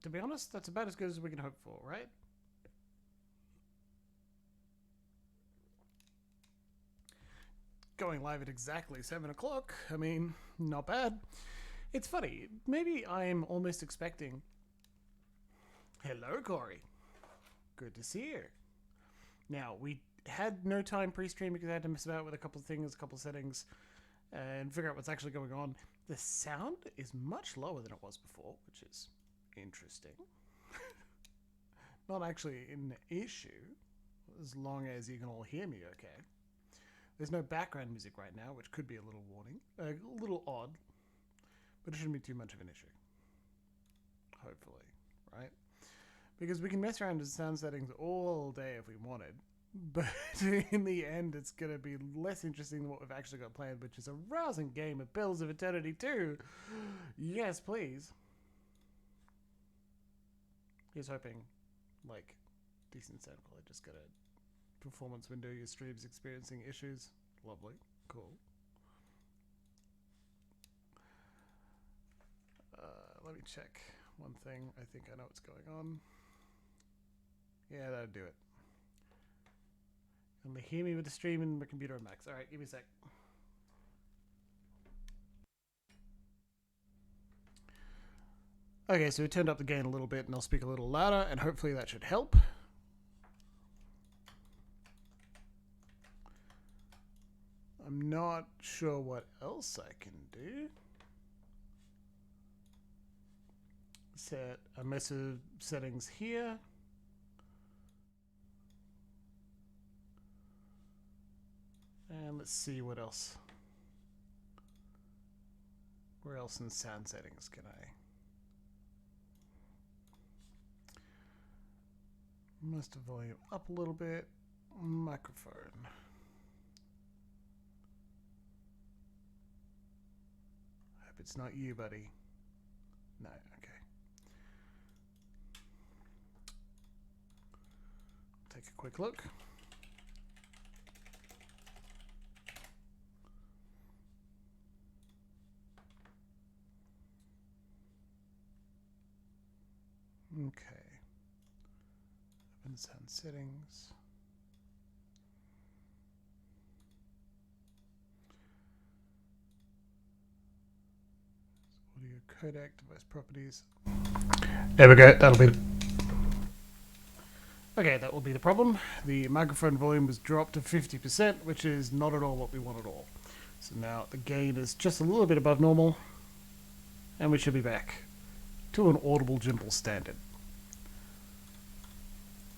To be honest, that's about as good as we can hope for, right? Going live at exactly 7 o'clock. I mean, not bad. It's funny. Maybe I'm almost expecting. Hello, Corey. Good to see you. Now, we had no time pre-stream because I had to mess about with a couple of things, a couple of settings, and figure out what's actually going on. The sound is much lower than it was before, which is interesting. Not actually an issue, as long as you can all hear me okay. There's no background music right now, which could be a little warning, a little odd, but it shouldn't be too much of an issue. Hopefully, right? Because we can mess around with sound settings all day if we wanted, but in the end, it's going to be less interesting than what we've actually got planned, which is a rousing game of Bills of Eternity 2. Yes, please. Here's hoping, like, decent sound quality. Just got a performance window. Your stream's experiencing issues. Lovely. Cool. Let me check one thing. I think I know what's going on. Yeah, that'll do it. And they hear me with the stream and my computer on max. Alright, give me a sec. Okay, so we turned up the gain a little bit and I'll speak a little louder and hopefully that should help. I'm not sure what else I can do. Set a mess of settings here. And let's see what else. Where else in sound settings can I? Must have volume up a little bit. Microphone. Hope it's not you, buddy. No, okay. Take a quick look. Okay. Open sound settings. Audio codec, device properties. There we go. That'll be. Okay, that will be the problem. The microphone volume was dropped to 50%, which is not at all what we want at all. So now the gain is just a little bit above normal, and we should be back to an audible Jimbles standard.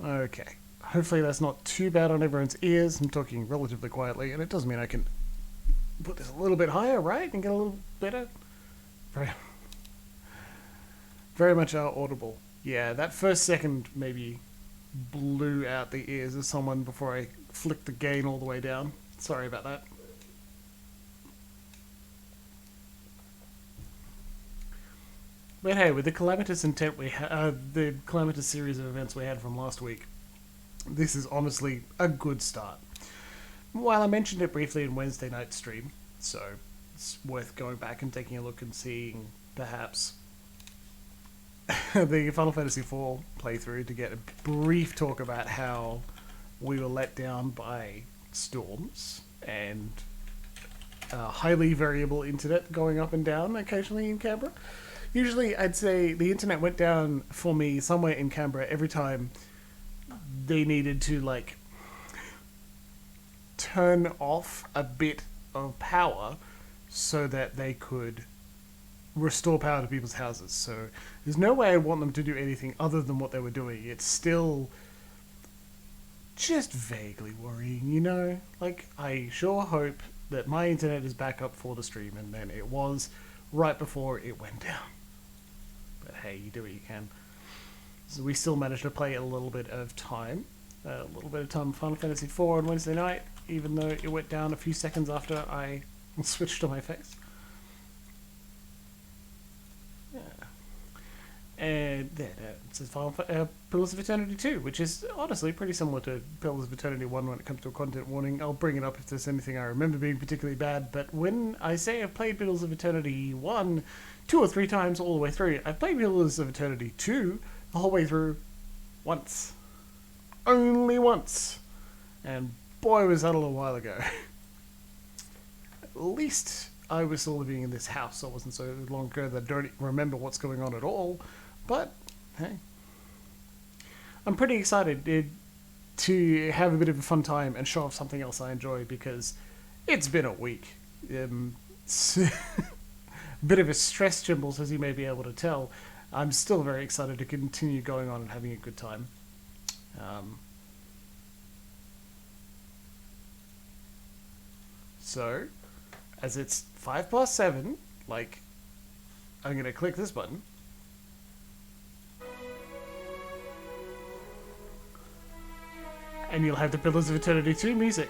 Okay. Hopefully that's not too bad on everyone's ears. I'm talking relatively quietly, and it does mean I can put this a little bit higher, right? And get a little better. Very much audible. Yeah, that first second maybe blew out the ears of someone before I flicked the gain all the way down. Sorry about that. But hey, with the calamitous intent we the calamitous series of events we had from last week, this is honestly a good start. While I mentioned it briefly in Wednesday night's stream, so it's worth going back and taking a look and seeing perhaps the Final Fantasy IV playthrough to get a brief talk about how we were let down by storms and highly variable internet going up and down occasionally in Canberra. Usually I'd say the internet went down for me somewhere in Canberra every time they needed to like turn off a bit of power so that they could restore power to people's houses. So there's no way I want them to do anything other than what they were doing. It's still just vaguely worrying, you know? Like, I sure hope that my internet is back up for the stream, and then it was right before it went down. But hey, you do what you can. So we still managed to play a little bit of time. Final Fantasy IV on Wednesday night, even though it went down a few seconds after I switched to my face. Yeah. And It's Pillars of Eternity 2, which is honestly pretty similar to Pillars of Eternity 1 when it comes to a content warning. I'll bring it up if there's anything I remember being particularly bad, but when I say I've played Pillars of Eternity 1 2 or 3 times all the way through, I've played Pillars of Eternity 2 the whole way through once. Only once. And boy, was that a little while ago. At least I was still living in this house, so it wasn't so long ago that I don't remember what's going on at all. But, hey. I'm pretty excited to have a bit of a fun time and show off something else I enjoy, because it's been a week. Bit of a stress, Jimbles, as you may be able to tell. I'm still very excited to continue going on and having a good time. So, as it's 7:05, like, I'm going to click this button. And you'll have the Pillars of Eternity 2 music.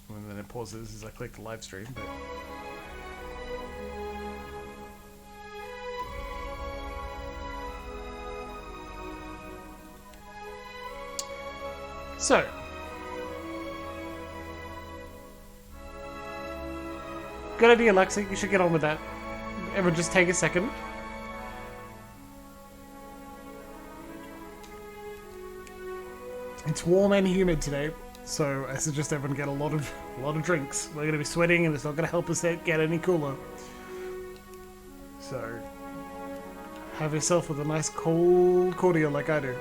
And then it pauses as I click the live stream, but... So, good idea, Lexi. You should get on with that. Everyone just take a second. It's warm and humid today, so I suggest everyone get a lot of drinks. We're going to be sweating, and it's not going to help us get any cooler. So, have yourself with a nice cold cordial like I do.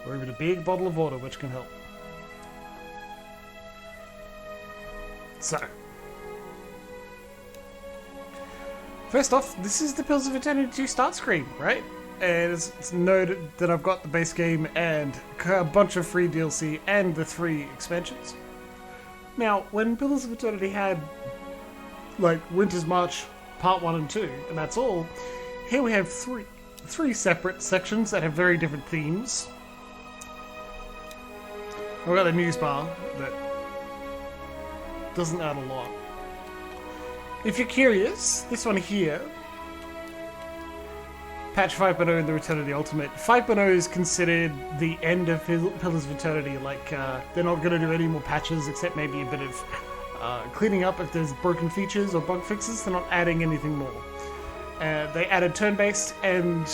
Or even a big bottle of water, which can help. So, first off, this is the Pillars of Eternity 2 start screen, right? And it's noted that I've got the base game and a bunch of free DLC and the 3 expansions. Now, when Pillars of Eternity had, like, Winter's March Part 1 and 2, and that's all, here we have three separate sections that have very different themes. I've got the news bar that doesn't add a lot. If you're curious, this one here, patch 5.0 in the Return of the Ultimate. 5.0 is considered the end of Pillars of Eternity. Like, they're not going to do any more patches except maybe a bit of cleaning up if there's broken features or bug fixes. They're not adding anything more. They added turn-based, and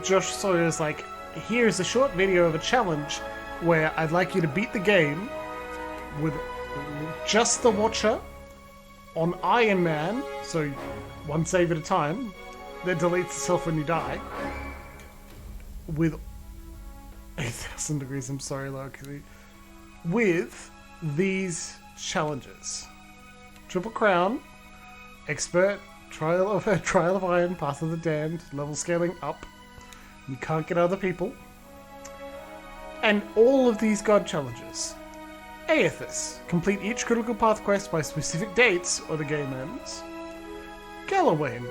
Josh Sawyer's like, here's a short video of a challenge where I'd like you to beat the game with just the Watcher on Iron Man, so one save at a time, that deletes itself when you die, with 8,000 degrees, I'm sorry, Larky, with these challenges. Triple Crown, Expert, Trial of Iron, Path of the Damned, level scaling up, you can't get other people, and all of these god challenges. Aethys, complete each critical path quest by specific dates or the game ends. Galawain,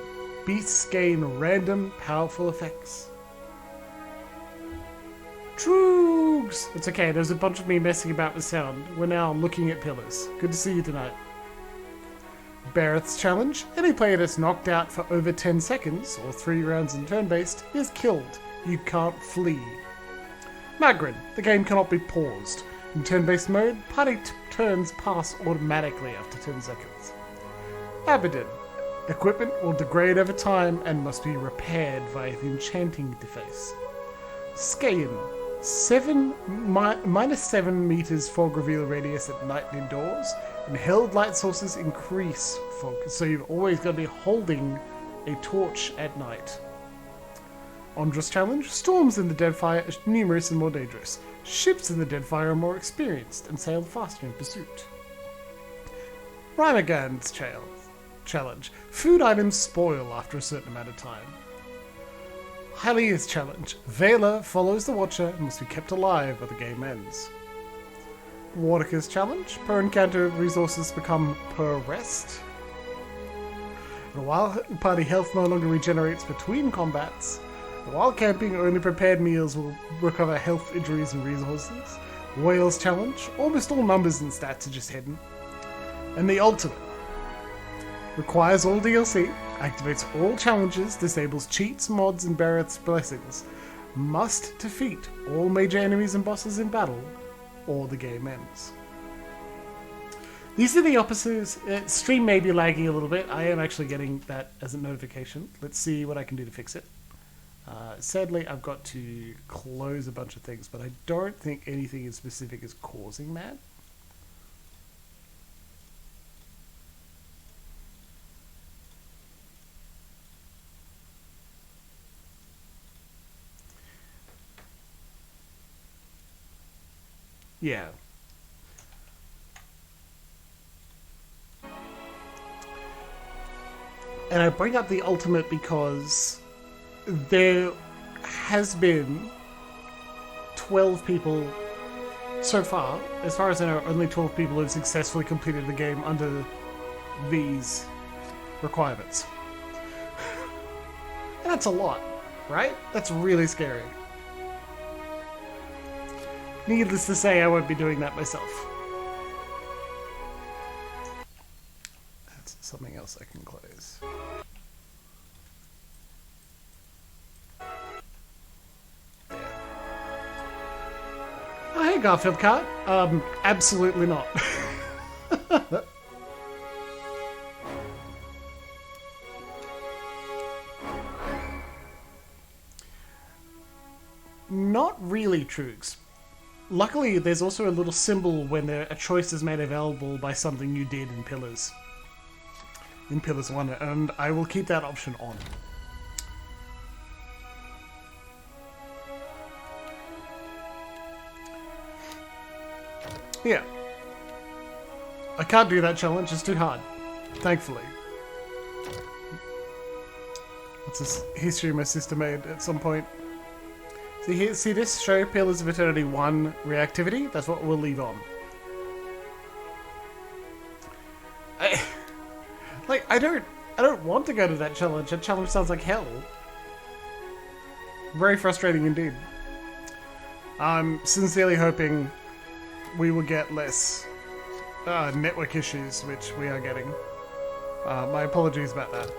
beasts gain random powerful effects. Troogs! It's okay, there's a bunch of me messing about with sound. We're now looking at pillars. Good to see you tonight. Berath's challenge, any player that's knocked out for over 10 seconds, or 3 rounds in turn-based, is killed. You can't flee. Magrin, the game cannot be paused. In turn-based mode, party turns pass automatically after 10 seconds. Abaddon, equipment will degrade over time and must be repaired via the enchanting device. Scion, -7 meters fog reveal radius at night and indoors, and held light sources increase fog, so you've always got to be holding a torch at night. Ondra's challenge, storms in the Deadfire are numerous and more dangerous. Ships in the Deadfire are more experienced and sail faster in pursuit. Rymagan's challenge, food items spoil after a certain amount of time. Hylia's challenge, Vela follows the Watcher and must be kept alive or the game ends. Warwick's challenge, per encounter resources become per rest. And while party health no longer regenerates between combats, while camping, only prepared meals will recover health, injuries, and resources. Whale's challenge, almost all numbers and stats are just hidden. And the ultimate, Requires all DLC. Activates all challenges. Disables cheats, mods, and Berath's blessings. Must defeat all major enemies and bosses in battle, or the game ends. These are the opposites. Stream may be lagging a little bit. I am actually getting that as a notification. Let's see what I can do to fix it. Sadly, I've got to close a bunch of things, but I don't think anything in specific is causing that. Yeah. And I bring up the ultimate because there has been 12 people so far. As far as I know, only 12 people have successfully completed the game under these requirements. And that's a lot, right? That's really scary. Needless to say, I won't be doing that myself. That's something else I can close. Oh, hey, Garfield Cart. Absolutely not. Not really, Troogs. Luckily, there's also a little symbol when a choice is made available by something you did in Pillars. In Pillars 1, and I will keep that option on. Yeah. I can't do that challenge, it's too hard. Thankfully. It's a history my sister made at some point. See this? Show Pillars of Eternity 1 reactivity? That's what we'll leave on. I don't want to go to that challenge. That challenge sounds like hell. Very frustrating indeed. I'm sincerely hoping we will get less network issues, which we are getting. My apologies about that.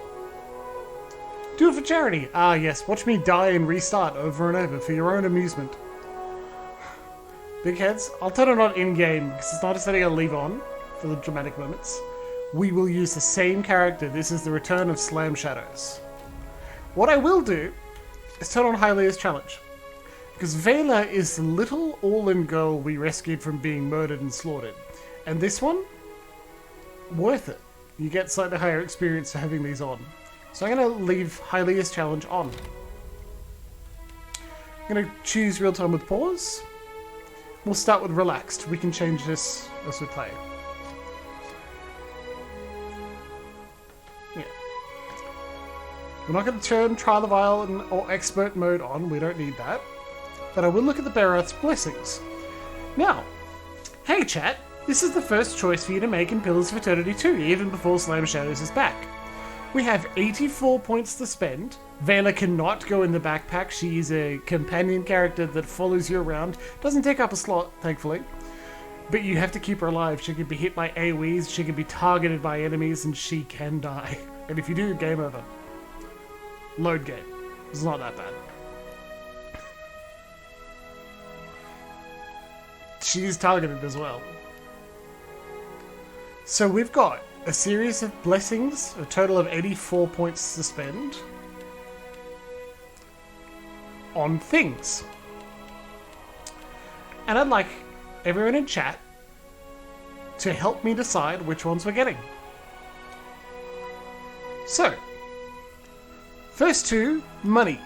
Do it for charity. Ah, yes. Watch me die and restart over and over for your own amusement. Big heads. I'll turn it on in-game because it's not a setting I'll leave on for the dramatic moments. We will use the same character. This is the return of Slam Shadows. What I will do is turn on Hylia's challenge. Because Vela is the little Orlan girl we rescued from being murdered and slaughtered. And this one, worth it. You get slightly higher experience for having these on. So I'm going to leave Hylia's challenge on. I'm going to choose real time with pause. We'll start with relaxed. We can change this as we play. Yeah. We're not going to turn Trial the Vile or Expert mode on. We don't need that. But I will look at the Berath's blessings. Now, hey chat, this is the first choice for you to make in Pillars of Eternity 2, even before Slam Shadows is back. We have 84 points to spend. Vela cannot go in the backpack. She is a companion character that follows you around. Doesn't take up a slot, thankfully. But you have to keep her alive. She can be hit by AoEs, she can be targeted by enemies, and she can die. And if you do, game over. Load game. It's not that bad. She is targeted as well. So we've got a series of blessings, a total of 84 points to spend on things. And I'd like everyone in chat to help me decide which ones we're getting. So, first two, money.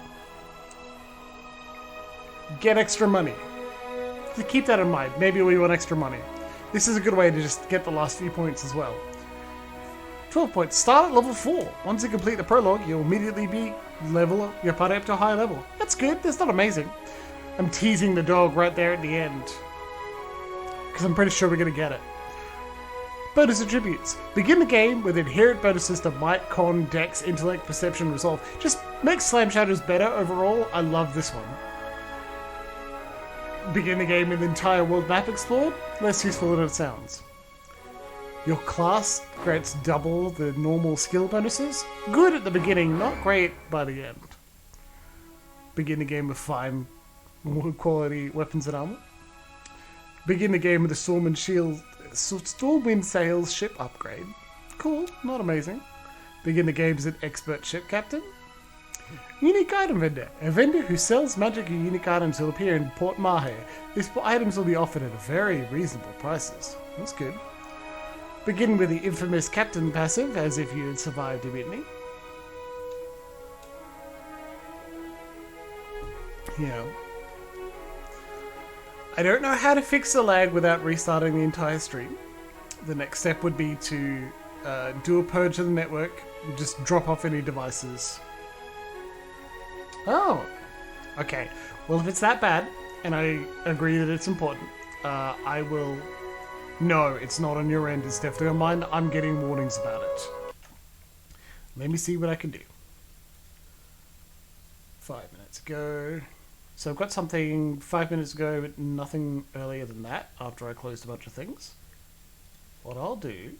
Get extra money. To keep that in mind, maybe we want extra money. This is a good way to just get the last few points as well. 12 points. Start at level 4. Once you complete the prologue, you'll immediately be level your party up to a higher level. That's good. That's not amazing. I'm teasing the dog right there at the end. Because I'm pretty sure we're going to get it. Bonus attributes. Begin the game with inherent bonuses to Might, Con, Dex, Intellect, Perception, Resolve. Just make Slam Shadows better overall. I love this one. Begin the game with the entire world map explored. Less useful than it sounds. Your class grants double the normal skill bonuses. Good at the beginning, not great by the end. Begin the game with 5 quality weapons and armor. Begin the game with a Stormwind Sails ship upgrade. Cool, not amazing. Begin the game as an expert ship captain. Unique item vendor. A vendor who sells magic or unique items will appear in Port Mahe. These items will be offered at very reasonable prices. That's good. Begin with the infamous captain passive, as if you had survived a mutiny. Yeah. I don't know how to fix the lag without restarting the entire stream. The next step would be to do a purge of the network, just drop off any devices. Oh, okay. Well, if it's that bad, and I agree that it's important, I will... No, it's not on your end, it's definitely on mine. I'm getting warnings about it. Let me see what I can do. 5 minutes ago. So I've got something 5 minutes ago, but nothing earlier than that, after I closed a bunch of things. What I'll do...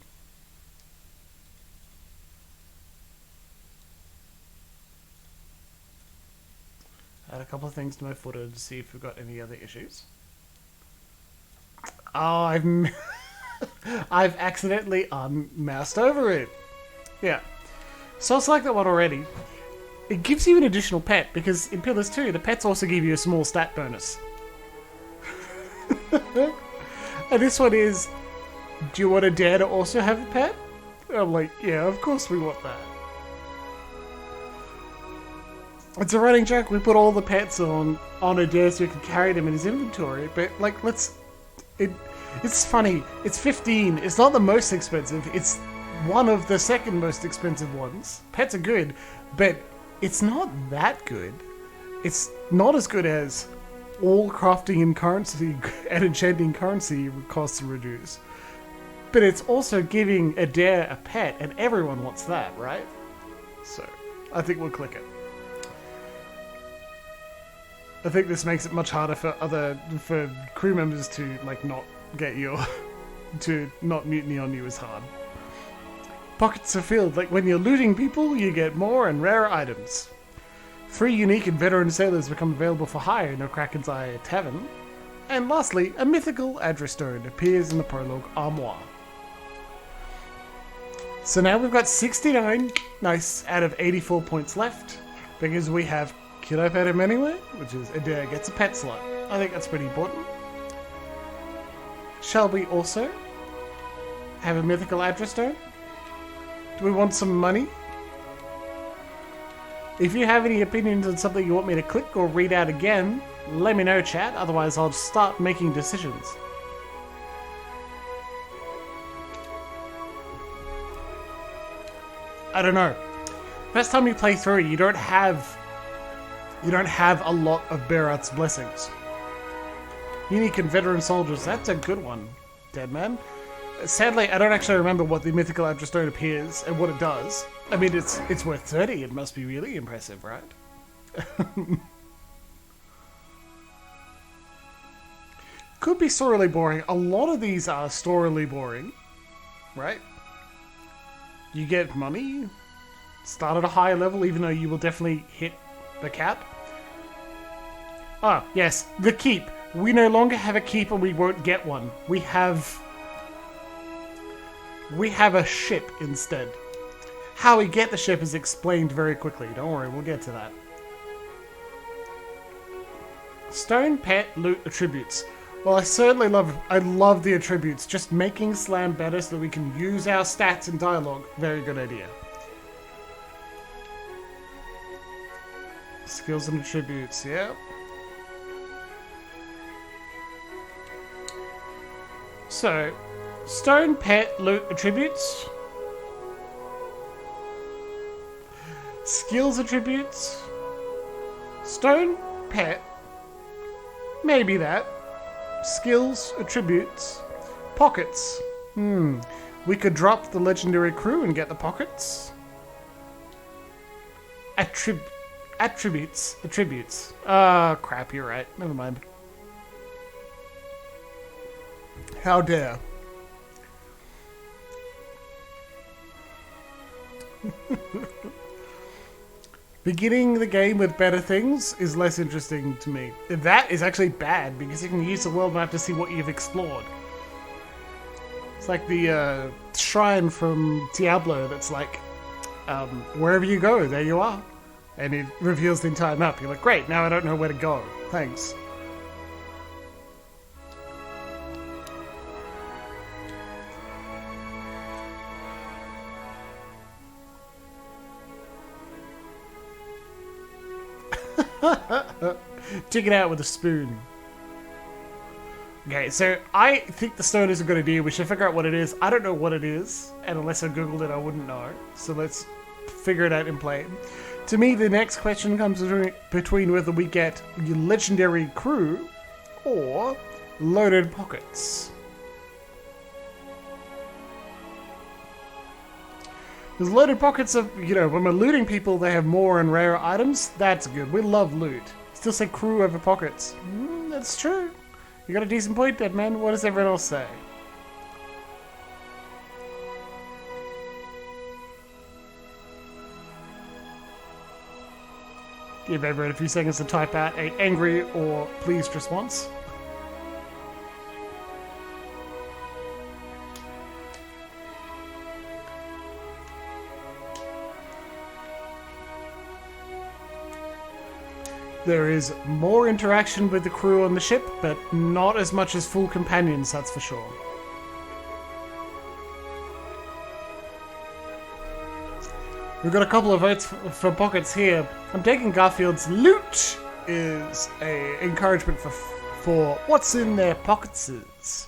add a couple of things to my footer to see if we've got any other issues. Oh, I've accidentally unmoused over it. Yeah. So I select that one already. It gives you an additional pet, because in Pillars 2, the pets also give you a small stat bonus. And this one is, do you want Edér to also have a pet? I'm like, yeah, of course we want that. It's a running joke. We put all the pets on Edér so we can carry them in his inventory. But, like, it's funny. It's 15. It's not the most expensive. It's one of the second most expensive ones. Pets are good, but it's not that good. It's not as good as all crafting and currency and enchanting currency costs are reduced. But it's also giving Edér a pet, and everyone wants that, right? So, I think we'll click it. I think this makes it much harder for crew members to like not get to not mutiny on you as hard. Pockets are filled. Like when you're looting people, you get more and rarer items. 3 unique and veteran sailors become available for hire in a Kraken's Eye tavern. And lastly, a mythical address stone appears in the prologue armoire. So now we've got 69 nice out of 84 points left because we have Could I pet him anyway? Which is Edér gets a pet slot. I think that's pretty important. Shall we also have a mythical address stone? Do we want some money? If you have any opinions on something you want me to click or read out again, let me know, chat. Otherwise, I'll start making decisions. I don't know. First time you play through, you don't have a lot of Berath's blessings. Unique and veteran soldiers, that's a good one, dead man. Sadly, I don't actually remember what the mythical address stone appears and what it does. I mean, it's worth 30. It must be really impressive, right? Could be sorely boring. A lot of these are sorely boring, right? You get money, start at a higher level, even though you will definitely hit the cap. Ah, yes, the keep. We no longer have a keep and we won't get one. We have a ship instead. How we get the ship is explained very quickly. Don't worry, we'll get to that. Stone, pet, loot, attributes. Well, I love the attributes. Just making Slam better so that we can use our stats in dialogue. Very good idea. Skills and attributes, yeah. So, stone, pet, loot, attributes. Skills attributes. Stone, pet. Maybe that. Skills, attributes. Pockets. We could drop the legendary crew and get the pockets. Attributes. Ah, crap, you're right. Never mind. How dare. Beginning the game with better things is less interesting to me. That is actually bad because you can use the world map to see what you've explored. It's like the shrine from Diablo that's like, wherever you go, there you are. And it reveals the entire map. You're like, great, now I don't know where to go. Thanks. Dig it out with a spoon. Okay, so I think the stone is a good idea. We should figure out what it is. I don't know what it is, and unless I googled it, I wouldn't know. So let's figure it out in play. To me, the next question comes between whether we get legendary crew or loaded pockets. Because loaded pockets of, when we're looting people, they have more and rarer items. That's good. We love loot. Still say crew over pockets. That's true. You got a decent point, Dead Man. What does everyone else say? Give everyone a few seconds to type out an angry or pleased response. There is more interaction with the crew on the ship, but not as much as full companions, that's for sure. We've got a couple of votes for pockets here. I'm taking Garfield's loot is a encouragement for what's in their pockets.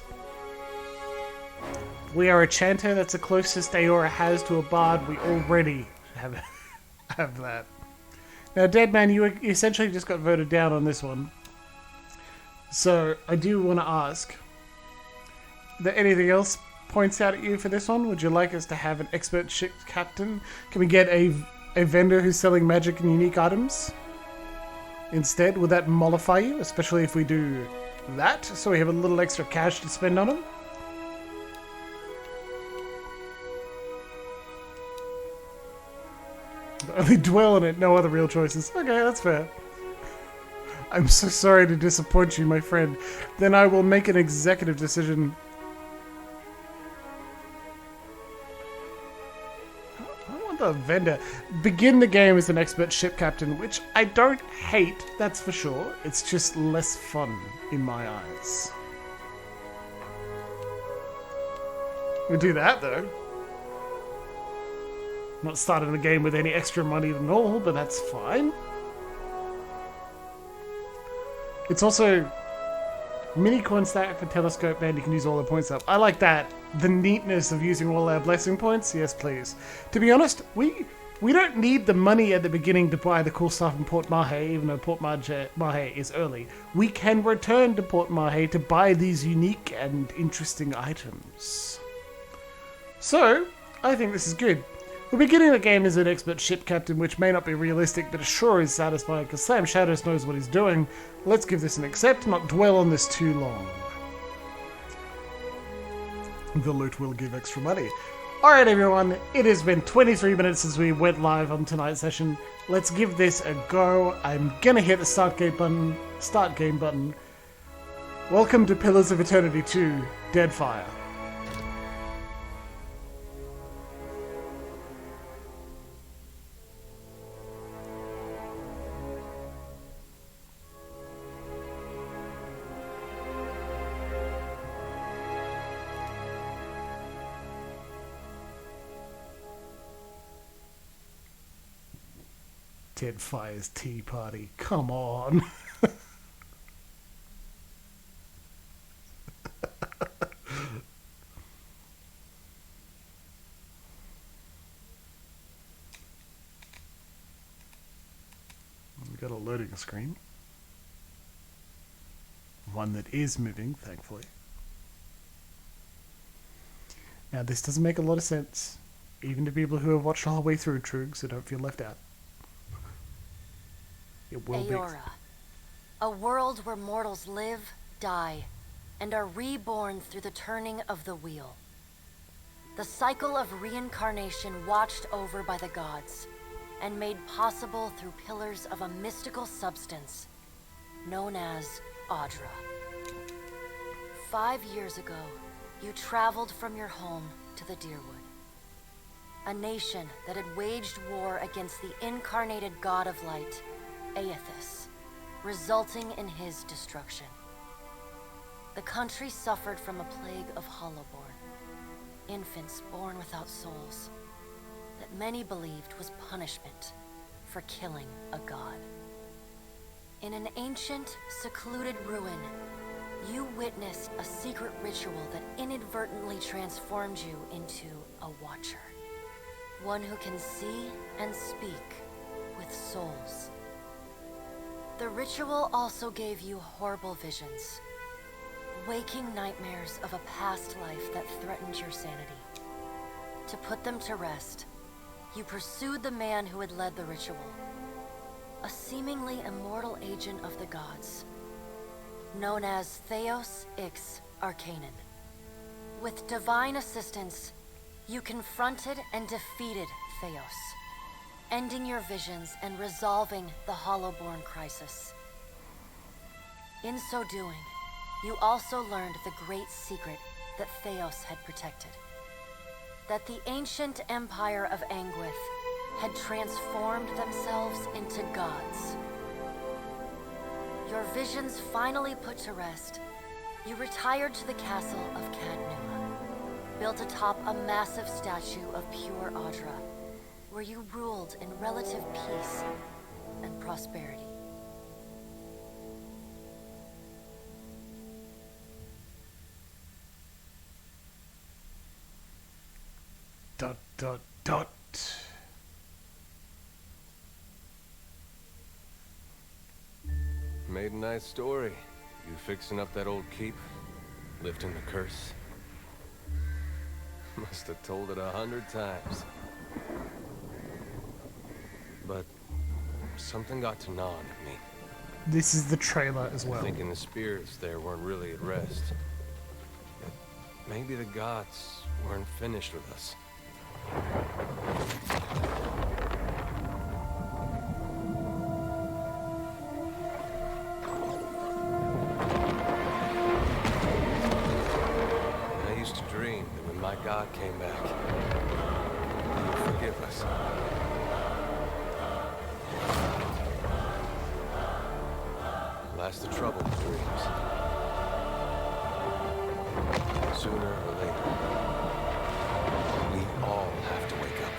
We are a chanter, that's the closest Aora has to a bard. We already have that. Now, Dead Man, you essentially just got voted down on this one. So, I do want to ask, that anything else points out at you for this one? Would you like us to have an expert ship captain? Can we get a vendor who's selling magic and unique items instead? Would that mollify you, especially if we do that, so we have a little extra cash to spend on them? Only dwell on it, no other real choices. Okay, that's fair. I'm so sorry to disappoint you, my friend. Then I will make an executive decision. I want the vendor. Begin the game as an expert ship captain, which I don't hate, that's for sure. It's just less fun in my eyes. We'll do that, though. Not starting the game with any extra money than normal, but that's fine. It's also mini coin stack for telescope, and you can use all the points up. I like that. The neatness of using all our blessing points. Yes, please. To be honest, we don't need the money at the beginning to buy the cool stuff in Port Mahe, even though Port Mahe is early. We can return to Port Mahe to buy these unique and interesting items. So, I think this is good. We're beginning the game as an expert ship captain, which may not be realistic, but it sure is satisfying because Sam Shadows knows what he's doing. Let's give this an accept, not dwell on this too long. The loot will give extra money. Alright everyone, it has been 23 minutes since we went live on tonight's session. Let's give this a go. I'm gonna hit the start game button. Welcome to Pillars of Eternity 2, Deadfire. Deadfire's tea party. Come on. We got a loading screen. One that is moving, thankfully. Now this doesn't make a lot of sense, even to people who have watched the whole way through, Trug, so don't feel left out. It will be. Aora, a world where mortals live, die, and are reborn through the turning of the wheel. The cycle of reincarnation watched over by the gods, and made possible through pillars of a mystical substance known as Audra. 5 years ago, you traveled from your home to the Deerwood, a nation that had waged war against the incarnated god of light, Aethys, resulting in his destruction. The country suffered from a plague of hollowborn, infants born without souls, that many believed was punishment for killing a god. In an ancient, secluded ruin, you witnessed a secret ritual that inadvertently transformed you into a Watcher. One who can see and speak with souls. The ritual also gave you horrible visions, waking nightmares of a past life that threatened your sanity. To put them to rest, you pursued the man who had led the ritual, a seemingly immortal agent of the gods, known as Thaos Ix Arcanon. With divine assistance, you confronted and defeated Thaos, ending your visions and resolving the Hollowborn crisis. In so doing, you also learned the great secret that Thaos had protected. That the ancient empire of Anguith had transformed themselves into gods. Your visions finally put to rest, you retired to the castle of Cad Nua, built atop a massive statue of pure Audra, where you ruled in relative peace and prosperity. Dot, dot, dot. Made a nice story. You fixing up that old keep? Lifting the curse? Must have told it 100 times. But something got to gnawing at me. This is the trailer as well. Thinking the spirits there weren't really at rest. That maybe the gods weren't finished with us. I used to dream that when my God came back, he would forgive us. Last the trouble with dreams. Sooner or later, we all have to wake up.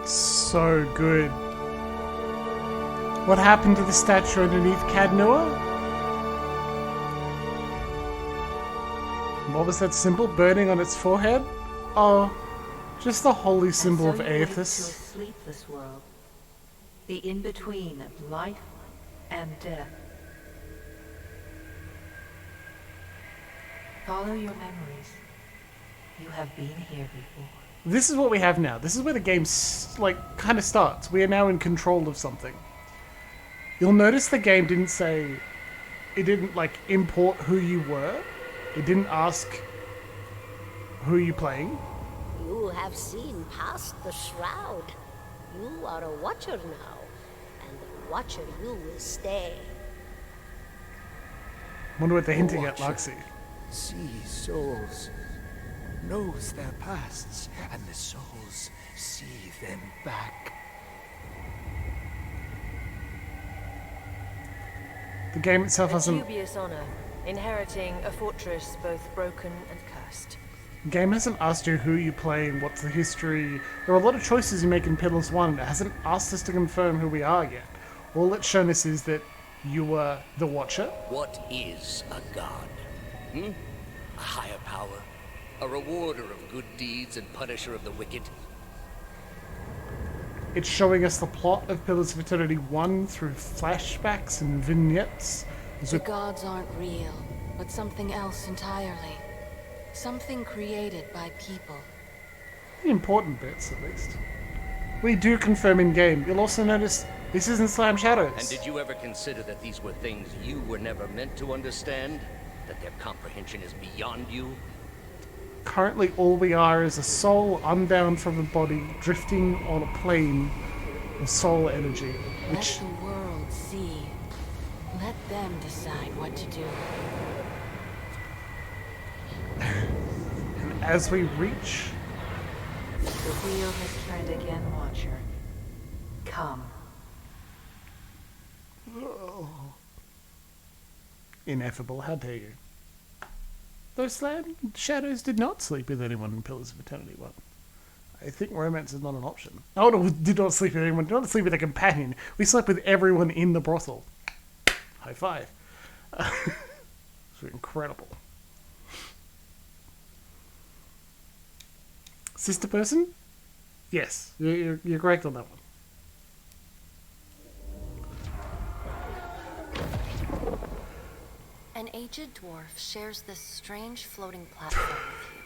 It's so good. What happened to the statue underneath Cad Nua? What was that symbol burning on its forehead? Oh, just the holy symbol of Aethys. To a sleepless world, the in-between of life and death. Follow your memories. You have been here before. This is what we have now. This is where the game kind of starts. We are now in control of something. You'll notice the game didn't say, it didn't import who you were. It didn't ask who you playing. You have seen past the shroud. You are a Watcher now, and the Watcher you will stay. Wonder what they're hinting Watcher. at, Luxie. Sees souls, knows their pasts, and the souls see them back. The game itself A hasn't. dubious honor, inheriting a fortress both broken and cursed. The game hasn't asked you who you playing, what's the history. There are a lot of choices you make in Pillars 1. It hasn't asked us to confirm who we are yet. All it's shown us is that you were the Watcher. What is a god? A higher power? A rewarder of good deeds and punisher of the wicked? It's showing us the plot of Pillars of Eternity 1 through flashbacks and vignettes. The gods aren't real, but something else entirely. Something created by people. The important bits, at least. We do confirm in game. You'll also notice this isn't Slam Shadows. And did you ever consider that these were things you were never meant to understand? That their comprehension is beyond you? Currently, all we are is a soul unbound from a body, drifting on a plane of soul energy. Let the world see. Let them decide what to do. And as we reach... The wheel has turned again, Watcher. Come. Ineffable, how dare you. Those Slam Shadows did not sleep with anyone in Pillars of Eternity 1. I think romance is not an option. Oh no, we did not sleep with anyone, did not sleep with a companion. We slept with everyone in the brothel. High five. It's incredible. Sister person? Yes, you're correct on that one. An aged dwarf shares this strange floating platform with you.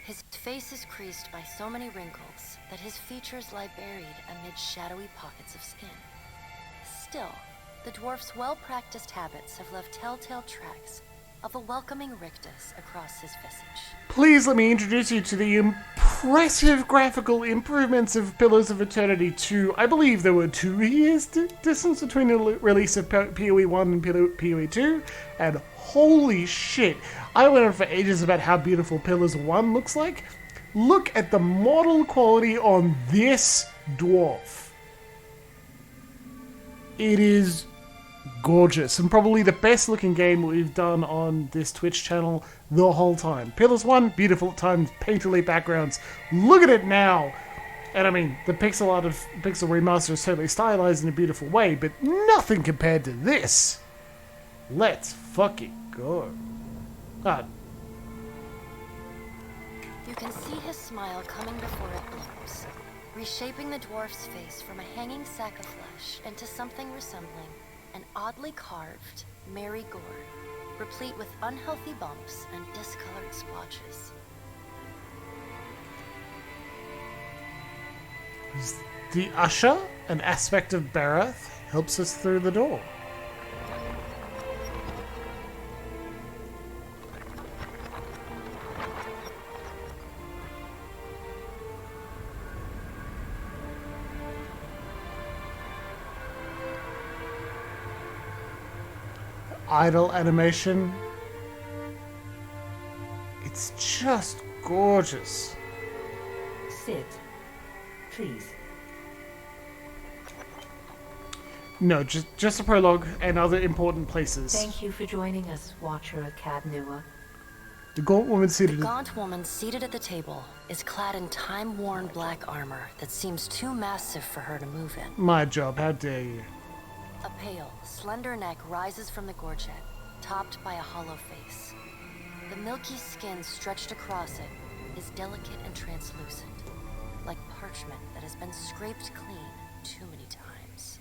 His face is creased by so many wrinkles that his features lie buried amid shadowy pockets of skin. Still, the dwarf's well-practiced habits have left telltale tracks of a welcoming rictus across his visage. Please let me introduce you to the impressive graphical improvements of Pillars of Eternity 2. I believe there were 2 years distance between the release of PoE 1 and PoE 2, and holy shit, I went on for ages about how beautiful Pillars 1 looks like. Look at the model quality on this dwarf. It is gorgeous, and probably the best looking game we've done on this Twitch channel the whole time. Pillars 1, beautiful at times, painterly backgrounds. Look at it now! And I mean, the pixel art of Pixel Remaster is totally stylized in a beautiful way, but nothing compared to this. Let's fucking go. You can see his smile coming before it blooms, reshaping the dwarf's face from a hanging sack of flesh into something resembling an oddly carved, merry gourd, replete with unhealthy bumps and discolored splotches. The usher, an aspect of Berath, helps us through the door. Idle animation. It's just gorgeous. Sit. Please. No, just a prologue and other important places. Thank you for joining us, Watcher of Cad Nua. The gaunt woman seated. The gaunt woman seated at the table is clad in time-worn black armor that seems too massive for her to move in. My job, how dare you? A pale, slender neck rises from the gorget, topped by a hollow face. The milky skin stretched across it is delicate and translucent, like parchment that has been scraped clean too many times.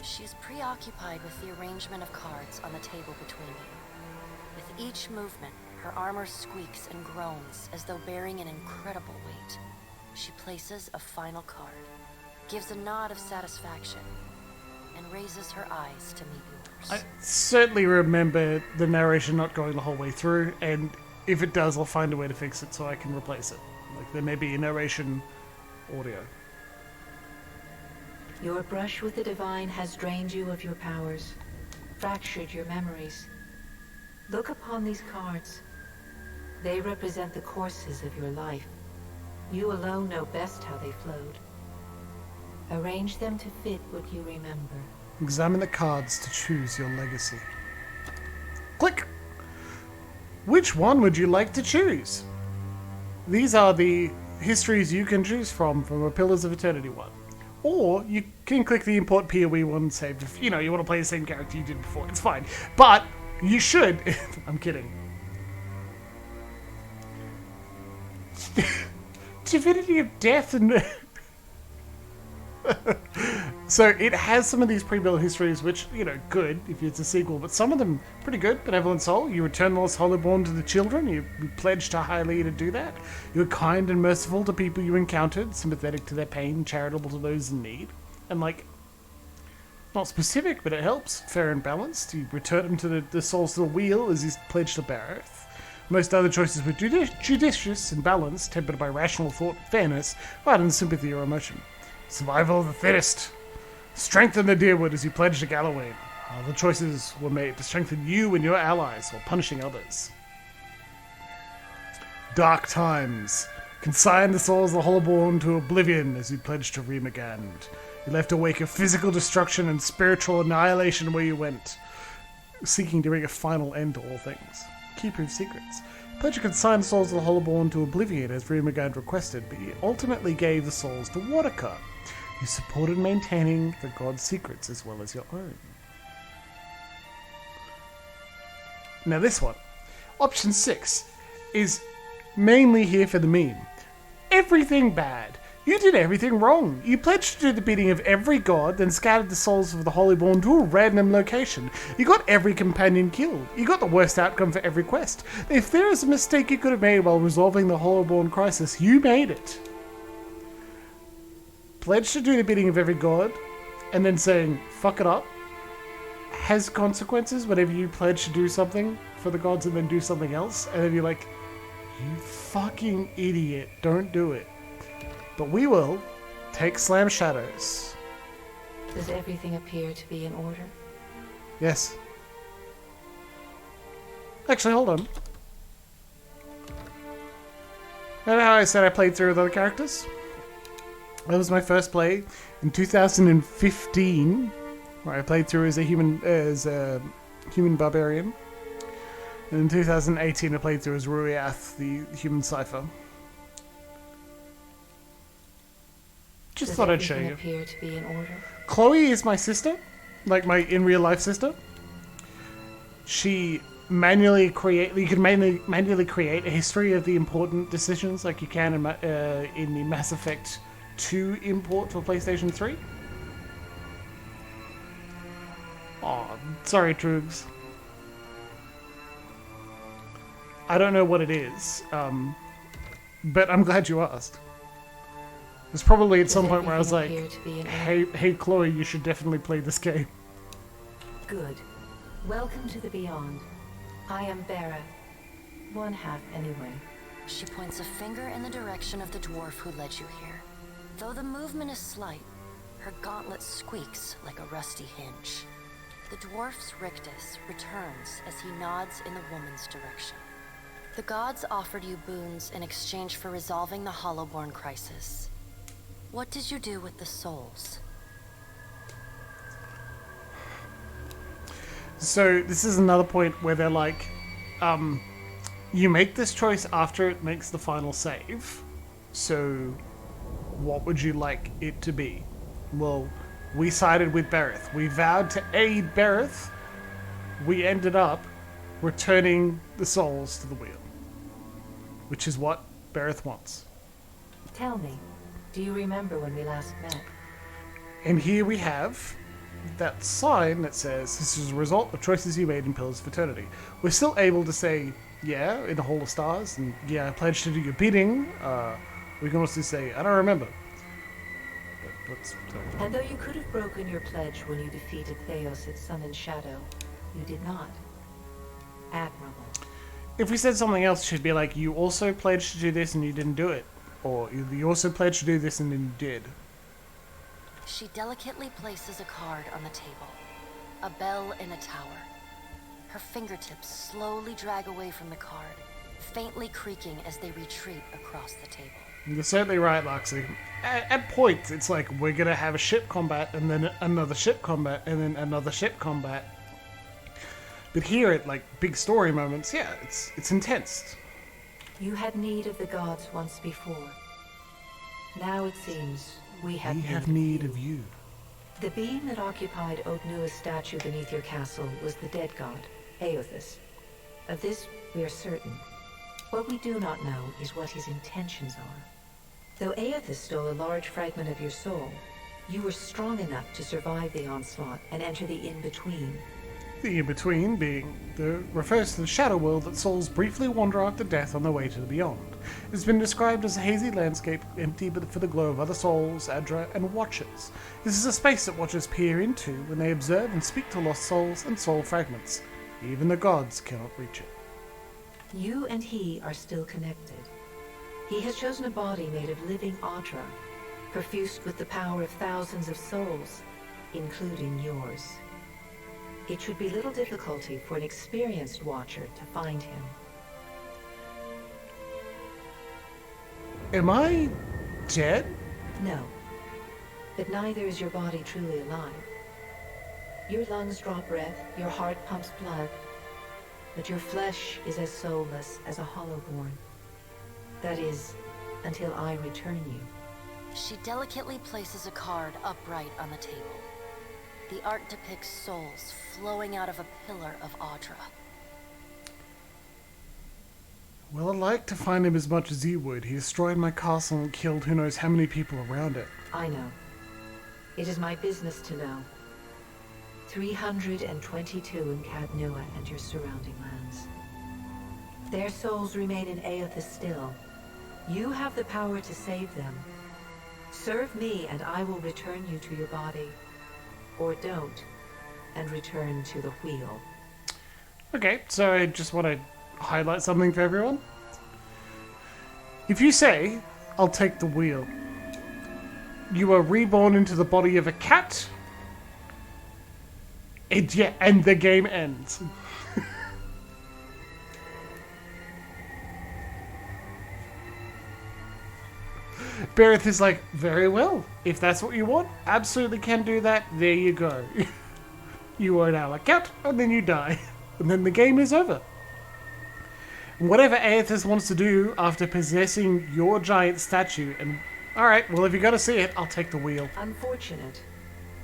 She is preoccupied with the arrangement of cards on the table between you. With each movement, her armor squeaks and groans as though bearing an incredible weight. She places a final card, gives a nod of satisfaction, and raises her eyes to meet yours. I certainly remember the narration not going the whole way through, and if it does, I'll find a way to fix it so I can replace it. Like, there may be a narration audio. Your brush with the divine has drained you of your powers, fractured your memories. Look upon these cards. They represent the courses of your life. You alone know best how they flowed. Arrange them to fit what you remember. Examine the cards to choose your legacy. Click! Which one would you like to choose? These are the histories you can choose from a Pillars of Eternity one. Or you can click the import PoE one saved if you want to play the same character you did before. It's fine. But you should. I'm kidding. Divinity of Death and So it has some of these pre-built histories, which, you know, good if it's a sequel, but some of them pretty good. Benevolent Soul, you return the lost Holyborn to the children. You pledged to Hylia to do that. You were kind and merciful to people you encountered, sympathetic to their pain, charitable to those in need. And, like, not specific, but it helps. Fair and balanced. You return them to the souls to the wheel as he's pledged to Berath. Most other choices were judicious and balanced, tempered by rational thought and fairness, rather than sympathy or emotion. Survival of the fittest. Strengthen the Deerwood as you pledged to Galloway. Other choices were made to strengthen you and your allies while punishing others. Dark times. Consign the souls of the Holyborn to oblivion as you pledged to Remagand. You left a wake of physical destruction and spiritual annihilation where you went, seeking to bring a final end to all things. Keeper of secrets. Pledge to consign the souls of the Holyborn to oblivion as Remagand requested, but you ultimately gave the souls to Watcher. You supported maintaining the god's secrets as well as your own. Now this one, option 6, is mainly here for the meme. Everything bad. You did everything wrong. You pledged to do the bidding of every god, then scattered the souls of the Holyborn to a random location. You got every companion killed. You got the worst outcome for every quest. If there is a mistake you could have made while resolving the Holyborn crisis, you made it. Pledge to do the bidding of every god, and then saying, fuck it up, has consequences whenever you pledge to do something for the gods and then do something else, and then you're like, you fucking idiot, don't do it. But we will take Slam Shadows. Does everything appear to be in order? Yes. Actually, hold on. Remember how I said I played through with other characters? That was my first play in 2015, where I played through as a human barbarian. And in 2018, I played through as Ruiath, the human cipher. Just thought I'd show you. Appear to be in order? Chloe is my sister, like my in real life sister. She manually create. You can manually create a history of the important decisions, like you can in the Mass Effect 2 import for PlayStation 3. Oh, sorry, Troogs. I don't know what it is, but I'm glad you asked. There's probably at some point where I was like, hey Chloe, you should definitely play this game. Good. Welcome to the Beyond. I am Berath. One half, anyway. She points a finger in the direction of the dwarf who led you here. Though the movement is slight, her gauntlet squeaks like a rusty hinge. The dwarf's rictus returns as he nods in the woman's direction. The gods offered you boons in exchange for resolving the Holyborn crisis. What did you do with the souls? So this is another point where they're like, you make this choice after it makes the final save. So what would you like it to be? Well, we sided with Berath. We vowed to aid Berath. We ended up returning the souls to the wheel, which is what Berath wants. Tell me, do you remember when we last met? And here we have that sign that says, this is a result of choices you made in Pillars of Eternity. We're still able to say, yeah, in the Hall of Stars, and yeah, I pledged to do your bidding. We can also say, I don't remember. And though you could have broken your pledge when you defeated Thaos at Sun and Shadow, you did not. Admirable. If we said something else, it should be like, you also pledged to do this and you didn't do it. Or you also pledged to do this and then you did. She delicately places a card on the table. A bell in a tower. Her fingertips slowly drag away from the card, faintly creaking as they retreat across the table. You're certainly right, Loxy. At points, it's like, we're going to have a ship combat, and then another ship combat, and then another ship combat. But here, at like big story moments, yeah, it's intense. You had need of the gods once before. Now it seems we have need of you. The being that occupied Nua's statue beneath your castle was the dead god, Eothas. Of this we are certain. What we do not know is what his intentions are. Though Eothas stole a large fragment of your soul, You were strong enough to survive the onslaught and enter the in-between. The in-between refers to the shadow world that souls briefly wander after death on their way to the beyond. It's been described as a hazy landscape, empty but for the glow of other souls, Adra, and Watchers. This is a space that Watchers peer into when they observe and speak to lost souls and soul fragments. Even the gods cannot reach it. You and he are still connected. He has chosen a body made of living Adra, perfused with the power of thousands of souls, including yours. It should be little difficulty for an experienced Watcher to find him. Am I dead? No, but neither is your body truly alive. Your lungs draw breath, your heart pumps blood, but your flesh is as soulless as a hollowborn. That is, until I return you. She delicately places a card upright on the table. The art depicts souls flowing out of a pillar of Adra. Well, I'd like to find him as much as you would. He destroyed my castle and killed who knows how many people around it. I know. It is my business to know. 322 in Cad Nua and your surrounding lands. Their souls remain in Aether still. You have the power to save them. Serve me and I will return you to your body. Or don't, and return to the wheel. Okay, so I just want to highlight something for everyone. If you say, I'll take the wheel, you are reborn into the body of a cat, and the game ends. Berath is like, very well. If that's what you want, absolutely can do that. There you go. You are now a cat, and then you die. And then the game is over. Whatever Aethys wants to do after possessing your giant statue, and alright, well if you gotta see it, I'll take the wheel. Unfortunate.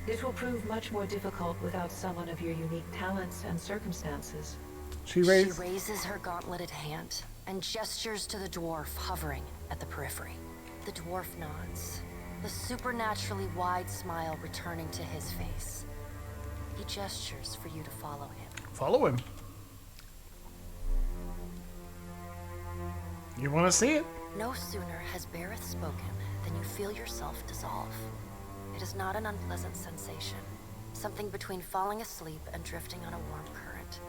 It will prove much more difficult without someone of your unique talents and circumstances. She raises her gauntleted hand and gestures to the dwarf hovering at the periphery. The dwarf nods, the supernaturally wide smile returning to his face. He gestures for you to follow him. Follow him. You want to see it? No sooner has Berath spoken than you feel yourself dissolve. It is not an unpleasant sensation. Something between falling asleep and drifting on a warm current.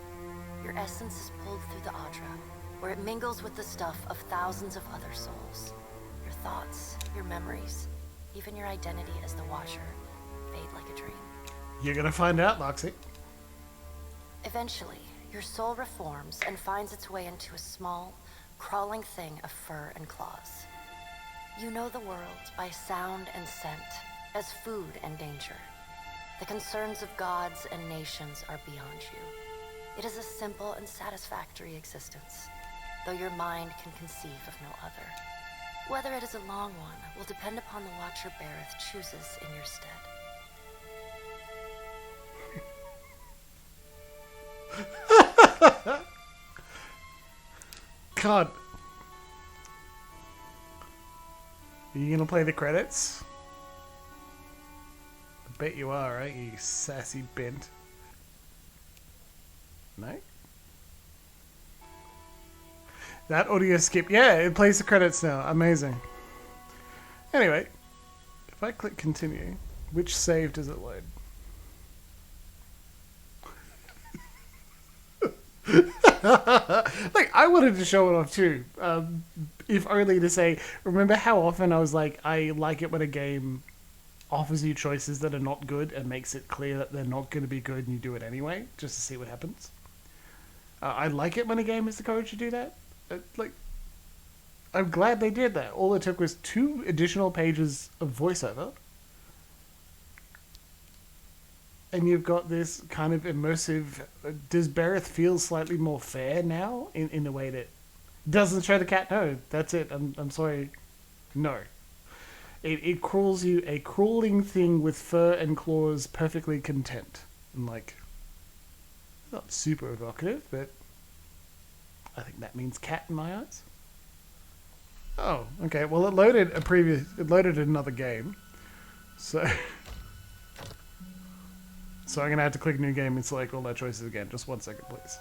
Your essence is pulled through the Adra, where it mingles with the stuff of thousands of other souls. Your thoughts, your memories, even your identity as the Watcher, fade like a dream. You're gonna find out, Loxy. Eventually, your soul reforms and finds its way into a small, crawling thing of fur and claws. You know the world by sound and scent, as food and danger. The concerns of gods and nations are beyond you. It is a simple and satisfactory existence, though your mind can conceive of no other. Whether it is a long one will depend upon the Watcher Berath chooses in your stead. God. Are you gonna play the credits? I bet you are, right? You sassy bent. No? That audio skip. Yeah, it plays the credits now. Amazing. Anyway, if I click continue, which save does it load? Like, I wanted to show it off too. If only to say, remember how often I was like, I like it when a game offers you choices that are not good and makes it clear that they're not going to be good and you do it anyway, just to see what happens. I like it when a game has the courage to do that. Like, I'm glad they did that. All it took was 2 additional pages of voiceover. And you've got this kind of immersive... Does Berath feel slightly more fair now? In a way that doesn't show the cat? No, that's it. I'm sorry. No. It crawls you a crawling thing with fur and claws perfectly content. And like... Not super evocative, but... I think that means cat in my eyes. Oh, okay. Well, it loaded another game. So... So I'm going to have to click new game and select all our choices again. Just 1 second, please.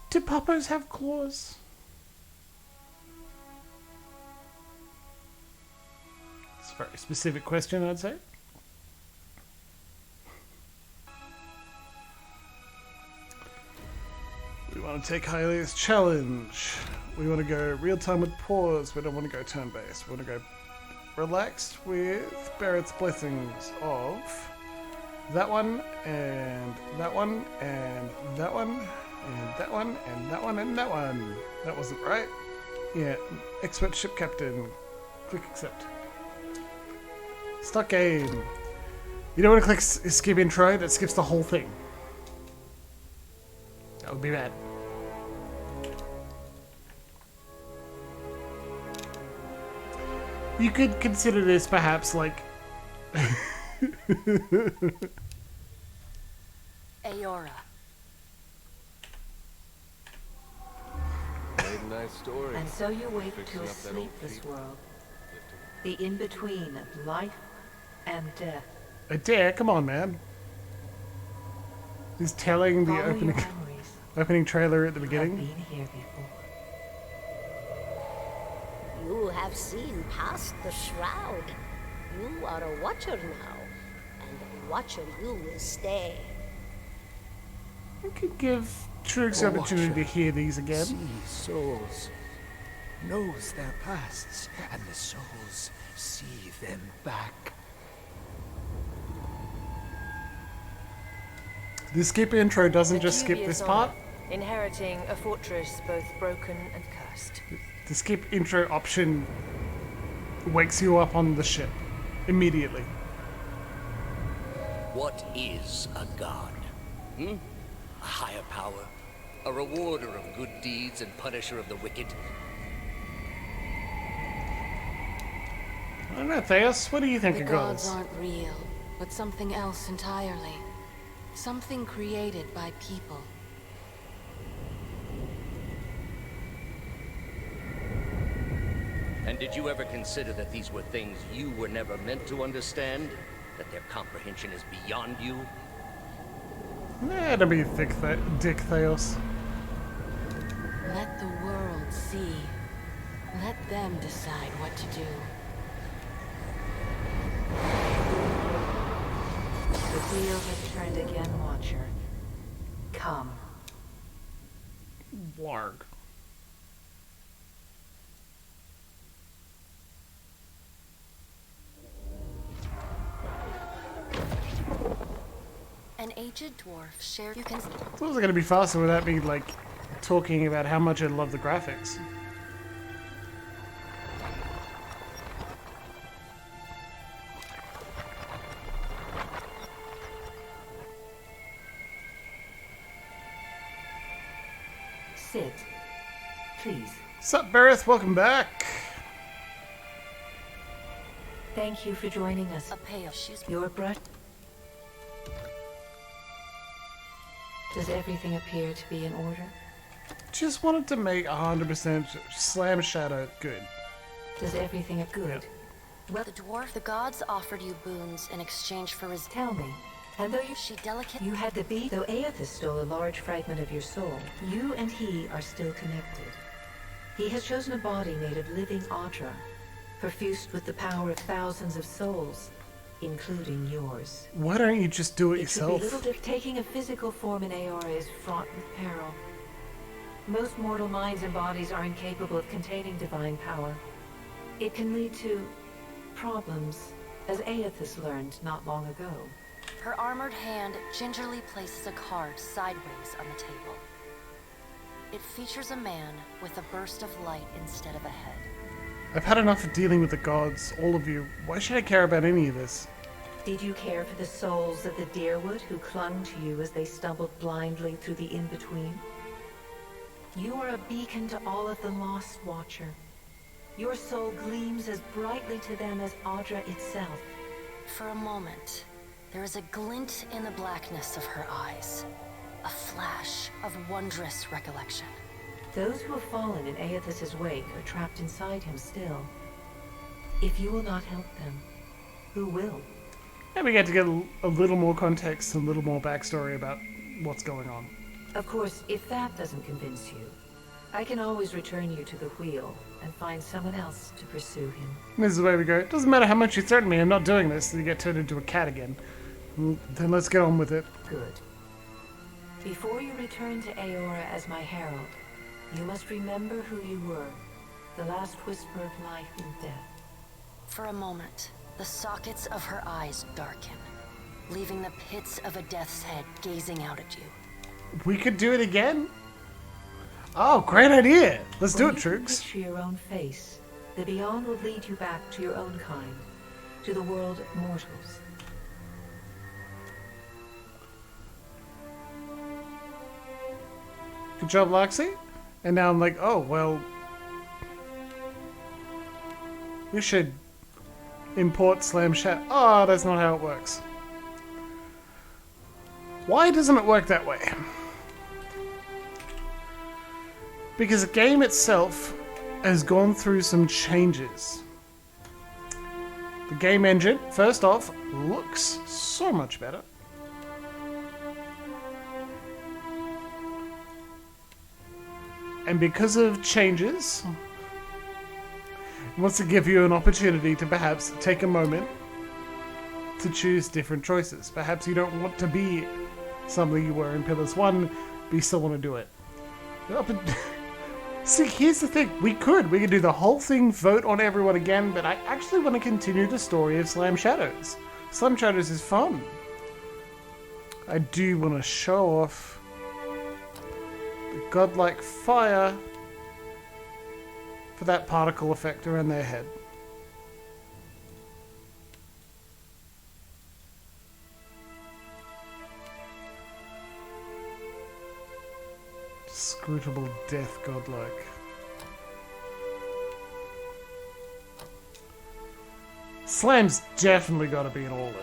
Do poppos have claws? It's a very specific question, I'd say. We want to take Hylia's challenge. We want to go real time with pause. We don't want to go turn based. We want to go relaxed with Berath's blessings of that one and that one and that one and that one and that one and that one. That wasn't right. Yeah, expert ship captain. Click accept. Start game. You don't want to click skip intro. That skips the whole thing. That would be bad. You could consider this perhaps like Aora. Nice story. And so you wake Fixing to a up that old sleepless people. world. The in-between of life and death. Edér, come on, man. He's telling the Follow your opening memories. trailer at the You have beginning. been here before. You have seen past the shroud. You are a Watcher now, and a Watcher you will stay. I could give Trix the opportunity to hear these again. Sees souls, knows their pasts, and the souls see them back. The skip intro doesn't A just skip dubious this part. honor, inheriting a fortress both broken and cursed. The skip intro option wakes you up on the ship immediately. What is a god? A higher power? A rewarder of good deeds and punisher of the wicked? I don't know, Thaos, what do you think The of God gods is? aren't real, but something else entirely. Something created by people. And did you ever consider that these were things you were never meant to understand? That their comprehension is beyond you? Nah, don't be thick, Dick Thaos. Let the world see. Let them decide what to do. The wheel has turned again, Watcher. Come. Warg. An aged dwarf shared. You can. It's also going to be faster without me, like, talking about how much I love the graphics. Sit. Please. Sup, Berath? Welcome back. Thank you for joining us. A pale. She's. Your brush. Does everything appear to be in order? Just wanted to make 100% Slam Shadow good. Does everything appear good? Well, The dwarf. The gods offered you boons in exchange for his. tell me. And though She delicate. you had the beat, though Aethys stole a large fragment of your soul, you and he are still connected. He has chosen a body made of living Audra, perfused with the power of thousands of souls, including yours. Why don't you just do it It should yourself? be little taking a physical form in Aora is fraught with peril. Most mortal minds and bodies are incapable of containing divine power. It can lead to problems, as Aethys learned not long ago. Her armored hand gingerly places a card sideways on the table. It features a man with a burst of light instead of a head. I've had enough of dealing with the gods, all of you. Why should I care about any of this? Did you care for the souls of the deerwood who clung to you as they stumbled blindly through the in-between? You are a beacon to all of the lost, Watcher. Your soul gleams as brightly to them as Audra itself. For a moment, there is a glint in the blackness of her eyes. A flash of wondrous recollection. Those who have fallen in Aethys' wake are trapped inside him still. If you will not help them, who will? And we get to get a little more context and a little more backstory about what's going on. Of course, if that doesn't convince you, I can always return you to the wheel and find someone else to pursue him. This is the way we go. It doesn't matter how much you threaten me, I'm not doing this. You get turned into a cat again. Then let's get on with it. Good. Before you return to Aora as my herald, you must remember who you were, the last whisper of life and death. For a moment, the sockets of her eyes darken, leaving the pits of a death's head gazing out at you. We could do it again? Oh, great idea! Let's do it, Trooks. Picture your own face. The beyond will lead you back to your own kind, to the world of mortals. Good job, Loxy. And now I'm like, oh, well... we should import Slam Shadow. Oh, that's not how it works. Why doesn't it work that way? Because the game itself has gone through some changes. The game engine, first off, looks so much better. And because of changes, it wants to give you an opportunity to perhaps take a moment to choose different choices. Perhaps you don't want to be something you were in Pillars 1, but you still want to do it. See, here's the thing. We could do the whole thing, vote on everyone again, but I actually want to continue the story of Slam Shadows. Slam Shadows is fun. I do want to show off the godlike fire for that particle effect around their head. Scrutable death godlike. Slam's definitely got to be an all-in.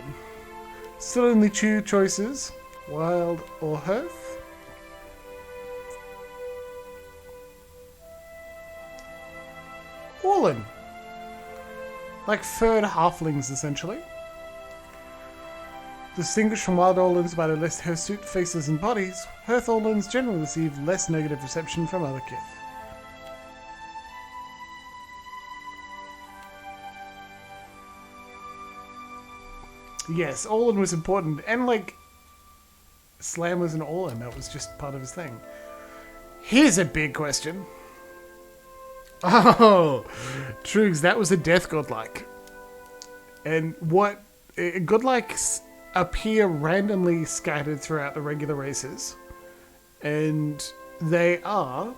Still only two choices, Wild or Hearth. All-in. Like third halflings, essentially. Distinguished from wild Orlins by their less hirsute faces and bodies, Hearth Orlins generally receive less negative reception from other kith. Yes, All-in was important, and like, Slam was an All-in, that was just part of his thing. Here's a big question. Oh, Trugs, that was a death godlike. And what, godlikes appear randomly scattered throughout the regular races, and they are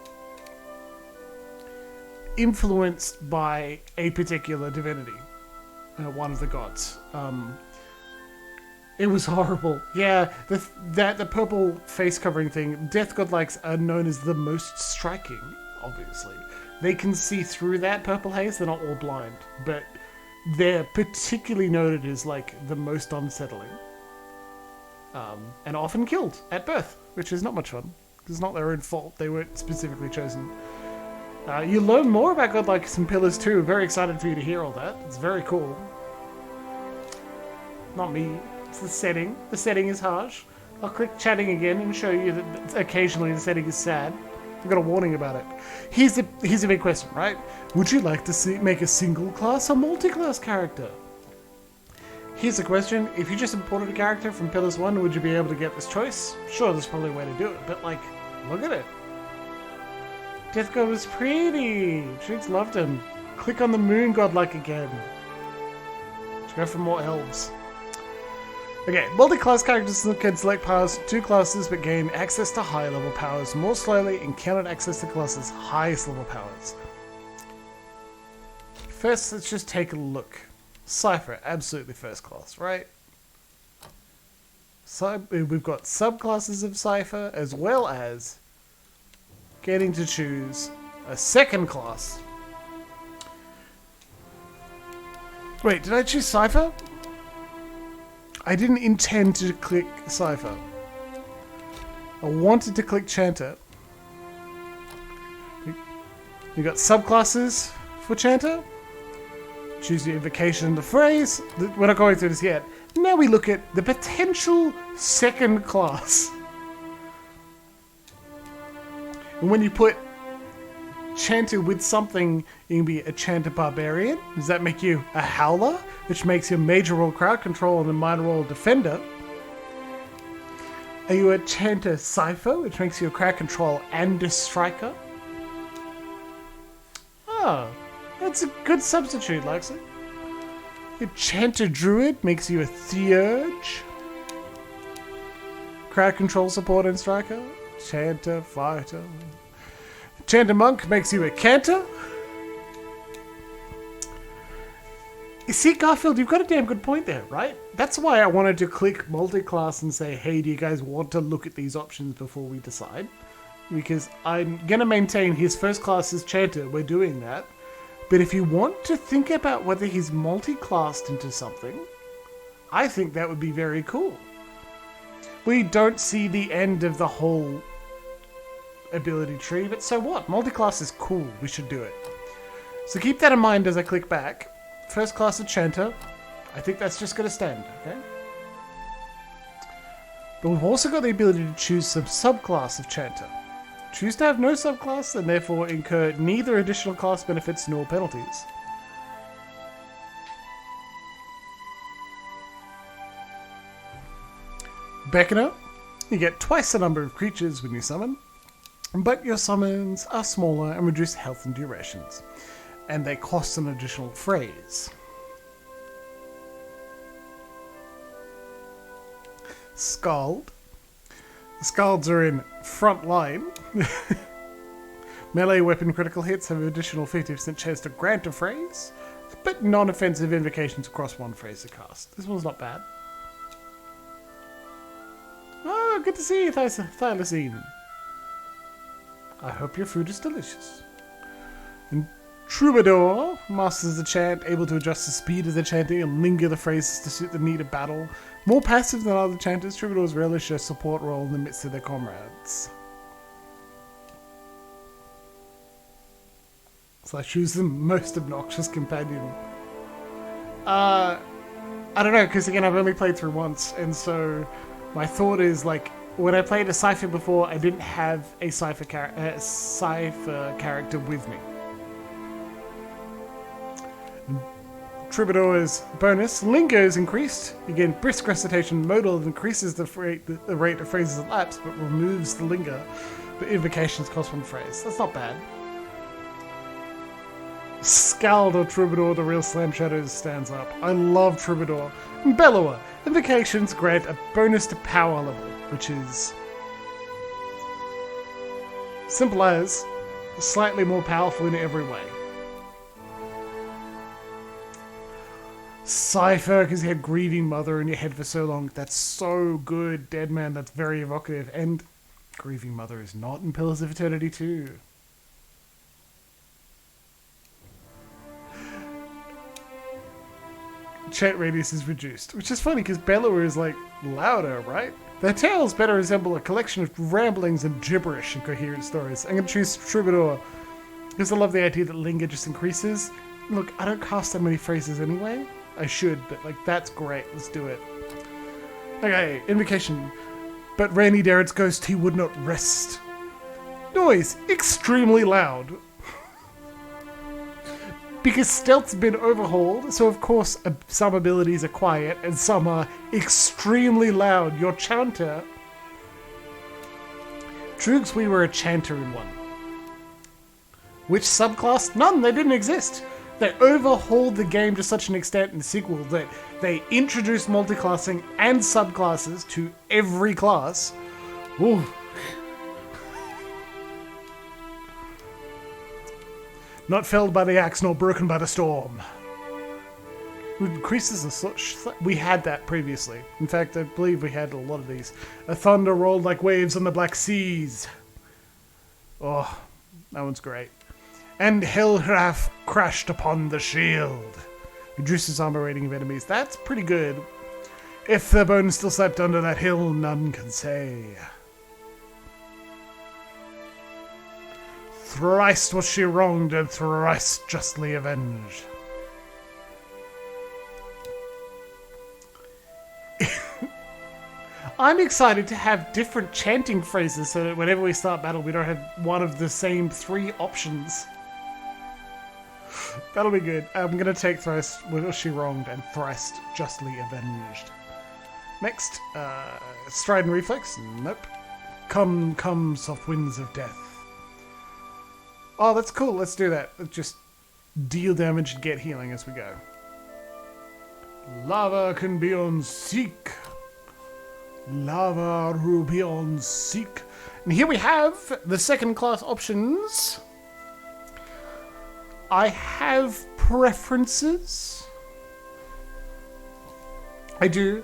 influenced by a particular divinity, one of the gods. It was horrible. Yeah, the purple face covering thing. Death godlikes are known as the most striking. Obviously, they can see through that purple haze. They're not all blind, but they're particularly noted as like the most unsettling. And often killed at birth, which is not much fun. It's not their own fault. They weren't specifically chosen. You learn more about godlikes and pillars too. Very excited for you to hear all that. It's very cool. Not me. It's the setting. The setting is harsh. I'll click chatting again and show you that occasionally the setting is sad. I've got a warning about it. Here's a big question, right? Would you like to make a single class or multi-class character? Here's the question. If you just imported a character from Pillars 1, would you be able to get this choice? Sure, there's probably a way to do it, but like, look at it. Death God was pretty. Troops loved him. Click on the moon godlike again. Let's go for more elves. Okay, multi-class characters can select powers to 2 classes but gain access to higher level powers more slowly and cannot access the class's highest level powers. First, let's just take a look. Cypher, absolutely first class, right? So we've got subclasses of Cypher as well as getting to choose a second class. Wait, did I choose Cypher? I didn't intend to click Cypher. I wanted to click Chanter. You got subclasses for Chanter. Choose your invocation, the phrase. We're not going through this yet. Now we look at the potential second class. And when you put Chanter with something, you can be a Chanter Barbarian. Does that make you a Howler, which makes you a major role crowd control and a minor role defender? Are you a Chanter Cypher, which makes you a crowd control and a striker? Oh, that's a good substitute, Lexi. A Chanter Druid makes you a Theurge. Crowd control support and striker. Chanter Fighter. Chanter Monk makes you a Canter. You see, Garfield, you've got a damn good point there, right? That's why I wanted to click multi-class and say, hey, do you guys want to look at these options before we decide? Because I'm going to maintain his first class is Chanter. We're doing that. But if you want to think about whether he's multi-classed into something, I think that would be very cool. We don't see the end of the whole ability tree, but so what? Multi-class is cool. We should do it. So keep that in mind as I click back. First class of Chanter. I think that's just going to stand, okay? But we've also got the ability to choose some subclass of Chanter. Choose to have no subclass and therefore incur neither additional class benefits nor penalties. Beckoner. You get twice the number of creatures when you summon, but your summons are smaller and reduce health and durations, and they cost an additional phrase. Scald. The Scalds are in front line. Melee weapon critical hits have an additional 50% chance to grant a phrase, but non-offensive invocations across one phrase to cast. This one's not bad. Oh, good to see you, Thylacine. I hope your food is delicious. And Troubadour masters the chant, able to adjust the speed of the chanting and linger the phrases to suit the need of battle. More passive than other chanters, Troubadours relish a support role in the midst of their comrades. So I choose the most obnoxious companion. I don't know, because again, I've only played through once, and so my thought is, like, when I played a Cypher before, I didn't have a Cypher character with me. Troubadour's bonus, Linger is increased. Again, brisk recitation modal increases the rate of phrases elapsed, but removes the linger. But invocations cost one phrase. That's not bad. Scald or Troubadour, the real Slam Shadows stands up. I love Troubadour. And Bellower, invocations grant a bonus to power level, which is simple as slightly more powerful in every way. Cypher, because you had Grieving Mother in your head for so long. That's so good, Dead Man. That's very evocative. And Grieving Mother is not in Pillars of Eternity 2. Chat radius is reduced, which is funny because Bellower is like louder, right? Their tales better resemble a collection of ramblings and gibberish and coherent stories. I'm going to choose Troubadour because I love the idea that Linger just increases. Look, I don't cast that many phrases anyway. I should, but like that's great. Let's do it. Okay, invocation. But Randy Darrett's ghost, he would not rest. Noise, extremely loud. Because stealth's been overhauled, so of course some abilities are quiet and some are extremely loud. Your Chanter. Troogs, we were a Chanter in one. Which subclass? None, they didn't exist. They overhauled the game to such an extent in the sequel that they introduced multiclassing and subclasses to every class. Ooh. Not felled by the axe, nor broken by the storm. Increases the we had that previously. In fact, I believe we had a lot of these. A thunder rolled like waves on the Black Seas. Oh, that one's great. And Hellwrath crashed upon the shield. Reduces armor rating of enemies. That's pretty good. If the bone still slept under that hill, none can say. Thrice was she wronged and thrice justly avenged. I'm excited to have different chanting phrases so that whenever we start battle, we don't have one of the same 3 options. That'll be good. I'm going to take Thrice, well, she wronged, and Thrice justly avenged. Next, Stride and Reflex. Nope. Come, soft winds of death. Oh, that's cool. Let's do that. Just deal damage and get healing as we go. Lava can be on seek. Lava ruby on seek. And here we have the second class options. I have preferences. I do.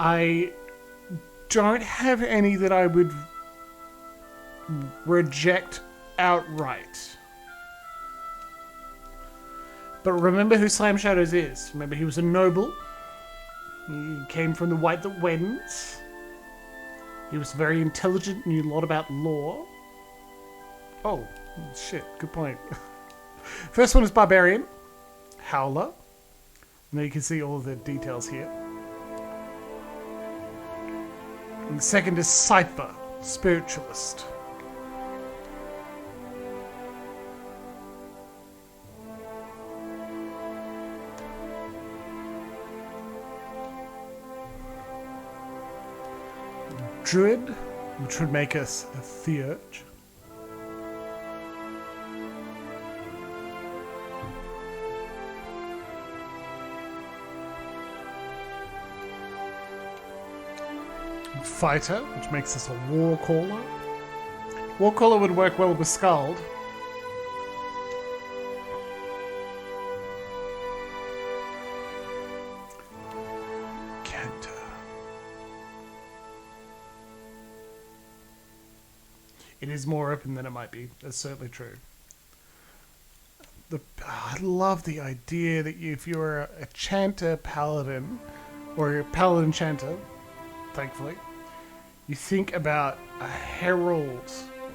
I don't have any that I would reject outright. But remember who Slam Shadows is. Remember he was a noble. He came from the White that Wends. He was very intelligent, knew a lot about lore. Oh, shit, good point. First one is Barbarian, Howler. Now you can see all the details here. And the second is Cypher, Spiritualist. Druid, which would make us a Theurge. Fighter, which makes us a Warcaller. Warcaller would work well with Scald. Canter. It is more open than it might be. That's certainly true. I love the idea that if you're a Chanter Paladin, or a Paladin Chanter, thankfully, you think about a herald.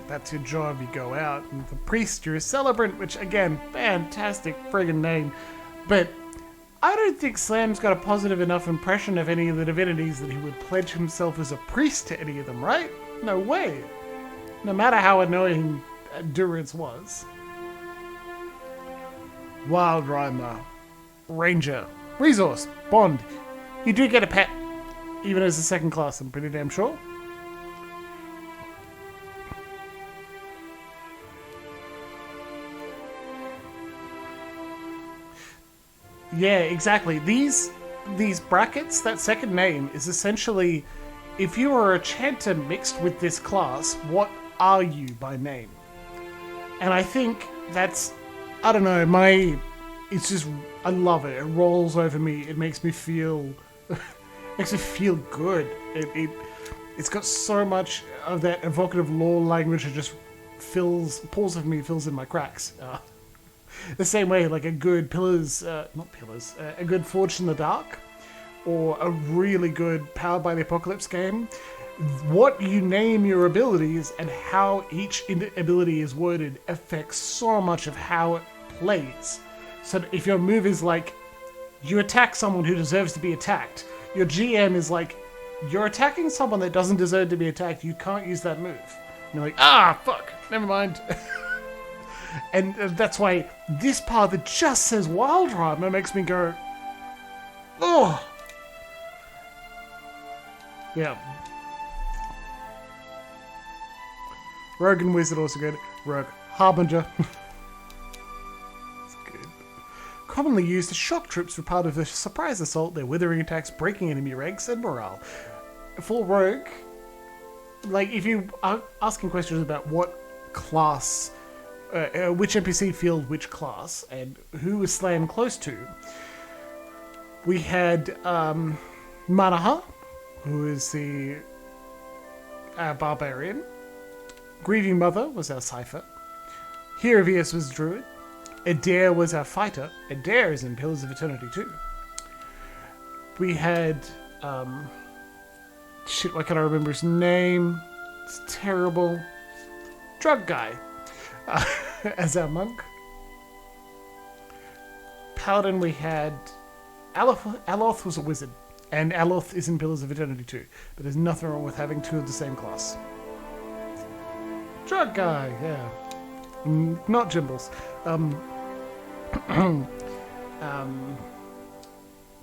That's your job. You go out. And the priest, you're a celebrant, which, again, fantastic friggin' name. But I don't think Slam's got a positive enough impression of any of the divinities that he would pledge himself as a priest to any of them, right? No way. No matter how annoying Durance was. Wild Rhymer. Ranger. Resource. Bond. You do get a pet. Even as a second class, I'm pretty damn sure. Yeah, exactly. These brackets, that second name, is essentially, if you are a Chanter mixed with this class, what are you by name? And I think that's, I don't know, it's just, I love it. It rolls over me. It makes me feel, makes me feel good. It's got so much of that evocative lore language that just pulls of me, fills in my cracks. The same way, like a good a good Forged in the Dark, or a really good Powered by the Apocalypse game, what you name your abilities and how each ability is worded affects so much of how it plays. So that if your move is like, you attack someone who deserves to be attacked, your GM is like, you're attacking someone that doesn't deserve to be attacked, you can't use that move. And you're like, fuck, never mind. And that's why this part that just says Wild Rhymer makes me go, oh! Yeah. Rogue and Wizard also good. Rogue. Harbinger. That's good. Commonly used as shock troops for part of a surprise assault, their withering attacks, breaking enemy ranks, and morale. For Rogue, like, if you are asking questions about what class, which NPC field which class, and who was Slam close to, we had Manaha, who is the Barbarian. Grieving Mother was our Cypher. Hiravius was Druid. Edér was our Fighter. Edér is in Pillars of Eternity too. We had... shit, why can't I remember his name? It's terrible. Drug Guy. As our monk. Paladin we had... Aloth was a wizard. And Aloth is in Pillars of Eternity too. But there's nothing wrong with having two of the same class. Drug guy, yeah. Not Jimbles.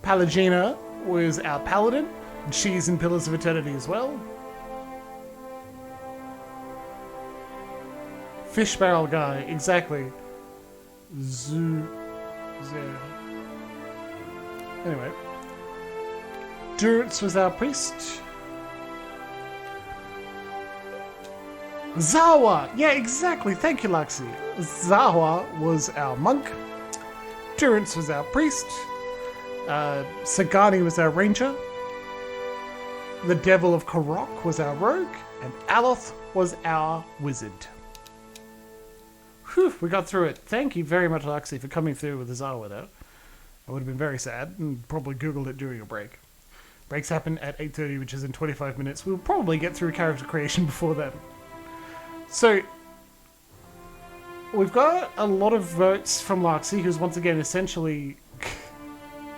Palagina was our paladin. She's in Pillars of Eternity as well. Fish barrel guy, exactly. Anyway. Durance was our priest. Zawa! Yeah, exactly. Thank you, Laxi. Zawa was our monk. Durance was our priest. Sagani was our ranger. The Devil of Karok was our rogue. And Aloth was our wizard. Whew, we got through it. Thank you very much, Laxi, for coming through with the Zawa, though. I would have been very sad and probably Googled it during a break. Breaks happen at 8:30, which is in 25 minutes. We'll probably get through character creation before then. So, we've got a lot of votes from Laxi, who's once again essentially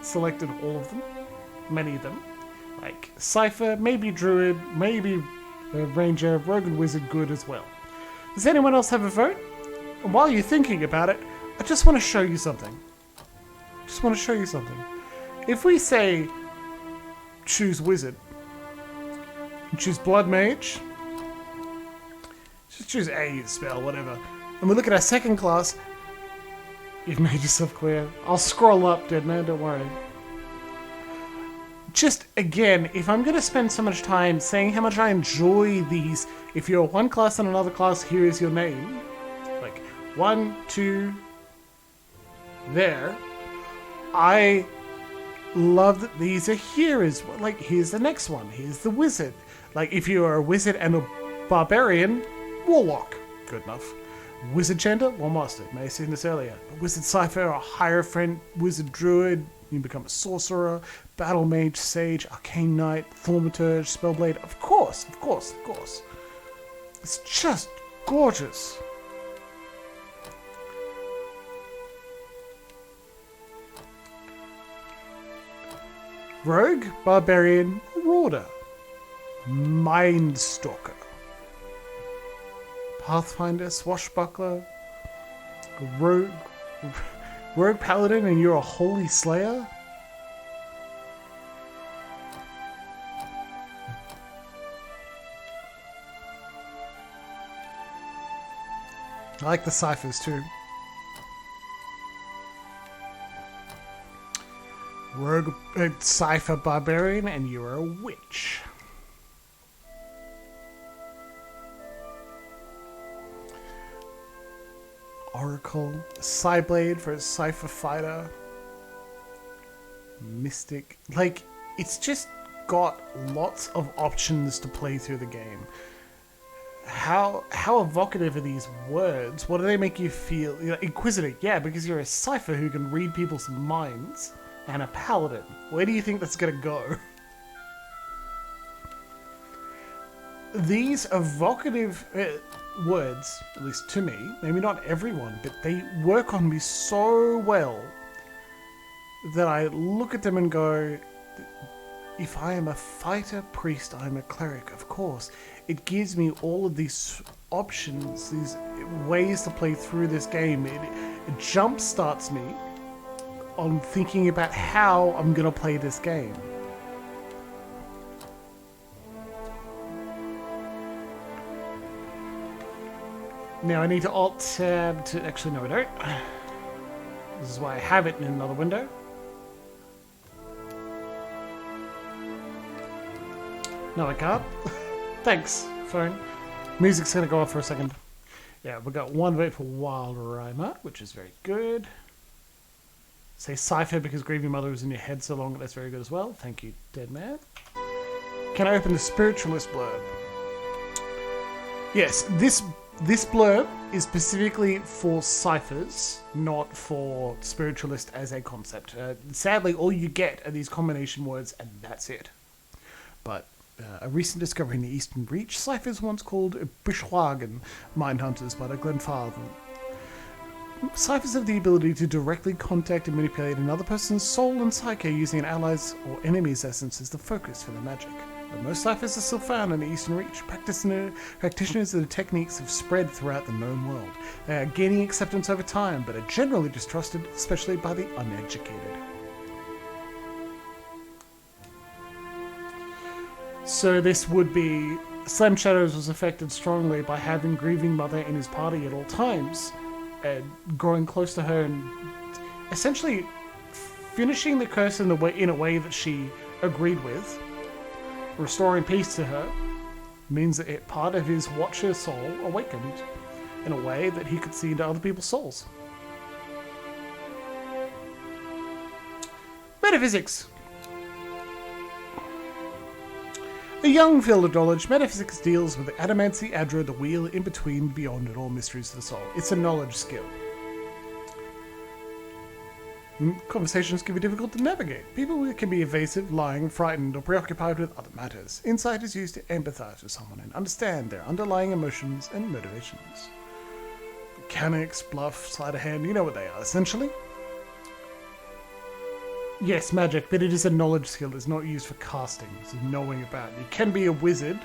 selected all of them. Many of them. Like Cypher, maybe Druid, maybe Ranger, Rogue and Wizard good as well. Does anyone else have a vote? And while you're thinking about it, I just want to show you something. If we say choose Wizard, choose Blood Mage, just choose a spell, whatever, and we look at our second class, you've made yourself clear. I'll scroll up, dead man, don't worry. Just, again, if I'm going to spend so much time saying how much I enjoy these, if you're one class and another class, here is your name. Like, 1, 2, there. I love that these are here as well. Like, here's the next one. Here's the wizard. Like, if you are a wizard and a barbarian, warlock. Good enough. Wizard Chanter, well mastered. May have seen this earlier. A wizard Cypher, a hierophant, wizard druid. You become a sorcerer, battle mage, sage, arcane knight, thaumaturge, spellblade. Of course. It's just gorgeous. Rogue, barbarian, marauder, mindstalker, pathfinder, swashbuckler, rogue paladin, and you're a holy slayer. I like the ciphers too. Rogue, cipher barbarian, and you're a witch. Oracle, Psyblade for a cipher fighter. Mystic, like it's just got lots of options to play through the game. How evocative are these words? What do they make you feel? You know, Inquisitor, yeah, because you're a cipher who can read people's minds. And a paladin. Where do you think that's going to go? These evocative words, at least to me, maybe not everyone, but they work on me so well that I look at them and go, if I am a fighter, priest, I'm a cleric, of course. It gives me all of these options, these ways to play through this game. It jumpstarts me on thinking about how I'm going to play this game. Now I need to Alt-Tab to... Actually, no I don't. This is why I have it in another window. No, I can't. Thanks, phone. Music's going to go off for a second. Yeah, we got one vote for Wild Rhymer, which is very good. Say Cypher because Grieving Mother was in your head so long. That's very good as well. Thank you, dead man. Can I open the Spiritualist blurb? Yes, this blurb is specifically for ciphers, not for Spiritualist as a concept. Sadly, all you get are these combination words, and that's it. But a recent discovery in the Eastern Reach, ciphers once called Bishwagen Mindhunters by the Glenfartham. Ciphers have the ability to directly contact and manipulate another person's soul and psyche using an ally's or enemy's essence as the focus for their magic. But most ciphers are still found in the Eastern Reach. Practitioners of the techniques have spread throughout the known world. They are gaining acceptance over time, but are generally distrusted, especially by the uneducated. So this would be... Slam Shadows was affected strongly by having Grieving Mother in his party at all times, and growing close to her and essentially finishing the curse in a way that she agreed with, restoring peace to her, means that part of his Watcher soul awakened in a way that he could see into other people's souls. Metaphysics. A young field of knowledge, metaphysics deals with the adamancy, adra, the wheel, in between, beyond, and all mysteries of the soul. It's a knowledge skill. Conversations can be difficult to navigate. People can be evasive, lying, frightened, or preoccupied with other matters. Insight is used to empathize with someone and understand their underlying emotions and motivations. Mechanics, bluff, sleight of hand, you know what they are, essentially. Yes, magic, but it is a knowledge skill. It's not used for casting. It's knowing about. You can be a wizard.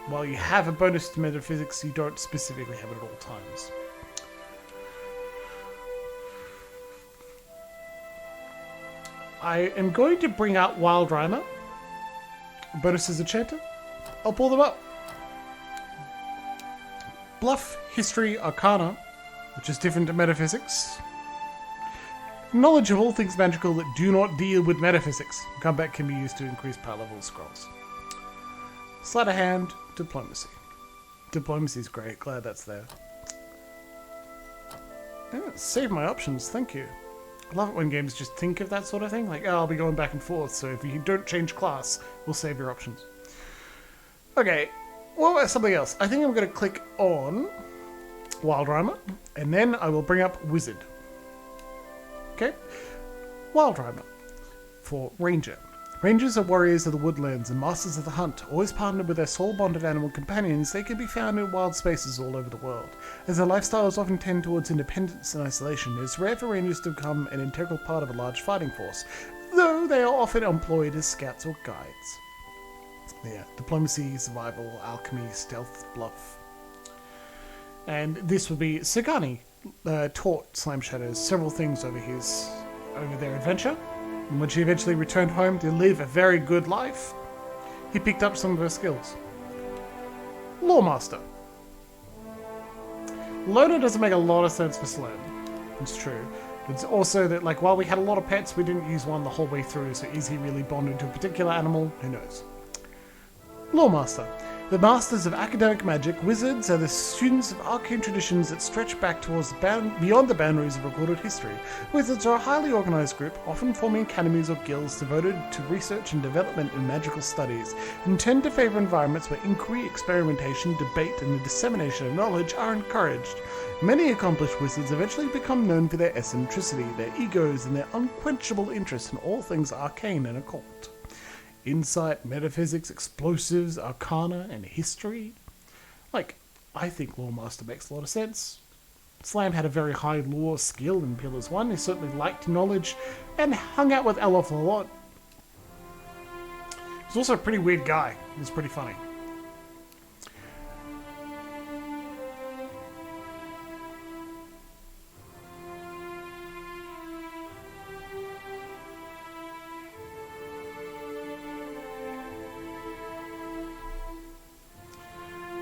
While you have a bonus to metaphysics, you don't specifically have it at all times. I am going to bring out Wild Rhymer. Bonus as a chanter. I'll pull them up. Bluff, History, Arcana, which is different to metaphysics. Knowledge of all things magical that do not deal with metaphysics. Combat can be used to increase power level scrolls. Sleight of hand, diplomacy. Diplomacy is great. Glad that's there. Yeah, save my options. Thank you. I love it when games just think of that sort of thing. Like, oh, I'll be going back and forth, so if you don't change class, we'll save your options. Okay, what about something else? I think I'm going to click on Wild Rhymer, and then I will bring up Wizard. Okay, Wild Rhymer for Ranger. Rangers are warriors of the woodlands and masters of the hunt. Always partnered with their soul-bonded animal companions, they can be found in wild spaces all over the world. As their lifestyles often tend towards independence and isolation, it is rare for rangers to become an integral part of a large fighting force, though they are often employed as scouts or guides. Yeah, diplomacy, survival, alchemy, stealth, bluff. And this would be Sagani. Taught Slam Shadows several things over their adventure, and when she eventually returned home to live a very good life, he picked up some of her skills. Lawmaster. Loner doesn't make a lot of sense for Slam. It's true. It's also that, like, while we had a lot of pets, we didn't use one the whole way through, so is he really bonded to a particular animal? Who knows? Lawmaster. The masters of academic magic, wizards are the students of arcane traditions that stretch back towards beyond the boundaries of recorded history. Wizards are a highly organized group, often forming academies or guilds devoted to research and development in magical studies, and tend to favor environments where inquiry, experimentation, debate, and the dissemination of knowledge are encouraged. Many accomplished wizards eventually become known for their eccentricity, their egos, and their unquenchable interest in all things arcane and occult. Insight, metaphysics, explosives, arcana, and history. Like, I think Lawmaster makes a lot of sense. Slam had a very high lore skill in Pillars 1. He certainly liked knowledge and hung out with Elof a lot. He's also a pretty weird guy. He's pretty funny.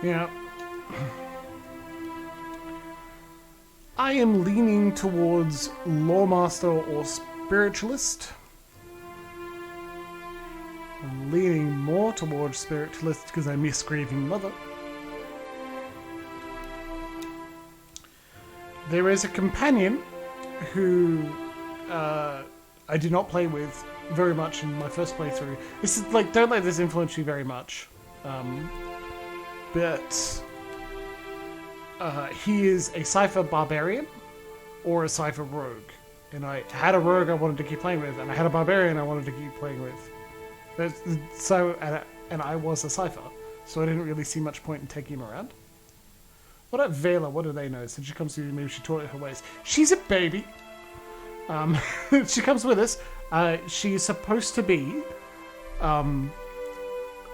Yeah. I am leaning towards Lawmaster or Spiritualist. I'm leaning more towards Spiritualist because I miss Grieving Mother. There is a companion who I did not play with very much in my first playthrough. This is like, don't let this influence you very much. But he is a Cypher Barbarian or a Cypher Rogue. And I had a Rogue I wanted to keep playing with, and I had a Barbarian I wanted to keep playing with. So, and I was a Cypher, so I didn't really see much point in taking him around. What about Vela? What do they know? Since she comes to you, maybe she taught her ways. She's a baby. She comes with us. She's supposed to be,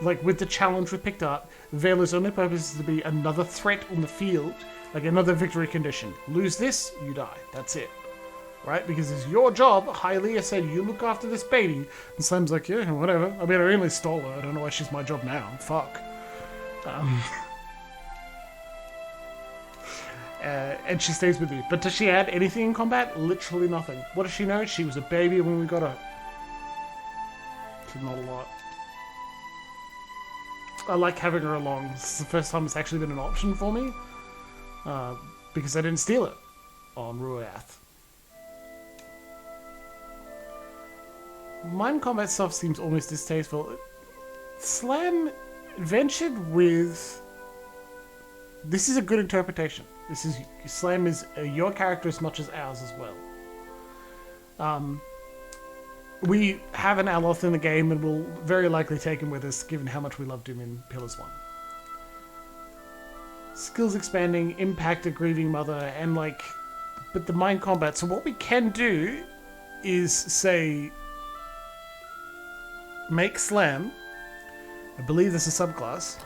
like with the challenge we picked up, Vela's only purpose is to be another threat on the field, like another victory condition. Lose this, you die. That's it. Right? Because it's your job. Hylia said, you look after this baby. And Slam's like, yeah, whatever. I mean, I only stole her. I don't know why she's my job now. Fuck. And she stays with you. But does she add anything in combat? Literally nothing. What does she know? She was a baby when we got her. Not a lot. I like having her along. This is the first time it's actually been an option for me. Because I didn't steal it on Ruath. Mind combat stuff seems almost distasteful. Slam ventured with... This is a good interpretation. This is Slam is your character as much as ours as well. We have an Aloth in the game and we'll very likely take him with us given how much we loved him in Pillars 1. Skills expanding, impact a grieving mother, and like... But the mind combat, so what we can do is say... Make Slam, I believe there's a subclass,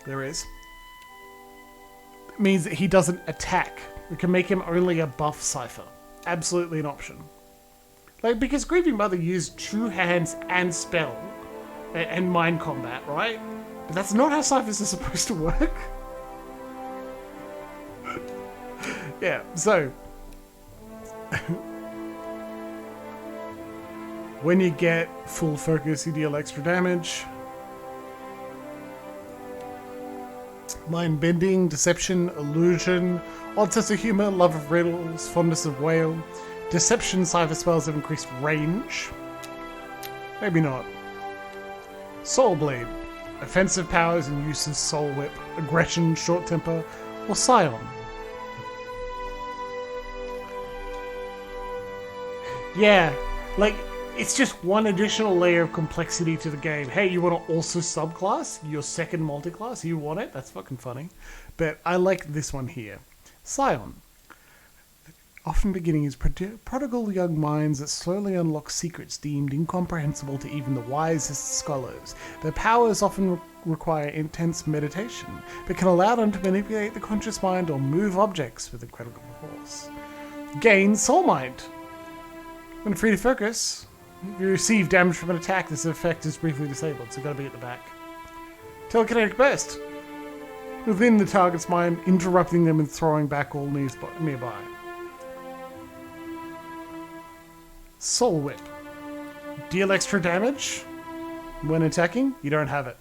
there is, means that he doesn't attack. We can make him only a buff Cypher. Absolutely an option. Like, because Grieving Mother used True Hands and Spell and Mind Combat, right? But that's not how Cyphers are supposed to work. Yeah, so... When you get full focus, you deal extra damage. Mind bending, deception, illusion, odd sense of humor, love of riddles, fondness of whale. Deception, cipher spells have increased range. Maybe not. Soul Blade, offensive powers and uses Soul Whip, aggression, short temper, or Scion. Yeah, like... It's just one additional layer of complexity to the game. Hey, you want to also subclass your second multiclass? You want it? That's fucking funny. But I like this one here. Scion. Often beginning as prodigal young minds that slowly unlock secrets deemed incomprehensible to even the wisest scholars. Their powers often require intense meditation, but can allow them to manipulate the conscious mind or move objects with incredible force. Gain Soul Mind. When free to focus... If you receive damage from an attack, this effect is briefly disabled, so you've got to be at the back. Telekinetic Burst. Within the target's mind, interrupting them and throwing back all nearby. Soul Whip. Deal extra damage. When attacking, you don't have it.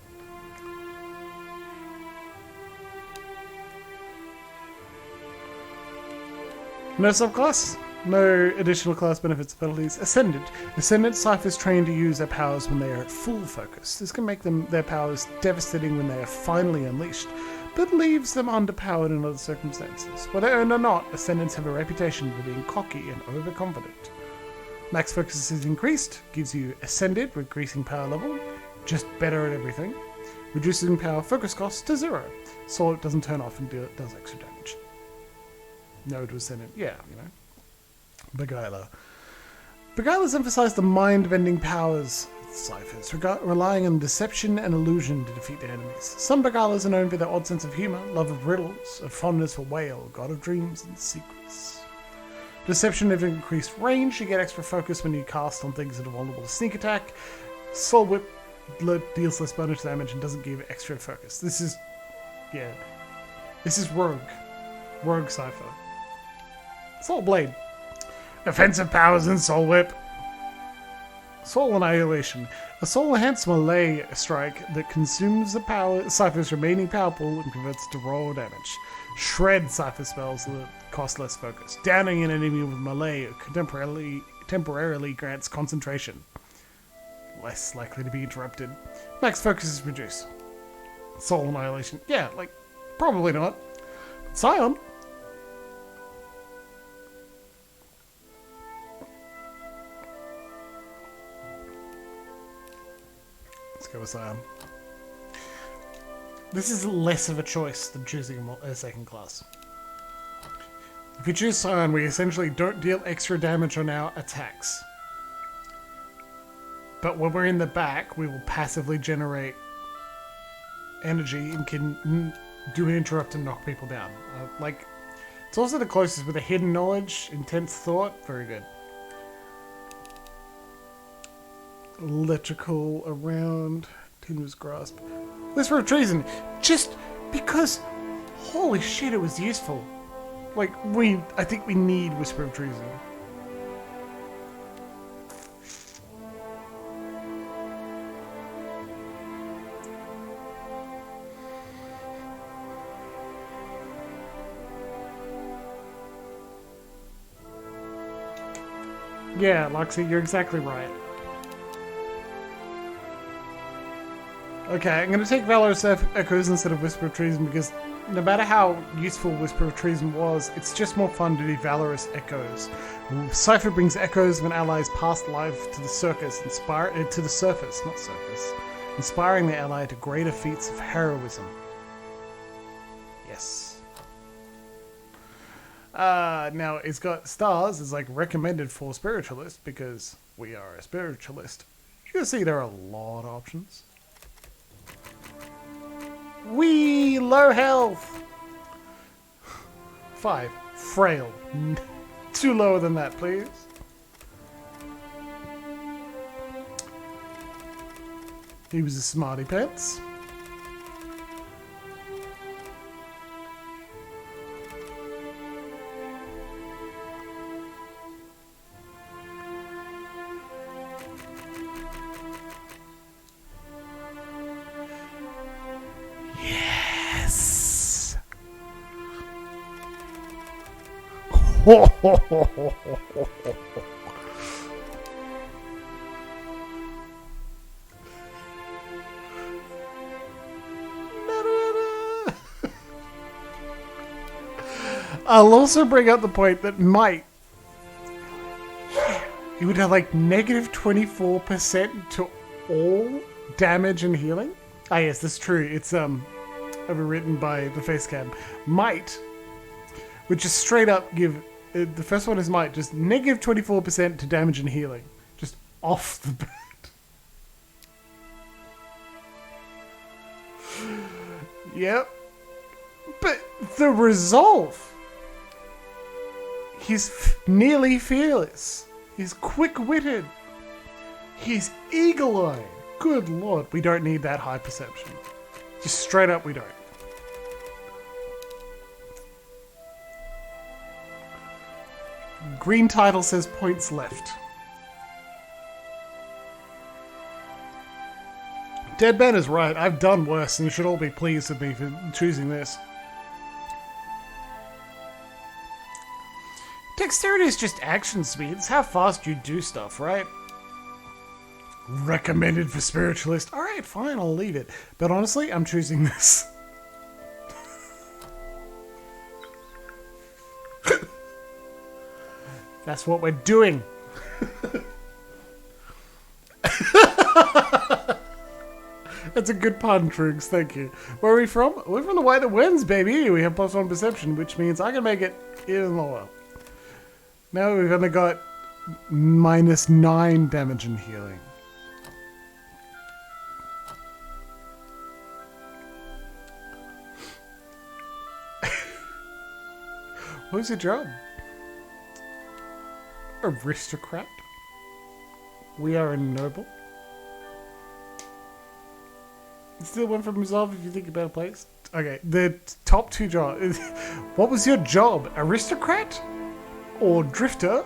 No subclass? No additional class benefits or penalties. Ascendant. Ascendant Cyphers trained to use their powers when they are at full focus. This can make their powers devastating when they are finally unleashed, but leaves them underpowered in other circumstances. Whether earned or not, Ascendants have a reputation for being cocky and overconfident. Max focus is increased, gives you Ascended, increasing power level, just better at everything. Reducing power focus cost to 0, so it doesn't turn off and does extra damage. No to Ascendant, yeah, you know. Beguiler. Beguilers emphasize the mind-bending powers of Cyphers, relying on deception and illusion to defeat their enemies. Some Beguilers are known for their odd sense of humor, love of riddles, a fondness for whale, god of dreams, and secrets. Deception have increased range, you get extra focus when you cast on things that are vulnerable to sneak attack. Soul Whip deals less bonus damage and doesn't give extra focus. This is... yeah. This is Rogue. Rogue Cypher. Soul Blade. Offensive powers and Soul Whip. Soul Annihilation. A soul-enhanced melee strike that consumes the Cypher's remaining power pool and converts it to raw damage. Shred Cypher spells that cost less focus. Downing an enemy with melee temporarily grants concentration. Less likely to be interrupted. Max focus is reduced. Soul Annihilation. Yeah, like, probably not. Scion. Let's go with Scion. This is less of a choice than choosing a second class. If you choose Scion, we essentially don't deal extra damage on our attacks. But when we're in the back, we will passively generate energy and can do an interrupt and knock people down. It's also the closest with a hidden knowledge, intense thought. Very good. Electrical around, Tinder's grasp. Whisper of treason, just because, holy shit, it was useful. I think we need Whisper of treason. Yeah, Luxie, you're exactly right. Okay, I'm going to take Valorous Echoes instead of Whisper of Treason because no matter how useful Whisper of Treason was, it's just more fun to do Valorous Echoes. Cypher brings echoes of an ally's past life to the surface, inspiring the ally to greater feats of heroism. Yes. Now, it's got stars. It's recommended for spiritualist because we are a spiritualist. You can see there are a lot of options. Wee! Low health! 5. Frail. Too lower than that, please. He was a smarty pants. I'll also bring up the point that might. You would have negative 24% to all damage and healing. Ah, yes, that's true. It's overwritten by the face cam. Might, which is straight up give. The first one is might, just negative 24% to damage and healing. Just off the bat. Yep. But the resolve. He's nearly fearless. He's quick-witted. He's eagle-eyed. Good lord, we don't need that high perception. Just straight up, we don't. Green title says points left. Deadman is right. I've done worse, and you should all be pleased with me for choosing this. Dexterity is just action speed. It's how fast you do stuff, right? Recommended for spiritualist. Alright, fine, I'll leave it. But honestly, I'm choosing this. That's what we're doing. That's a good pun, Troogs. Thank you. Where are we from? We're from the way that wins, baby. We have +1 perception, which means I can make it even lower. Now we've only got -9 damage and healing. What's your job? Aristocrat. We are a noble. Still one from resolve if you think about a place. Okay, the top 2 jobs. What was your job? Aristocrat? Or drifter?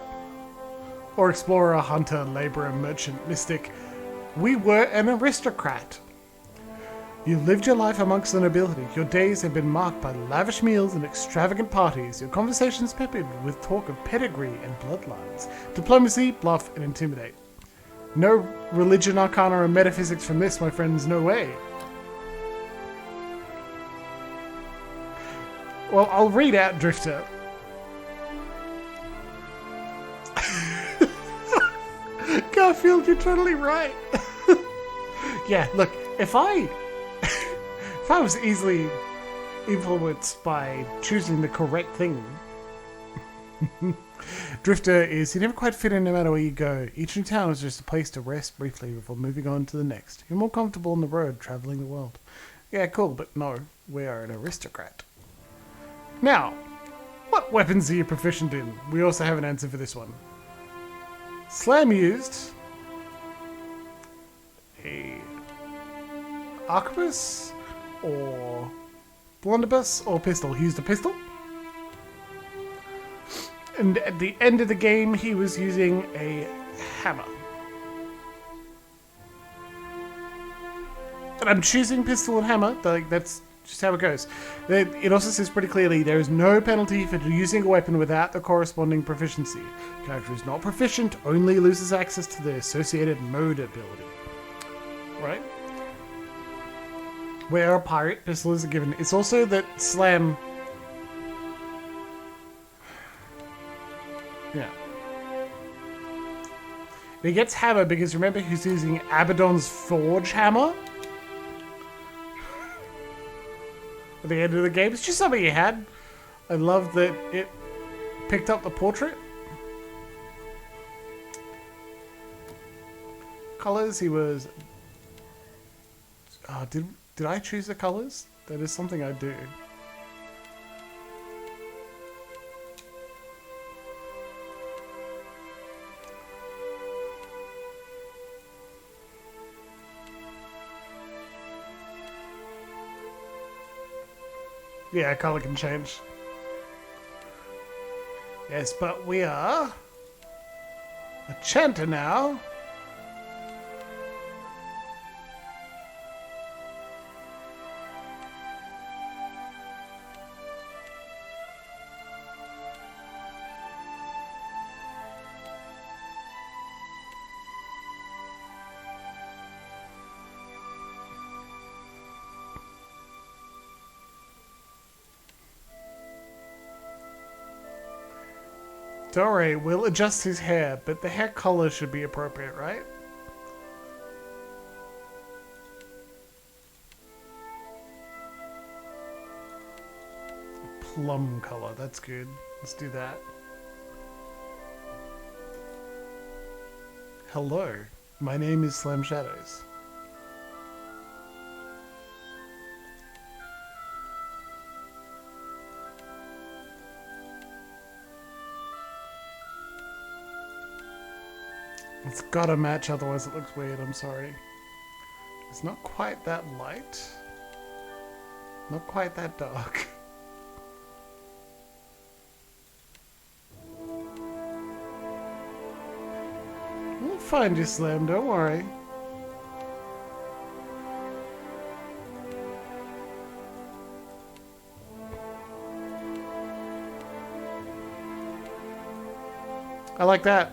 Or explorer, hunter, laborer, merchant, mystic? We were an aristocrat. You lived your life amongst the nobility. Your days have been marked by lavish meals and extravagant parties. Your conversations peppered with talk of pedigree and bloodlines. Diplomacy, bluff, and intimidate. No religion, arcana, or metaphysics from this, my friends, no way. Well, I'll read out Drifter. Garfield, you're totally right. Yeah, look, if I If I was easily influenced by choosing the correct thing. Drifter is, you never quite fit in no matter where you go. Each new town is just a place to rest briefly before moving on to the next. You're more comfortable on the road, traveling the world. Yeah, cool, but no, we are an aristocrat. Now, what weapons are you proficient in? We also have an answer for this one. Slam used a arquebus or blunderbuss or pistol. He used a pistol. And at the end of the game, he was using a hammer. And I'm choosing pistol and hammer. Like, that's just how it goes. It also says pretty clearly, there is no penalty for using a weapon without the corresponding proficiency. Character is not proficient, only loses access to the associated mode ability. Right? Where a pirate, pistol is a given. It's also that slam... Yeah. He gets hammer because remember he's using Abaddon's Forge hammer? At the end of the game. It's just something he had. I love that it picked up the portrait. Colors, he was... Oh, did I choose the colors? That is something I do. Yeah, color can change. Yes, but we are a chanter now. Dore will adjust his hair, but the hair color should be appropriate, right? Plum color, that's good. Let's do that. Hello, my name is Slam Shadows. It's gotta match, otherwise it looks weird, I'm sorry. It's not quite that light. Not quite that dark. We'll find you, Slam, don't worry. I like that.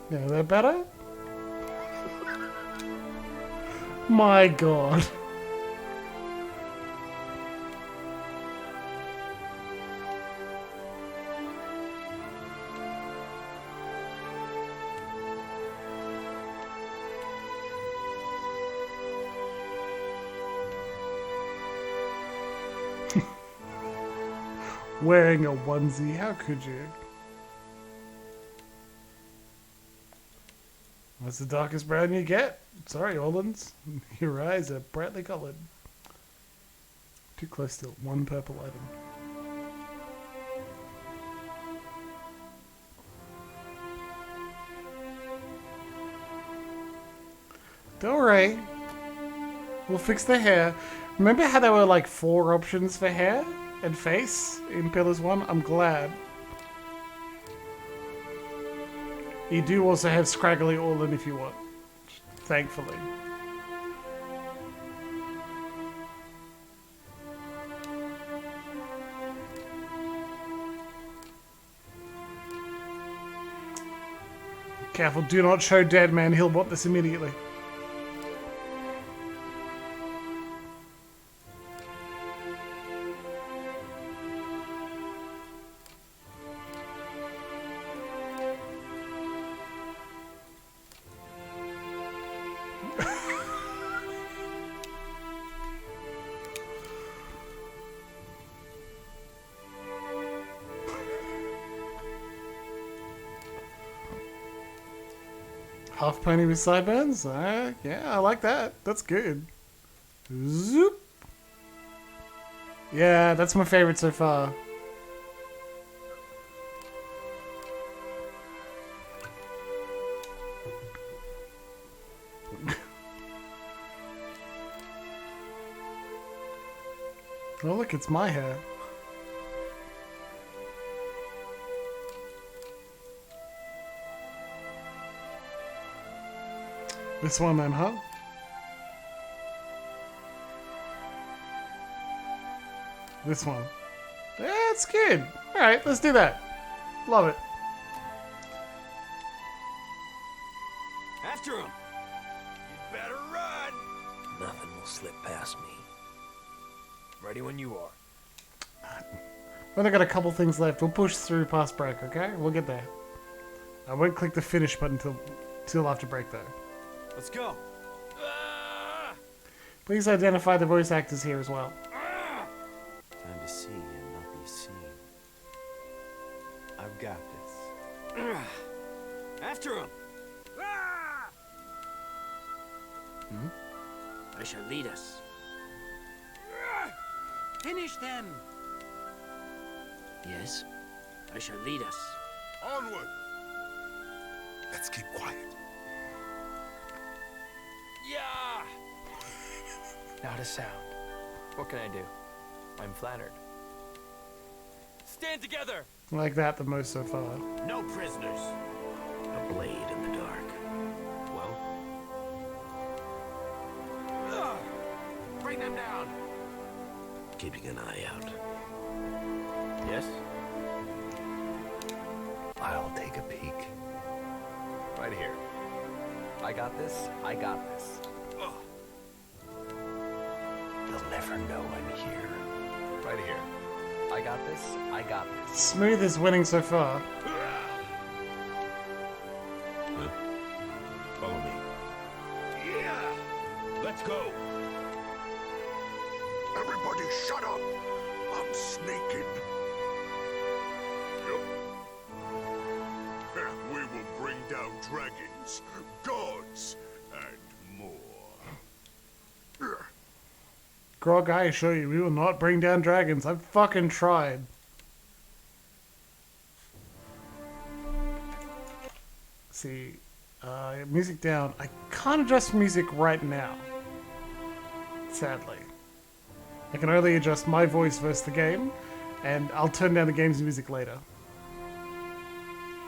Yeah, that better? My God. Wearing a onesie, how could you? That's the darkest brown you get. Sorry, Orleans. Your eyes are brightly colored. Too close still. One purple item. Don't worry. We'll fix the hair. Remember how there were like 4 options for hair and face in Pillars 1? I'm glad. You do also have scraggly Orlin if you want, thankfully. Careful, do not show Dead Man, he'll want this immediately. Half pony with sideburns? Yeah, I like that. That's good. Zoop. Yeah, that's my favorite so far. Oh look, it's my hair. This one then, huh? This one. That's good. Alright, let's do that. Love it. After him! You better run! Nothing will slip past me. Ready when you are. We've only got a couple things left. We'll push through past break, okay? We'll get there. I won't click the finish button till after break, though. Let's go! Please identify the voice actors here as well. Time to see and not be seen. I've got this. After him! I shall lead us. Finish them! Yes, I shall lead us. Onward! Let's keep quiet. Yeah! Not a sound. What can I do? I'm flattered. Stand together! I like that the most so far. No prisoners. A blade in the dark. Well? Bring them down! Keeping an eye out. Yes? I'll take a peek. Right here. I got this. I got this. They'll never know I'm here. Right here. I got this. I got this. Smooth is winning so far. Follow me. Yeah! Let's go! Everybody shut up! I'm snaking. We will bring down dragons, gods, and more. Grog, I assure you, we will not bring down dragons. I've fucking tried. See, music down. I can't adjust music right now. Sadly. I can only adjust my voice versus the game, and I'll turn down the game's music later.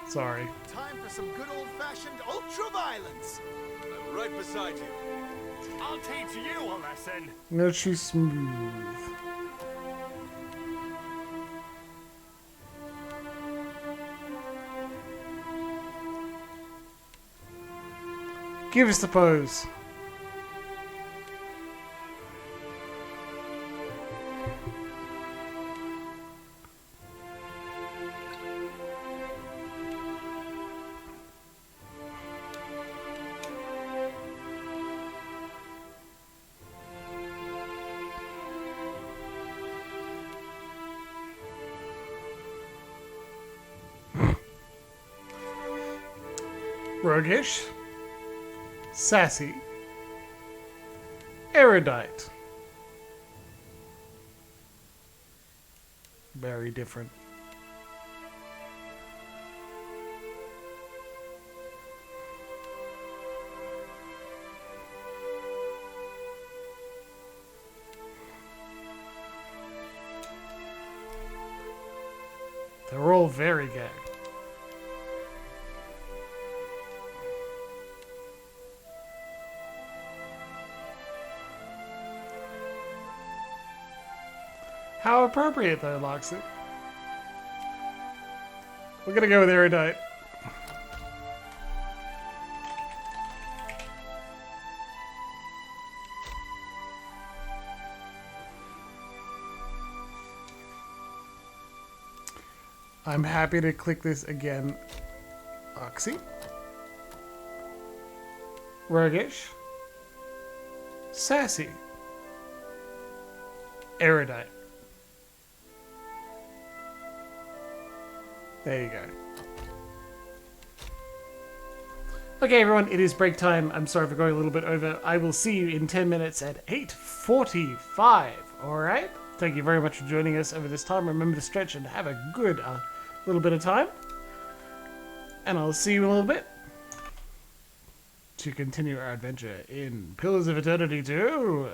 Sorry. Time for some good old-fashioned ultra-violence. I'm right beside you. I'll teach you a lesson. No, she's smooth. Give us the pose. Roguish, sassy, erudite. Very different. They're all very gay. How appropriate, though, Loxy. We're gonna go with erudite. I'm happy to click this again. Oxy. Roguish. Sassy. Erudite. There you go. Okay, everyone, it is break time. I'm sorry for going a little bit over. I will see you in 10 minutes at 8:45. All right? Thank you very much for joining us over this time. Remember to stretch and have a good little bit of time. And I'll see you in a little bit to continue our adventure in Pillars of Eternity 2.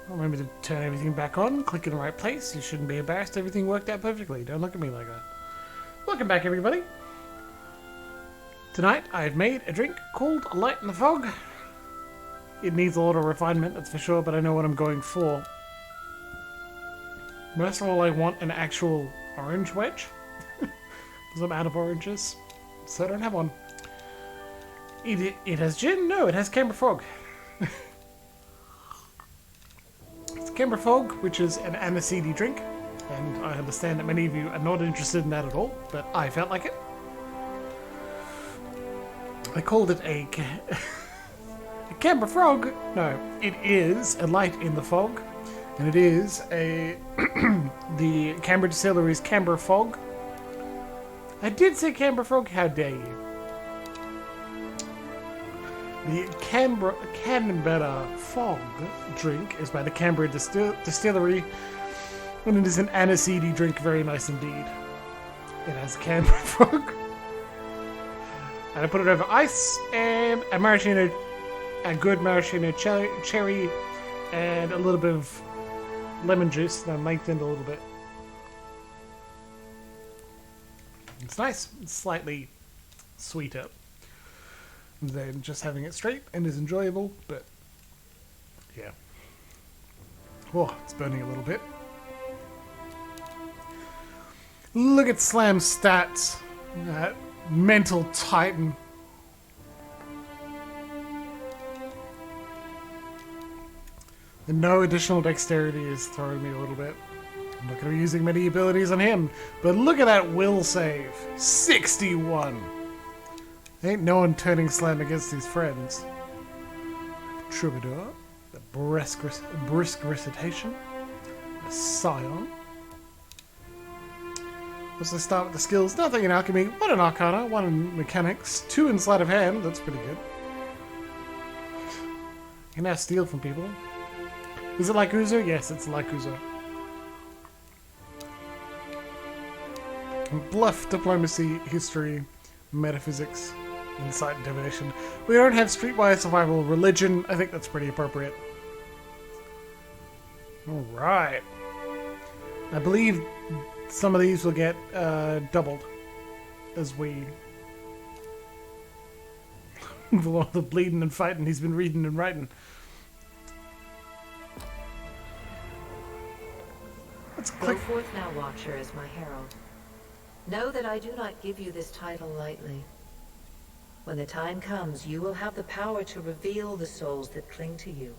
Remember to turn everything back on, click in the right place. You shouldn't be embarrassed. Everything worked out perfectly. Don't look at me like that. Welcome back, everybody. Tonight, I have made a drink called Light in the Fog. It needs a lot of refinement, that's for sure, but I know what I'm going for. Most of all, I want an actual orange wedge. Because I'm out of oranges, so I don't have one. It has gin? No, it has camber fog. It's camber fog, which is an aniseedy drink, and I understand that many of you are not interested in that at all, but I felt like it. I called it a camber frog. No, it is a light in the fog, and it is a the Canberra Distillery's camber fog. I did say camber frog. How dare you? The Canberra Fog drink is by the Canberra Distillery, and it is an aniseedy drink, very nice indeed. It has Canberra Fog. And I put it over ice and a good maraschino cherry, and a little bit of lemon juice that I lengthened a little bit. It's nice. It's slightly sweeter than just having it straight, and is enjoyable, but yeah. Oh, it's burning a little bit. Look at Slam's stats. That mental titan. And no additional dexterity is throwing me a little bit. I'm not going to be using many abilities on him, but look at that will save. 61. Ain't no one turning Slam against his friends. Troubadour, the brisk recitation, a Scion. Let's just start with the skills. Nothing in alchemy, 1 in arcana, 1 in mechanics, 2 in sleight of hand. That's pretty good. You can now steal from people. Is it like Uzo? Yes, it's like Uzo. Bluff, diplomacy, history, metaphysics, insight, and divination. We don't have streetwise survival, religion. I think that's pretty appropriate. Alright. I believe some of these will get doubled as we... with all the bleeding and fighting he's been reading and writing. Let's click. Go forth now, Watcher, as my herald. Know that I do not give you this title lightly. When the time comes, you will have the power to reveal the souls that cling to you,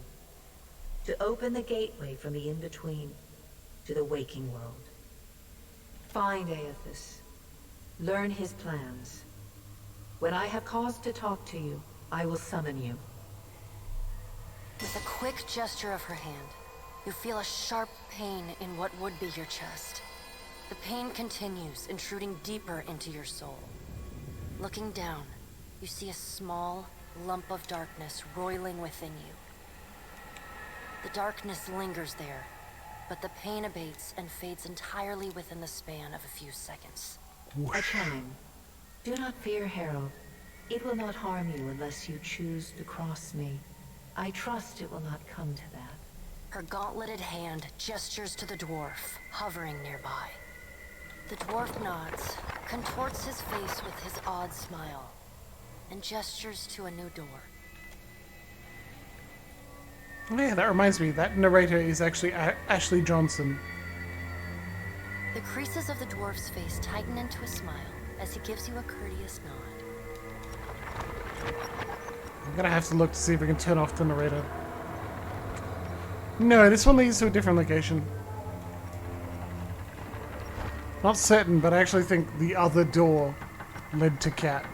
to open the gateway from the in-between to the waking world. Find Aethys. Learn his plans. When I have cause to talk to you, I will summon you. With a quick gesture of her hand, you feel a sharp pain in what would be your chest. The pain continues, intruding deeper into your soul. Looking down, you see a small lump of darkness roiling within you. The darkness lingers there, but the pain abates and fades entirely within the span of a few seconds. A chime. Do not fear, Herald. It will not harm you unless you choose to cross me. I trust it will not come to that. Her gauntleted hand gestures to the dwarf, hovering nearby. The dwarf nods, contorts his face with his odd smile, and gestures to a new door. Oh yeah, that reminds me, that narrator is actually Ashley Johnson. The creases of the dwarf's face tighten into a smile as he gives you a courteous nod. I'm gonna have to look to see if I can turn off the narrator. No, this one leads to a different location. Not certain, but I actually think the other door led to Cat.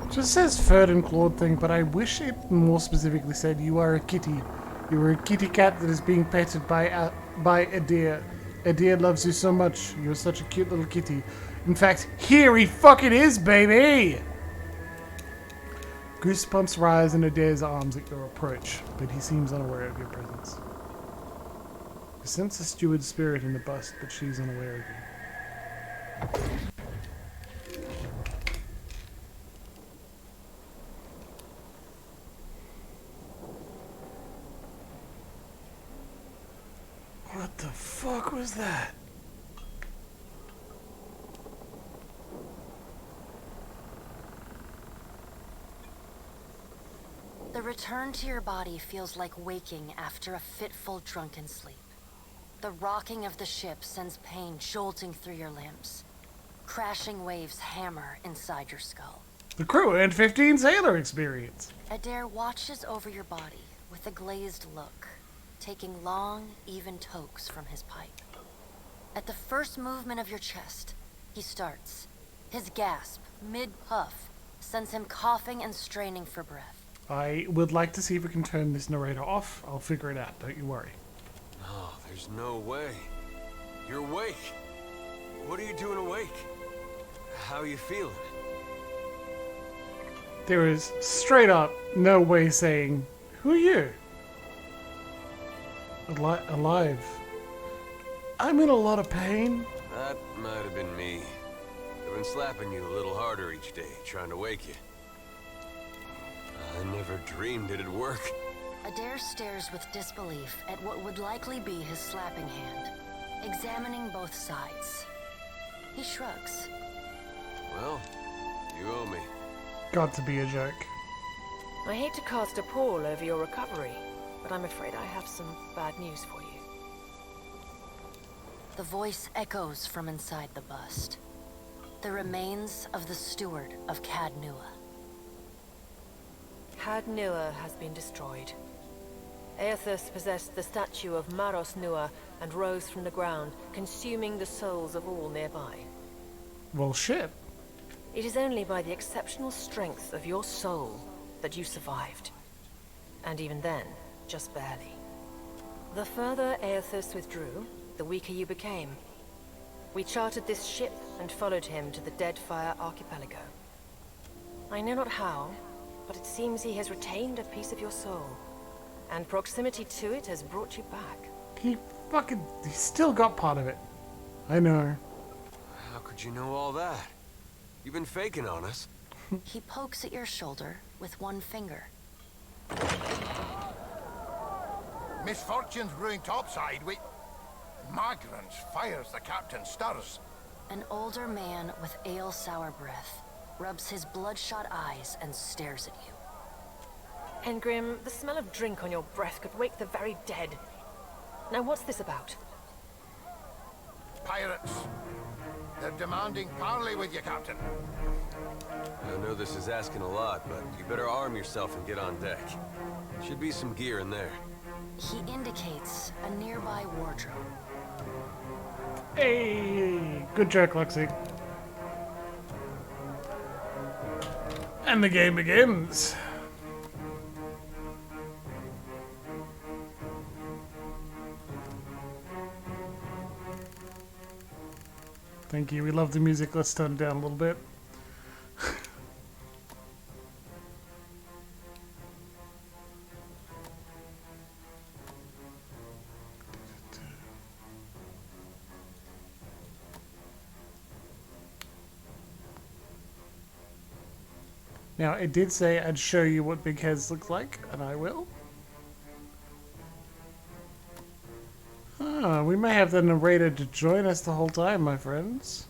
Just says furred and clawed thing, but I wish it more specifically said you are a kitty. You are a kitty cat that is being petted by Edér. Edér loves you so much. You're such a cute little kitty. In fact, here he fucking is, baby! Goosebumps rise in Edér's arms at your approach, but he seems unaware of your presence. You sense a steward spirit in the bust, but she's unaware of you. fuck was that? The return to your body feels like waking after a fitful drunken sleep. The rocking of the ship sends pain jolting through your limbs. Crashing waves hammer inside your skull. The crew and 15 sailor experience. Edér watches over your body with a glazed look, taking long, even tokes from his pipe. At the first movement of your chest, he starts. His gasp, mid-puff, sends him coughing and straining for breath. I would like to see if we can turn this narrator off. I'll figure it out, don't you worry. No, there's no way. You're awake. What are you doing awake? How are you feeling? There is straight up no way saying, who are you? Alive. I'm in a lot of pain. That might have been me. I've been slapping you a little harder each day, trying to wake you. I never dreamed it'd work. Edér stares with disbelief at what would likely be his slapping hand, examining both sides. He shrugs. Well, you owe me. Got to be a joke. I hate to cast a pall over your recovery, but I'm afraid I have some bad news for you. The voice echoes from inside the bust. The remains of the steward of Cad Nua. Cad Nua has been destroyed. Aethys possessed the statue of Maros Nua and rose from the ground, consuming the souls of all nearby. Well, shit. It is only by the exceptional strength of your soul that you survived. And even then, just barely. The further Aethys withdrew, the weaker you became. We chartered this ship and followed him to the Deadfire Archipelago. I know not how, but it seems he has retained a piece of your soul, and proximity to it has brought you back. He still got part of it. I know. How could you know all that? You've been faking on us. He pokes at your shoulder with one finger. Misfortunes brewing topside. Magrants fires the captain stirs. An older man with ale-sour breath rubs his bloodshot eyes and stares at you. Engrim, the smell of drink on your breath could wake the very dead. Now what's this about? Pirates. They're demanding parley with you, Captain. I know this is asking a lot, but you better arm yourself and get on deck. Should be some gear in there. He indicates a nearby wardrobe. Hey, good joke, Lexi. And the game begins. Thank you. We love the music. Let's turn it down a little bit. Now, it did say I'd show you what big heads look like, and I will. Ah, we may have the narrator to join us the whole time, my friends.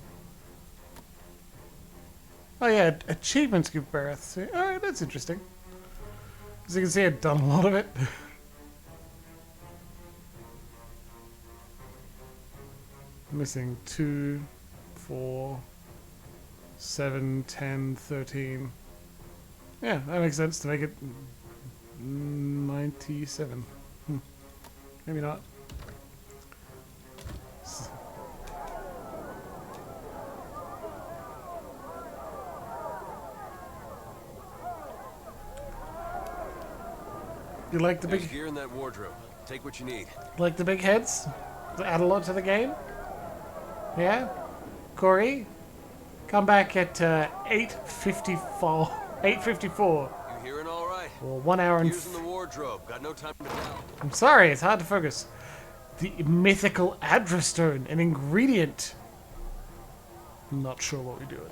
Oh yeah, achievements give Berath. Alright, that's interesting. As you can see, I've done a lot of it. Missing 2, 4, 7, 10, 13. Yeah, that makes sense to make it 97. Maybe not. You like the big gear in that wardrobe. Take what you need. Like the big heads? Add a lot to the game? Yeah? Corey? Come back at 8:54. 8:54. You hearing all right? Well, 1 hour and. Using the wardrobe. Got no time to doubt. I'm sorry, it's hard to focus. The mythical Adra stone, an ingredient. I'm not sure what we do with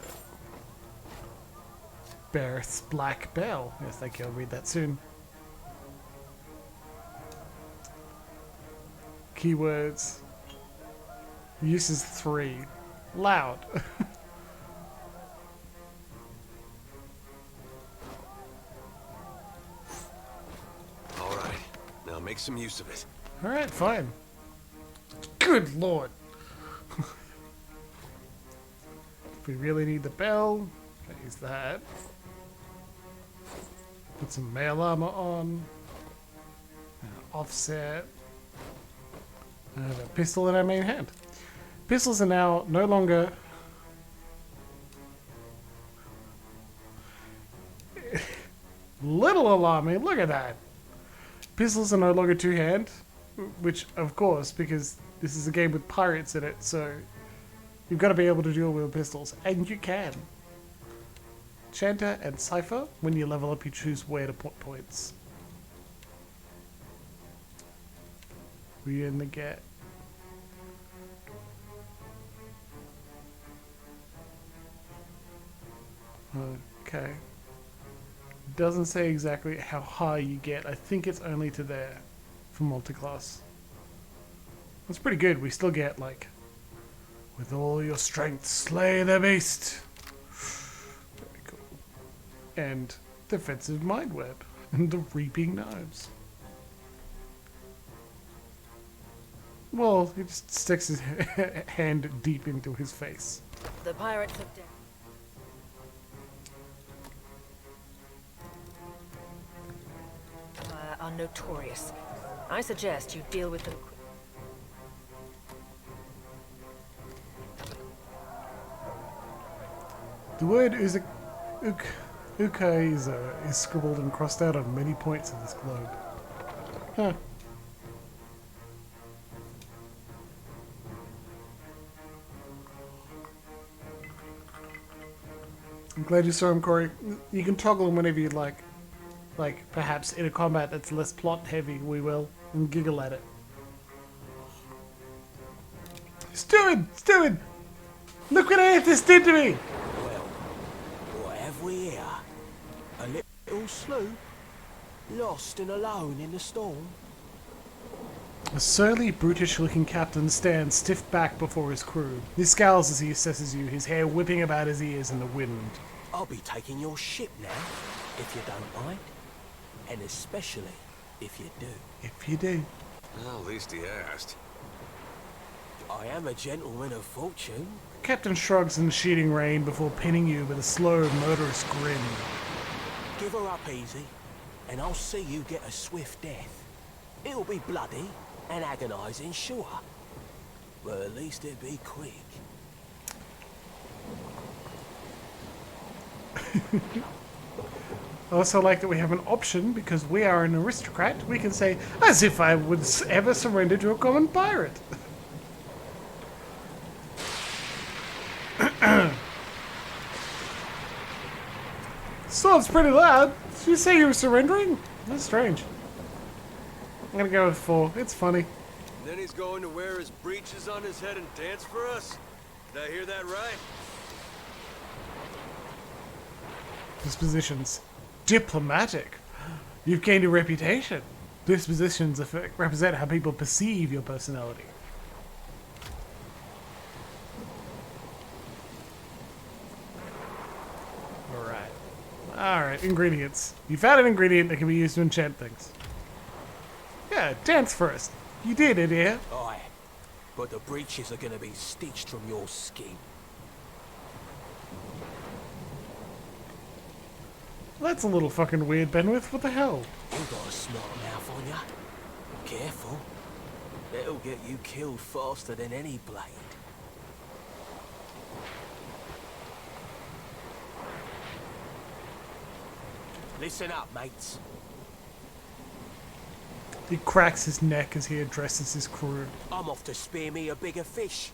it. Berath's black bell. Yes, thank you. I'll read that soon. Keywords. Use is 3. Loud. All right, now make some use of it. All right, fine. Good lord. If we really need the bell, use that. Put some mail armor on. Offset. I have a pistol in our main hand. Pistols are now no longer... Little alarming, look at that. Pistols are no longer two-hand, which, of course, because this is a game with pirates in it, so you've got to be able to dual-wield pistols, and you can. Chanter and Cypher, when you level up, you choose where to put points. We're gonna get... Okay. Doesn't say exactly how high you get. I think it's only to there for multiclass. That's pretty good. We still get, like, with all your strength, slay the beast. Very cool. And defensive mind web and the reaping knives. Well, he just sticks his hand deep into his face. The pirates of death. Are notorious. I suggest you deal with them quickly. The word Ukaiza is scribbled and crossed out on many points of this globe. Huh. I'm glad you saw him, Corey. You can toggle him whenever you'd like. Like, perhaps in a combat that's less plot heavy, we will, and giggle at it. Steward! Steward! Look what Aethys did to me! Well, what have we here? A little sloop? Lost and alone in the storm? A surly, brutish-looking captain stands stiff back before his crew. He scowls as he assesses you, his hair whipping about his ears in the wind. I'll be taking your ship now, if you don't mind. And especially if you do. If you do. Well, at least he asked. I am a gentleman of fortune. The captain shrugs in sheeting rain before pinning you with a slow, murderous grin. Give her up easy, and I'll see you get a swift death. It'll be bloody and agonizing, sure. But at least it'll be quick. I also like that we have an option, because we are an aristocrat, we can say, as if I would ever surrender to a common pirate. Sword's pretty loud. Did you say you were surrendering? That's strange. I'm gonna go with 4. It's funny. And then he's going to wear his breeches on his head and dance for us? Did I hear that right? Dispositions. Diplomatic. You've gained a reputation. Dispositions represent how people perceive your personality. Alright, ingredients. You found an ingredient that can be used to enchant things. Yeah, dance first. You did, Edér. Aye, but the breeches are gonna be stitched from your skin. That's a little fucking weird, Benwith. What the hell? You got a smart mouth on ya. Careful. It'll get you killed faster than any blade. Listen up, mates. He cracks his neck as he addresses his crew. I'm off to spear me a bigger fish.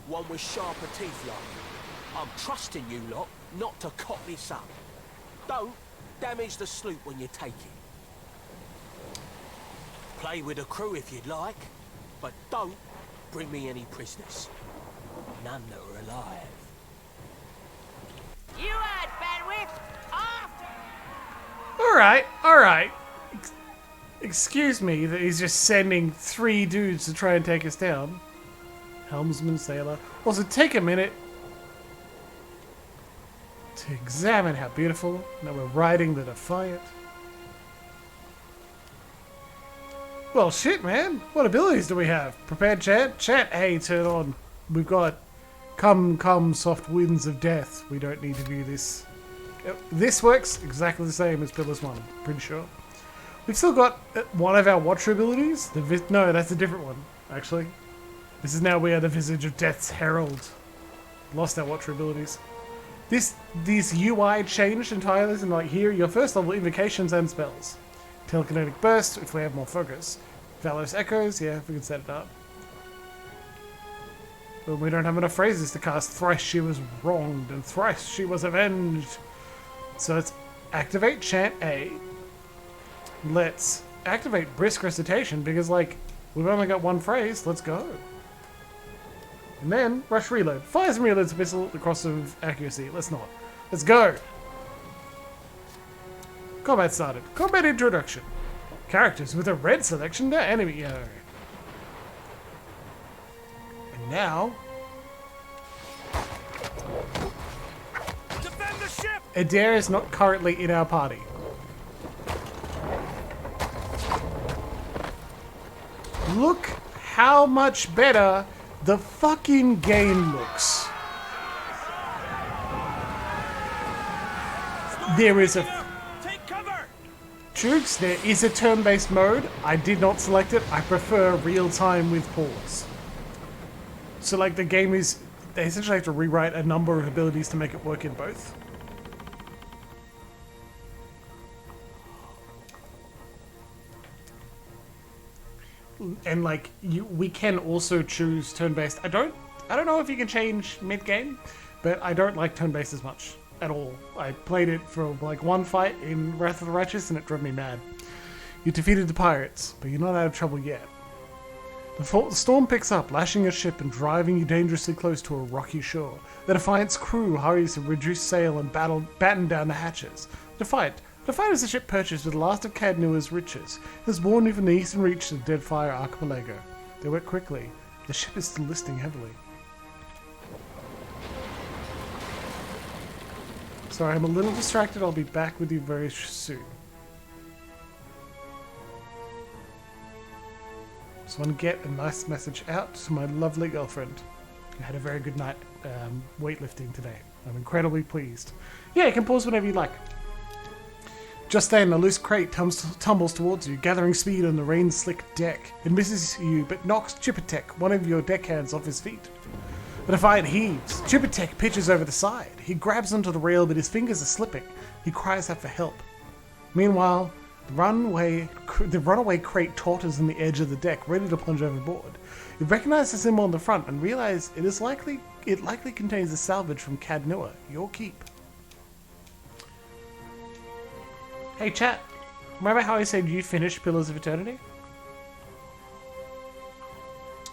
One with sharper teeth like. I'm trusting you lot not to cock this up. Don't damage the sloop when you take it. Play with the crew if you'd like, but don't bring me any prisoners. None that are alive. You heard, Benwith! Alright, alright. Excuse me that he's just sending 3 dudes to try and take us down. helmsman, sailor. Also, take a minute to examine how beautiful. Now we're riding the Defiant. Well, shit, man. What abilities do we have? Prepared chant? Chant A, turn on. We've got come, come, soft winds of death. We don't need to view this. This works exactly the same as Pillars 1, I'm pretty sure. We've still got one of our Watcher abilities. No, that's a different one, actually. This is now we are the Visage of Death's Herald. Lost our Watcher abilities. This UI changed entirely, and like here, your first level invocations and spells. Telekinetic Burst, if we have more focus. Valorous Echoes, yeah, if we can set it up. But we don't have enough phrases to cast Thrice She Was Wronged and Thrice She Was Avenged. So let's activate Chant A. Let's activate Brisk Recitation because, like, we've only got one phrase. Let's go. And then Rush Reload. Fires and reloads a missile at the cross of accuracy. Let's not. Let's go. Combat started. Combat introduction. Characters with a red selection to enemy. And now, Defend the ship! Edér is not currently in our party. Look how much better the fucking game looks. There is a... Troops, there is a turn-based mode. I did not select it. I prefer real-time with pause. So, like, the game is... They essentially have to rewrite a number of abilities to make it work in both. And, like, we can also choose turn-based. I don't know if you can change mid-game, but I don't like turn-based as much. At all. I played it for like one fight in Wrath of the Righteous and it drove me mad. You defeated the pirates, but you're not out of trouble yet. The storm picks up, lashing your ship and driving you dangerously close to a rocky shore. The Defiant's crew hurries to reduce sail and batten down the hatches. Defiant is a ship purchased with the last of Cad Nua's riches. It was born within the eastern reach of the Deadfire Archipelago. They work quickly. The ship is still listing heavily. Sorry, I'm a little distracted. I'll be back with you very soon. Just want to get a nice message out to my lovely girlfriend. I had a very good night weightlifting today. I'm incredibly pleased. Yeah, you can pause whenever you like. Just then, a loose crate tumbles towards you, gathering speed on the rain-slick deck. It misses you, but knocks Chipatek, one of your deckhands, off his feet. The Defiant heaves. Chipatek pitches over the side. He grabs onto the rail, but his fingers are slipping. He cries out for help. Meanwhile, the runaway crate totters on the edge of the deck, ready to plunge overboard. You recognize the symbol on the front and realize it likely contains a salvage from Cad Nua, your keep. Hey chat, remember how I said you finished Pillars of Eternity?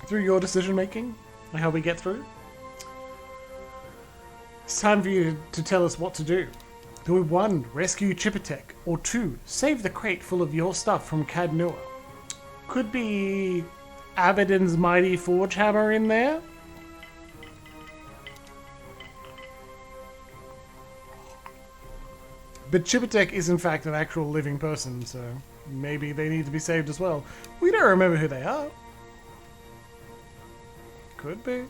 Through your decision making, like how we get through? It's time for you to tell us what to do. Do we 1. Rescue Chipatek, or 2. Save the crate full of your stuff from Cad Nua? Could be Abaddon's mighty forge hammer in there? But Chipatek is in fact an actual living person, so maybe they need to be saved as well. We don't remember who they are. Could be.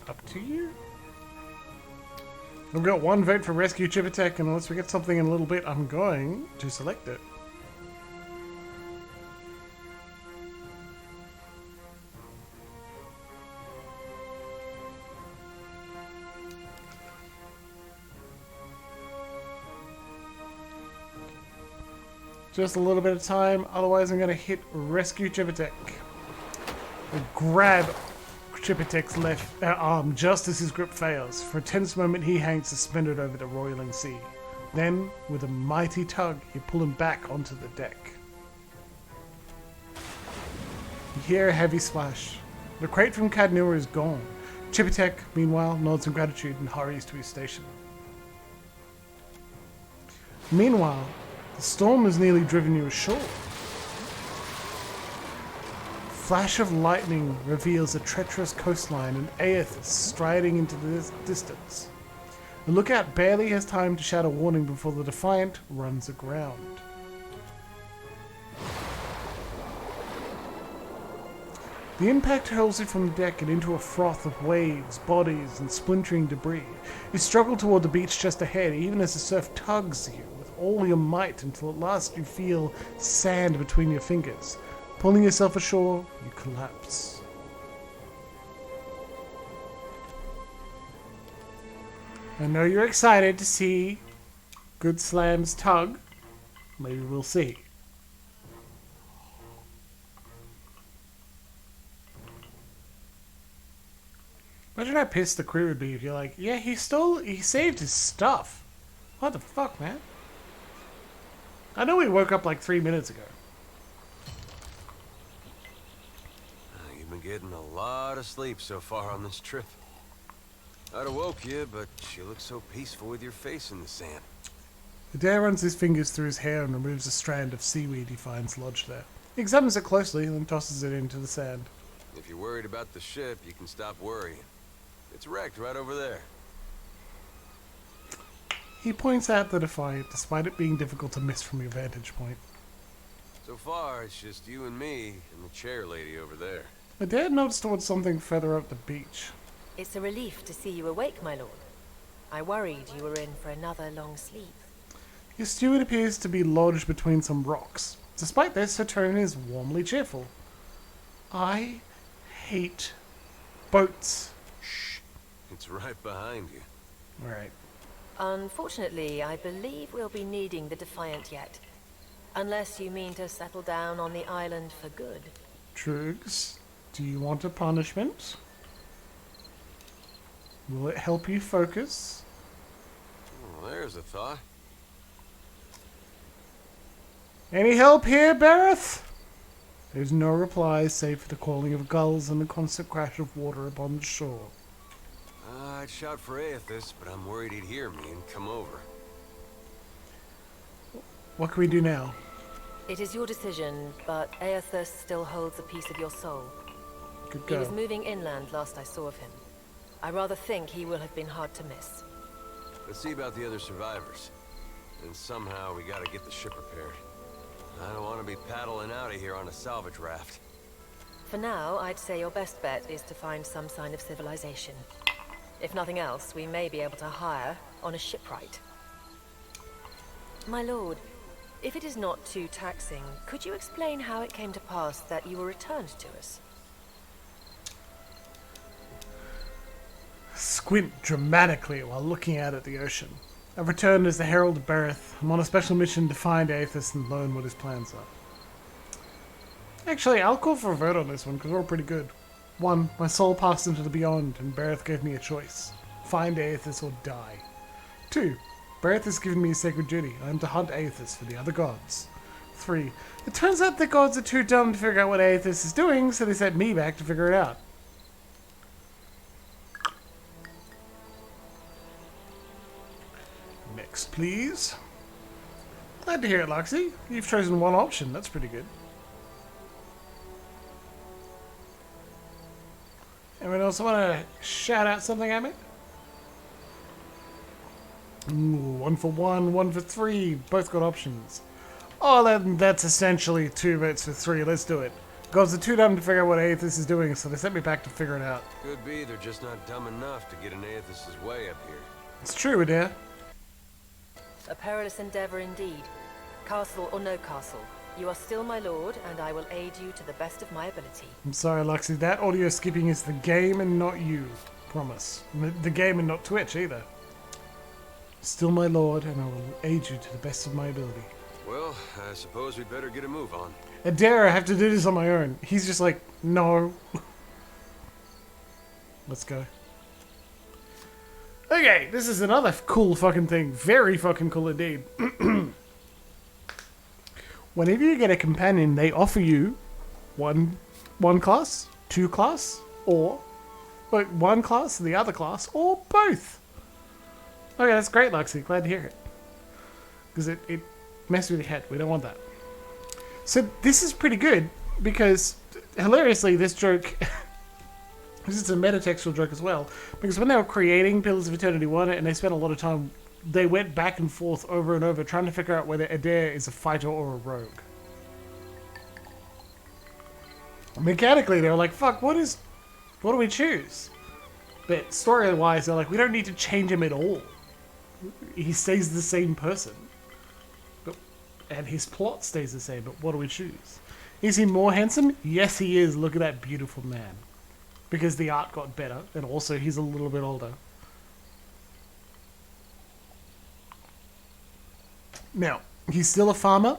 Up to you. We've got 1 vote for Rescue Chipatek, and unless we get something in a little bit, I'm going to select it. Just a little bit of time, otherwise I'm going to hit Rescue Chipatek. Grab Chipatek's left arm just as his grip fails. For a tense moment he hangs suspended over the roiling sea. Then, with a mighty tug, you pull him back onto the deck. You hear a heavy splash. The crate from Cad Nua is gone. Chipatek, meanwhile, nods in gratitude and hurries to his station. Meanwhile, the storm has nearly driven you ashore. flash of lightning reveals a treacherous coastline and Aethys striding into the distance. The lookout barely has time to shout a warning before the Defiant runs aground. The impact hurls you from the deck and into a froth of waves, bodies, and splintering debris. You struggle toward the beach just ahead, even as the surf tugs you with all your might until at last you feel sand between your fingers. Pulling yourself ashore, you collapse. I know you're excited to see Good Slam's tug. Maybe we'll see. Imagine how pissed the crew would be if you're like, yeah, he saved his stuff. What the fuck, man? I know we woke up like 3 minutes ago. You've been getting a lot of sleep so far on this trip. I'd awoke you, but you look so peaceful with your face in the sand. Edér runs his fingers through his hair and removes a strand of seaweed he finds lodged there. He examines it closely and then tosses it into the sand. If you're worried about the ship, you can stop worrying. It's wrecked right over there. He points out the Defiant, despite it being difficult to miss from your vantage point. So far, it's just you and me and the chair lady over there. Edér nods towards something further up the beach. It's a relief to see you awake, my lord. I worried you were in for another long sleep. Your steward appears to be lodged between some rocks. Despite this, her tone is warmly cheerful. I hate boats. Shh. It's right behind you. Alright. Unfortunately, I believe we'll be needing the Defiant yet. Unless you mean to settle down on the island for good. Trugs, do you want a punishment? Will it help you focus? Well, there's a thought. Any help here, Berath? There's no reply save for the calling of gulls and the constant crash of water upon the shore. I'd shout for Aethys, but I'm worried he'd hear me and come over. What can we do now? It is your decision, but Aethys still holds a piece of your soul. Good He go. was moving inland last I saw of him. I rather think he will have been hard to miss. Let's see about the other survivors. And somehow we gotta get the ship repaired. I don't want to be paddling out of here on a salvage raft. For now, I'd say your best bet is to find some sign of civilization. If nothing else, we may be able to hire on a shipwright. My lord, if it is not too taxing, could you explain how it came to pass that you were returned to us? Squint dramatically while looking out at the ocean. I've returned as the Herald of Berath. I'm on a special mission to find Aethys and learn what his plans are. Actually, I'll call for a vote on this one because we're all pretty good. 1. My soul passed into the beyond and Berath gave me a choice. Find Aethys or die. 2. Berath has given me a sacred duty. I am to hunt Aethys for the other gods. 3. It turns out the gods are too dumb to figure out what Aethys is doing, so they sent me back to figure it out. Next, please. Glad to hear it, Luxie. You've chosen one option. That's pretty good. Anyone else want to shout out something at me? Ooh, 1 for 1, 1 for 3. Both got options. Oh, that's essentially 2 votes for 3. Let's do it. Gods are too dumb to figure out what Aethys is doing, so they sent me back to figure it out. Could be they're just not dumb enough to get in Aethys' way up here. It's true, Edér. A perilous endeavor indeed. Castle or no castle, you are still my lord, and I will aid you to the best of my ability. I'm sorry, Luxie. That audio skipping is the game and not you. Promise. The game and not Twitch either. Still my lord, and I will aid you to the best of my ability. Well, I suppose we'd better get a move on. Edér, I have to do this on my own. He's just like, no. Let's go. Okay, this is another cool fucking thing. Very fucking cool indeed. Whenever you get a companion, they offer you one class, 2 class, or like 1 class and the other class, or both. Okay, that's great, Luxie. Glad to hear it. Because it messed with your head. We don't want that. So this is pretty good because hilariously, this joke, this is a metatextual joke as well, because when they were creating Pillars of Eternity 1, and they spent a lot of time, they went back and forth over and over trying to figure out whether Edér is a fighter or a rogue. Mechanically, they were like, fuck, what do we choose? But story-wise, they're like, we don't need to change him at all. He stays the same person. And his plot stays the same, but what do we choose? Is he more handsome? Yes, he is. Look at that beautiful man. Because the art got better, and also he's a little bit older. Now, he's still a farmer.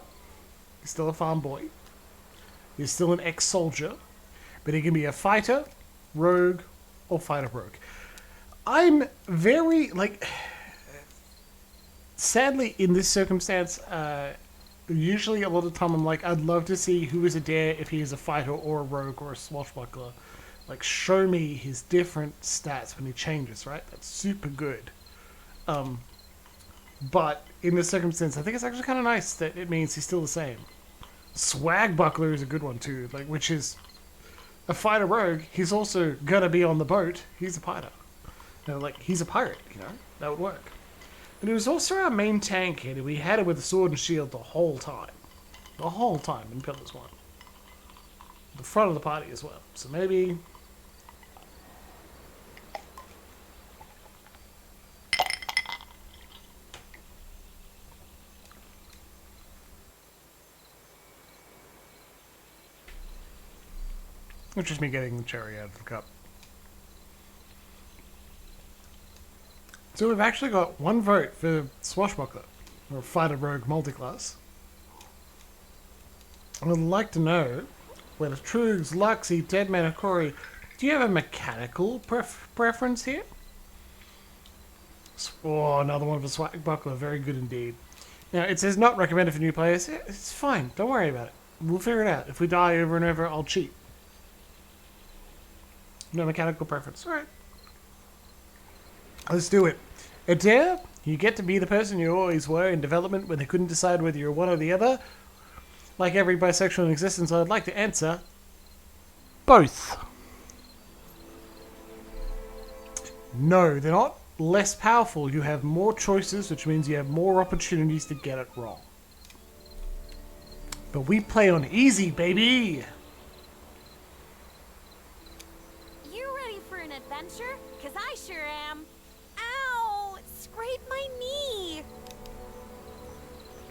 He's still a farm boy. He's still an ex-soldier. But he can be a fighter, rogue, or fighter-rogue. I'm very, like... Sadly, in this circumstance, usually a lot of the time I'm like, I'd love to see who is Edér if he is a fighter or a rogue or a swashbuckler. Like, show me his different stats when he changes, right? That's super good. But in this circumstance, I think it's actually kind of nice that it means he's still the same. Swagbuckler is a good one too, like, which is a fighter rogue. He's also gonna be on the boat. He's a pirate. You know, like, he's a pirate, you know? That would work. And he was also our main tank, and we had it with a sword and shield the whole time. The whole time in Pillars 1. The front of the party as well. So maybe... It's just me getting the cherry out of the cup. So we've actually got one vote for Swashbuckler, or Fighter Rogue Multiclass. I would like to know whether Trugs, Luxie, Deadman, or Corey, do you have a mechanical preference here? Oh, another one for Swashbuckler, very good indeed. Now, it says not recommended for new players. It's fine, don't worry about it. We'll figure it out. If we die over and over, I'll cheat. No mechanical preference. Alright. Let's do it. Edér, you get to be the person you always were in development when they couldn't decide whether you're one or the other. Like every bisexual in existence, I'd like to answer both. No, they're not less powerful. You have more choices, which means you have more opportunities to get it wrong. But we play on easy, baby! Adventure? 'Cause I sure am. Ow! Scrape my knee!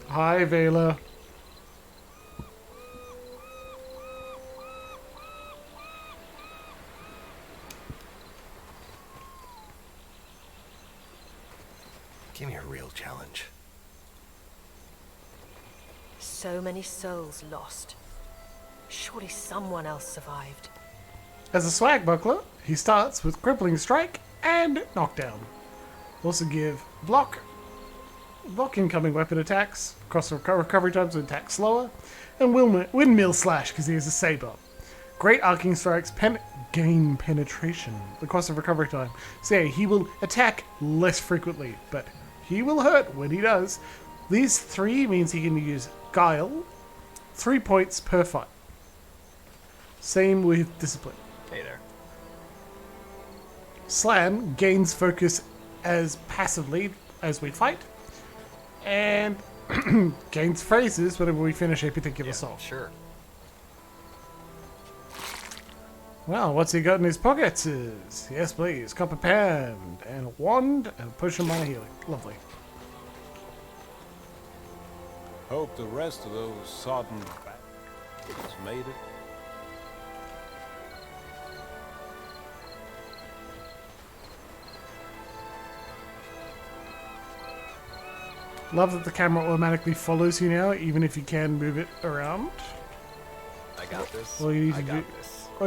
Hi, Vela. Give me a real challenge. So many souls lost. Surely someone else survived. As a swagbuckler, he starts with Crippling Strike and Knockdown. Also give block incoming weapon attacks, cross recovery times to attack slower, and Windmill Slash because he has a saber. Great Arcing Strikes gain penetration, the cost of recovery time. So yeah, he will attack less frequently, but he will hurt when he does. These 3 means he can use Guile, 3 points per fight. Same with Discipline. Hey there. Slam gains focus as passively as we fight, and gains phrases whenever we finish a particular song. Sure. Well, what's he got in his pockets? Yes, please. Copper pan and a wand and a potion of healing. Lovely. Hope the rest of those sodden bastards made it. Love that the camera automatically follows you now, even if you can move it around. I got this. All you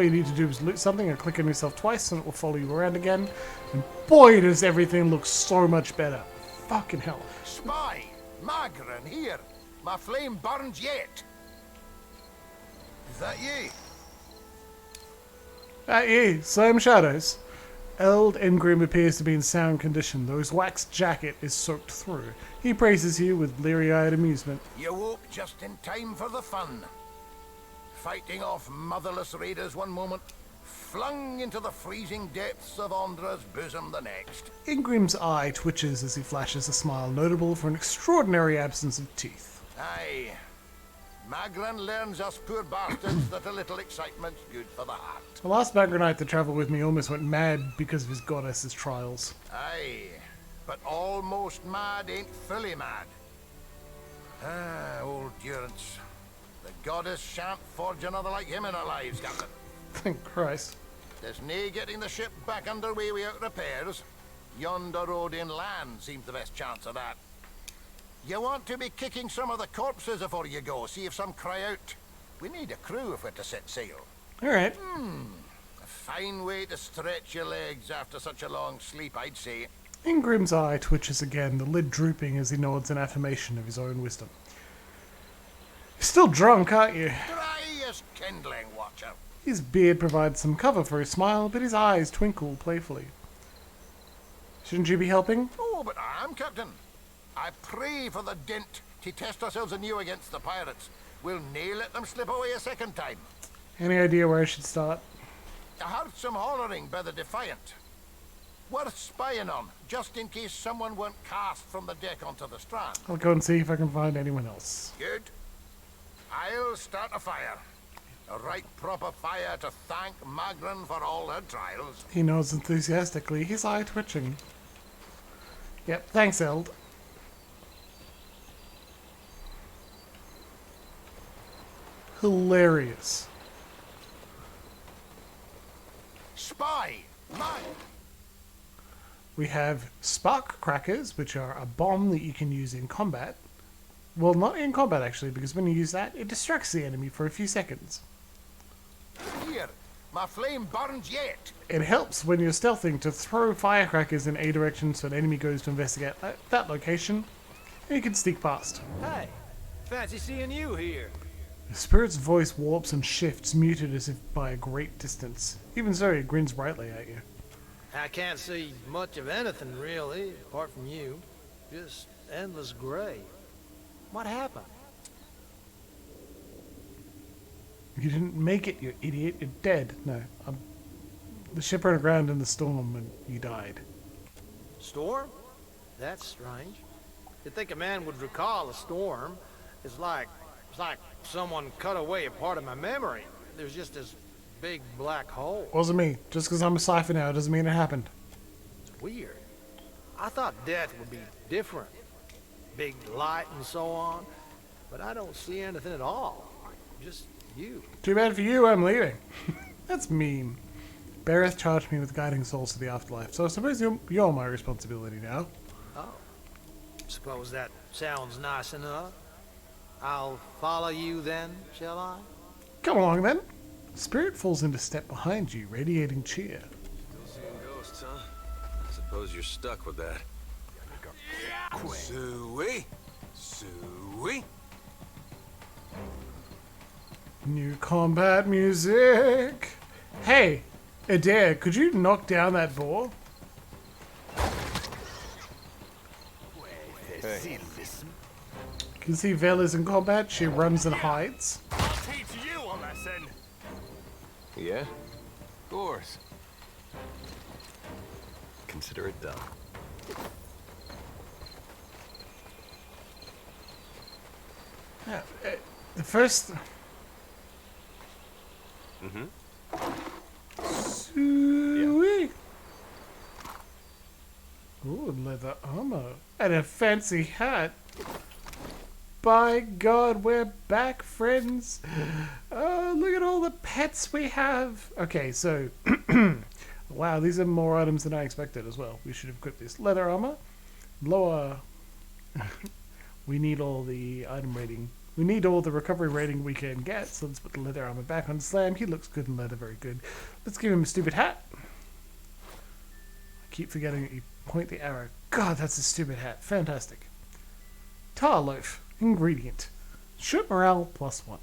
need to do is loot something and click on yourself twice and it will follow you around again. And boy, does everything look so much better. Fucking hell. Spy! Magran, here! My flame burns yet! Is that ye? Slam shadows. Eld Engrim appears to be in sound condition, though his waxed jacket is soaked through. He praises you with bleary-eyed amusement. You woke just in time for the fun. fighting off motherless raiders one moment, flung into the freezing depths of Ondra's bosom the next. Ingrim's eye twitches as he flashes a smile notable for an extraordinary absence of teeth. Aye. Magran learns us poor bastards that a little excitement's good for the heart. The last Magranite to travel with me almost went mad because of his goddess's trials. Aye, but almost mad ain't fully mad. Ah, old Durance. The goddess shan't forge another like him in our lives, Captain. Thank Christ. There's nae getting the ship back underway without repairs. Yonder road inland seems the best chance of that. You want to be kicking some of the corpses before you go, see if some cry out. We need a crew if we're to set sail. Alright. A fine way to stretch your legs after such a long sleep, I'd say. Ingrim's eye twitches again, the lid drooping as he nods in affirmation of his own wisdom. You're still drunk, aren't you? Dry as kindling, Watcher. His beard provides some cover for his smile, but his eyes twinkle playfully. Shouldn't you be helping? Oh, but I am, Captain. I pray for the dint to test ourselves anew against the pirates. We'll nae let them slip away a second time. Any idea where I should start? I heard some hollering by the Defiant. Worth spying on, just in case someone weren't cast from the deck onto the strand. I'll go and see if I can find anyone else. Good. I'll start a fire. A right proper fire to thank Magran for all her trials. He nods enthusiastically, his eye twitching. Yep, thanks, Eld. Hilarious. Spy! Mine! We have spark crackers, which are a bomb that you can use in combat. Well, not in combat actually, because when you use that, it distracts the enemy for a few seconds. Here, my flame burns yet. It helps when you're stealthing to throw firecrackers in a direction so an enemy goes to investigate that location, and you can sneak past. Hey, fancy seeing you here. The spirit's voice warps and shifts, muted as if by a great distance. Even so, he grins brightly at you. I can't see much of anything, really, apart from you. Just endless gray. What happened? You didn't make it, you idiot. You're dead. No. The ship ran aground in the storm and you died. Storm? That's strange. You'd think a man would recall a storm. It's like someone cut away a part of my memory. There's just this big black hole. Wasn't me. Just because I'm a cipher now doesn't mean it happened. It's weird. I thought death would be different. Big light and so on. But I don't see anything at all. Just you. Too bad for you, I'm leaving. That's mean. Berath charged me with guiding souls to the afterlife, so I suppose you're my responsibility now. Oh. Suppose that sounds nice enough. I'll follow you then, shall I? Come along then. Spirit falls into step behind you, radiating cheer. Still seeing ghosts, huh? I suppose you're stuck with that. Suey! Suey! New combat music! Hey, Edér, could you knock down that boar? Hey. You can see Vela's in combat, she runs and hides. I'll teach you a lesson. Yeah? Of course. Consider it done. Yeah, the first... Sweet. Ooh, leather armor. And a fancy hat. By God, we're back, friends. Look at all the pets we have. Okay, so... wow, these are more items than I expected as well. We should have equipped this. Leather armor. Lower... we need all the item rating. We need all the recovery rating we can get, so let's put the leather armor back on Slam. He looks good in leather, very good. Let's give him a stupid hat. I keep forgetting that you point the arrow. God, that's a stupid hat. Fantastic. Tar loaf. Ingredient. Ship morale +1.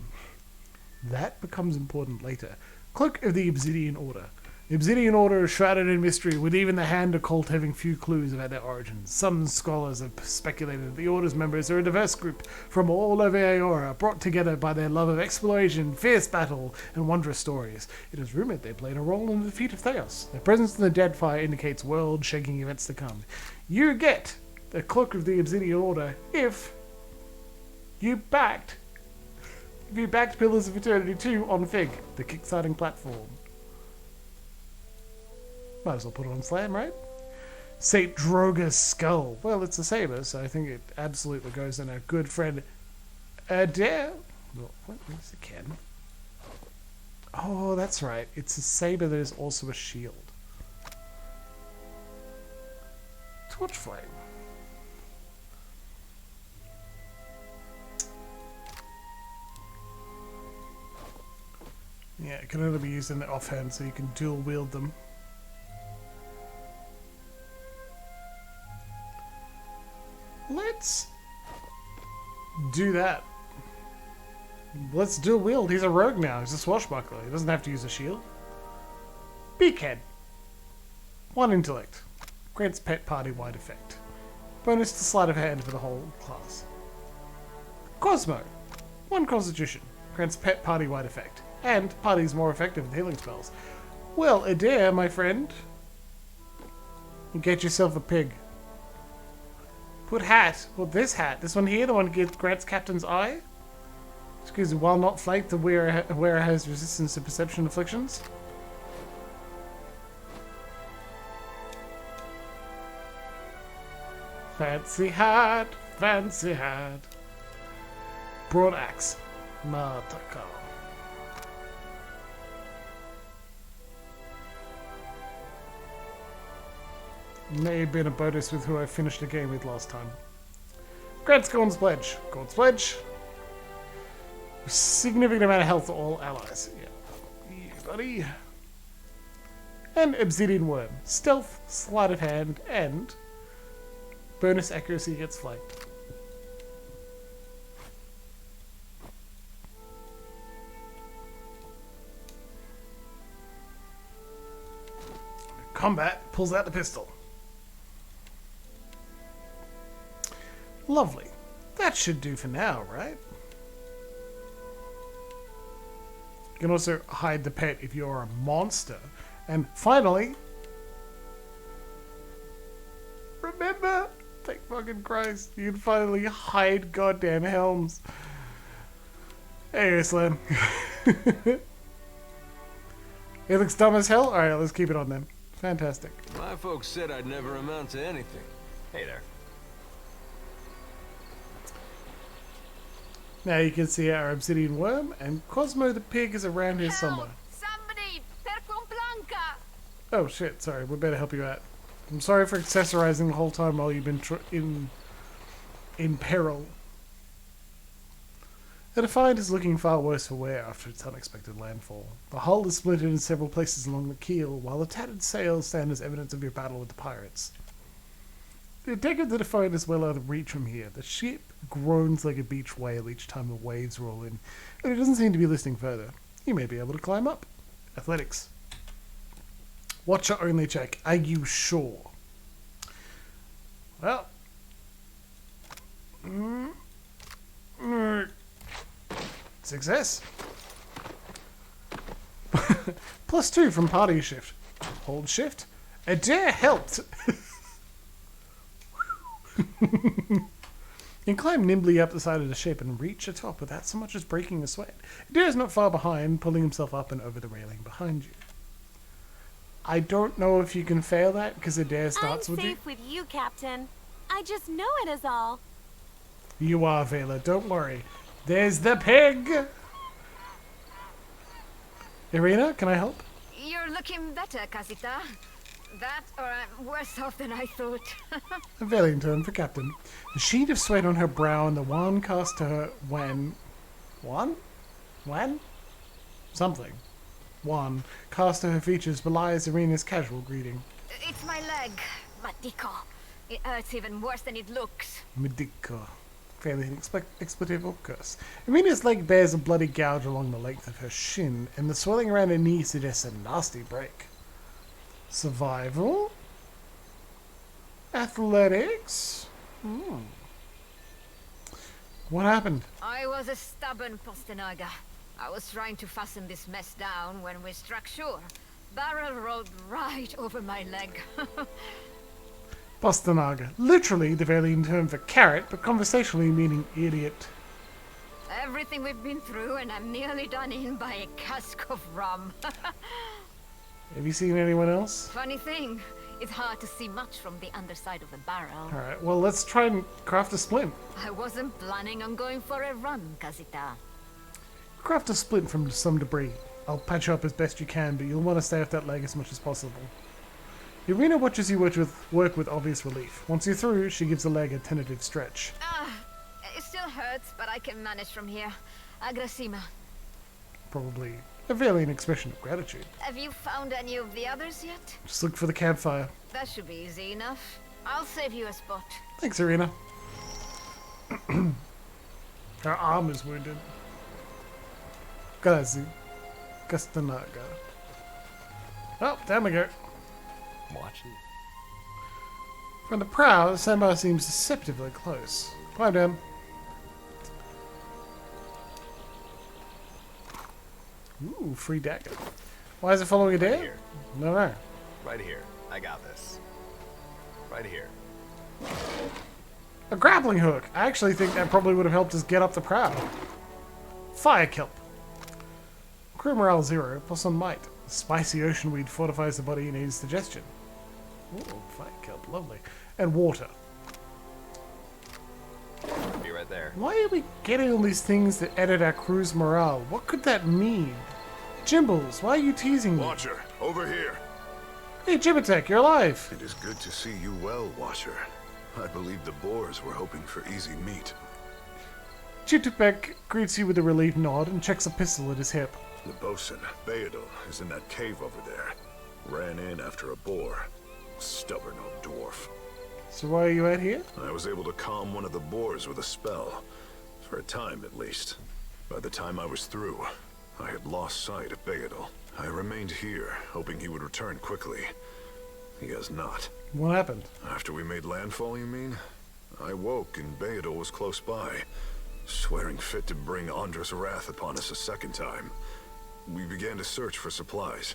That becomes important later. Cloak of the Obsidian Order. The Obsidian Order is shrouded in mystery, with even the Hand occult having few clues about their origins. Some scholars have speculated that the Order's members are a diverse group from all over Aeora, brought together by their love of exploration, fierce battle, and wondrous stories. It is rumored they played a role in the defeat of Thaos. Their presence in the Deadfire indicates world-shaking events to come. You get the Cloak of the Obsidian Order if you backed Pillars of Eternity 2 on Fig, the kickstarting platform. Might as well put it on Slam, right? St. Droga's skull. Well, it's a saber, so I think it absolutely goes in our good friend Edér. What is it, Ken? Oh, that's right. It's a saber that is also a shield. Torchflame. Yeah, it can only be used in the offhand, so you can dual wield them. Let's do that. Let's dual wield. He's a rogue now. He's a swashbuckler. He doesn't have to use a shield. Beakhead. 1 intellect. Grants pet party-wide effect. Bonus to sleight of hand for the whole class. Cosmo. 1 constitution. Grants pet party-wide effect. And party's more effective with healing spells. Well, Edér, my friend. You get yourself a pig. Put hat. Well, this hat. This one here, the one that grants Captain's Eye. Because while not flanked, the wearer has resistance to perception afflictions. Fancy hat. Fancy hat. Broad axe. Mataka. May have been a bonus with who I finished the game with last time. Grants Gorn's Pledge. Gorn's Pledge. Significant amount of health to all allies. Yeah, buddy. And Obsidian Worm. Stealth, sleight of hand, and bonus accuracy against flank. Combat pulls out the pistol. Lovely. That should do for now, right? You can also hide the pet if you're a monster. And finally, remember, thank fucking Christ, you can finally hide goddamn helms. Hey, Slam. It looks dumb as hell? Alright, let's keep it on them. Fantastic. My folks said I'd never amount to anything. Hey there. Now you can see our Obsidian Worm, and Cosmo the Pig is around here somewhere. Somebody! Percom Blanca! Oh shit, sorry, we better help you out. I'm sorry for accessorizing the whole time while you've been in peril. The Defiant is looking far worse for wear after its unexpected landfall. The hull is splintered in several places along the keel, while the tattered sails stand as evidence of your battle with the pirates. The deck of the Defiant is well out of reach from here. The ship groans like a beach whale each time the waves roll in, and it doesn't seem to be listening further. You may be able to climb up. Athletics. Watcher only check. Are you sure? Well. Success. +2 from party shift. Hold shift. Edér helped. You can climb nimbly up the side of the ship and reach the top without so much as breaking a sweat. Edér is not far behind, pulling himself up and over the railing behind you. I don't know if you can fail that because Edér starts with you. I'm safe with you, Captain. I just know it is all. You are, Vela. Don't worry. There's the pig! Irina, can I help? You're looking better, Casita. That, or I'm worse off than I thought. A valiant turn for Captain. The sheet of sweat on her brow and the wand cast to her when... Wand? Something. Wand cast to her features belies Irina's casual greeting. It's my leg, Madico. It hurts even worse than it looks. Medico. Fairly an expletive or curse. Irina's leg bears a bloody gouge along the length of her shin, and the swelling around her knee suggests a nasty break. Survival. Athletics. What happened? I was a stubborn Postanaga. I was trying to fasten this mess down when we struck shore. Barrel rolled right over my leg. Postanaga. Literally the Valian term for carrot, but conversationally meaning idiot. Everything we've been through, and I'm nearly done in by a cask of rum. Have you seen anyone else? Funny thing, it's hard to see much from the underside of a barrel. Alright, well let's try and craft a splint. I wasn't planning on going for a run, Casita. Craft a splint from some debris. I'll patch you up as best you can, but you'll want to stay off that leg as much as possible. Irina watches you work with obvious relief. Once you're through, she gives the leg a tentative stretch. It still hurts, but I can manage from here. Agrasima. Probably a Valian expression of gratitude. Have you found any of the others yet? Just look for the campfire. That should be easy enough. I'll save you a spot. Thanks, Irina. Her arm is wounded. Gazi. Castanaga. Oh, down we go. Watching. From the prow, the sandbar seems deceptively close. Climb down. Ooh, free dagger. Why is it following Edér? Right No. Right here. I got this. Right here. A grappling hook. I actually think that probably would have helped us get up the prow. Fire kelp. Crew morale 0, plus on might. Spicy ocean weed fortifies the body and aids digestion. Ooh, fire kelp, lovely. And water. Be right there. Why are we getting all these things that edit our crew's morale? What could that mean? Jimbles, why are you teasing me? Watcher, over here. Hey, Jibitek, you're alive. It is good to see you well, Watcher. I believe the boars were hoping for easy meat. Chitupek greets you with a relieved nod and checks a pistol at his hip. The bosun, Beadle, is in that cave over there. Ran in after a boar. Stubborn old dwarf. So why are you out here? I was able to calm one of the boars with a spell. For a time, at least. By the time I was through, I had lost sight of Beadle. I remained here, hoping he would return quickly. He has not. What happened? After we made landfall, you mean? I woke and Beadle was close by, swearing fit to bring Andra's wrath upon us a second time. We began to search for supplies.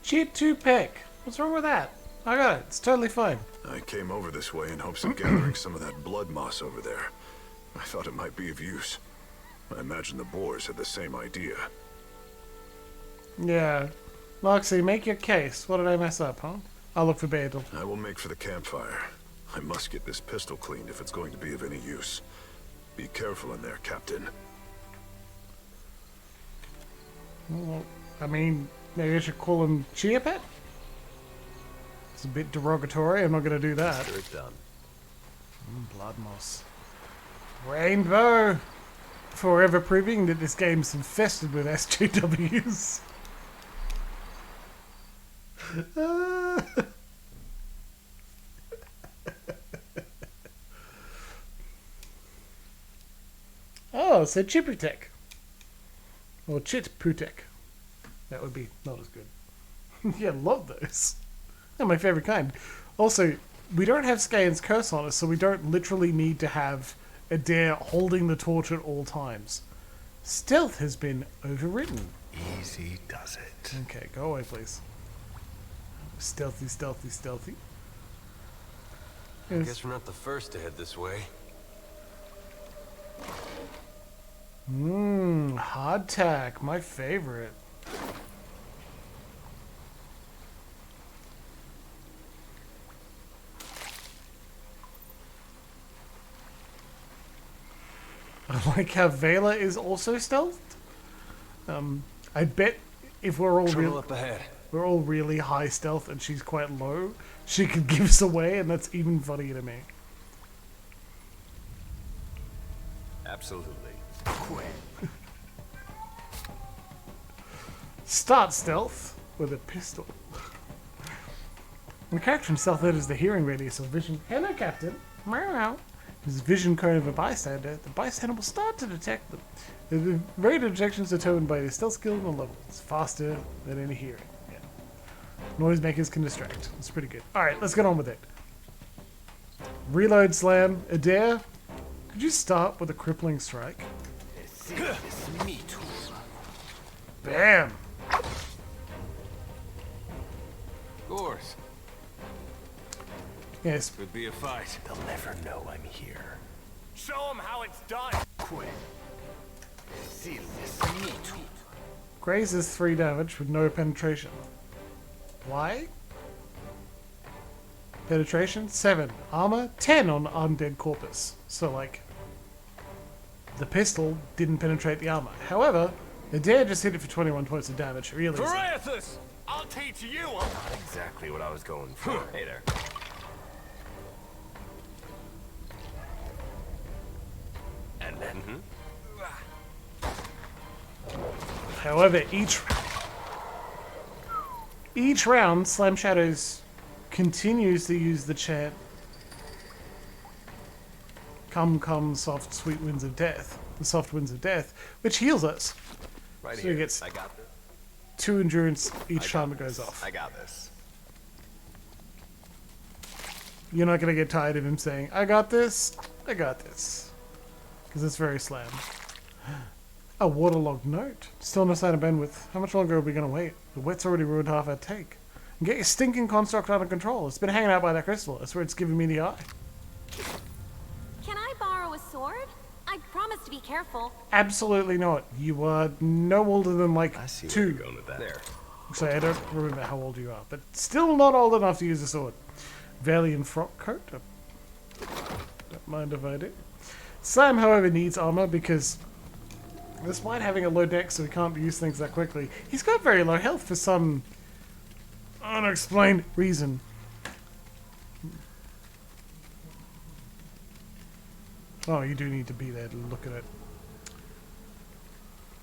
Chitupek, what's wrong with that? I got it, it's totally fine. I came over this way in hopes of gathering some of that blood moss over there. I thought it might be of use. I imagine the boars had the same idea. Yeah. Loxy, make your case. What did I mess up, huh? I'll look for Beadle. I will make for the campfire. I must get this pistol cleaned if it's going to be of any use. Be careful in there, Captain. Well, I mean, maybe I should call him Chiapet? It's a bit derogatory, I'm not going to do that. Sure it's done. Blood moss. Rainbow! Forever proving that this game's infested with SJWs. Oh, so Chiputek. Or Chitputek. That would be not as good. Yeah, love those. They're my favorite kind. Also, we don't have Scion's curse on us, so we don't literally need to have Edér holding the torch at all times. Stealth has been overwritten. Easy does it. Okay, go away, please. Stealthy, stealthy, stealthy. I guess we're not the first to head this way. Hardtack, my favorite. I like how Vela is also stealthed. I bet if we're all up ahead. We're all really high stealth and she's quite low, she could give us away, and that's even funnier to me. Absolutely. Start stealth with a pistol. The character himself enters the hearing radius of vision. Hello, Captain. Meow. His vision cone of a bystander. The bystander will start to detect them. The rate of detection is determined by their stealth skill and level. It's faster than any hearing. Yeah. Noisemakers can distract. It's pretty good. Alright, let's get on with it. Reload slam. Edér, could you start with a crippling strike? Bam! Course. Yes. Could be a fight. They'll never know I'm here. Show them how it's done. Quit. Grazes 3 damage with no penetration. Why? Penetration 7. Armor 10 on undead corpus. So like, the pistol didn't penetrate the armor. However, Edér just hit it for 21 points of damage. Really easy. Berath, I'll teach you. Not exactly what I was going for. Hey there. And then, However, each round, Slam Shadows continues to use the chant "Come, come, soft, sweet winds of death," the soft winds of death, which heals us. Right so here. he gets I got this. 2 endurance each time it goes off. I got this. You're not going to get tired of him saying, "I got this, I got this." Because it's very Slam. A waterlogged note. Still no sign of bandwidth. How much longer are we going to wait? The wet's already ruined half our take. And get your stinking construct under control. It's been hanging out by that crystal. That's where it's giving me the eye. Can I borrow a sword? I promise to be careful. Absolutely not. You are no older than like I see 2. where you're going with that. There. So I don't remember how old you are, but still not old enough to use a sword. Valiant frock coat. Don't mind if I do. Sam, however, needs armor because, despite having a low deck so he can't use things that quickly, he's got very low health for some unexplained reason. Oh, you do need to be there to look at it.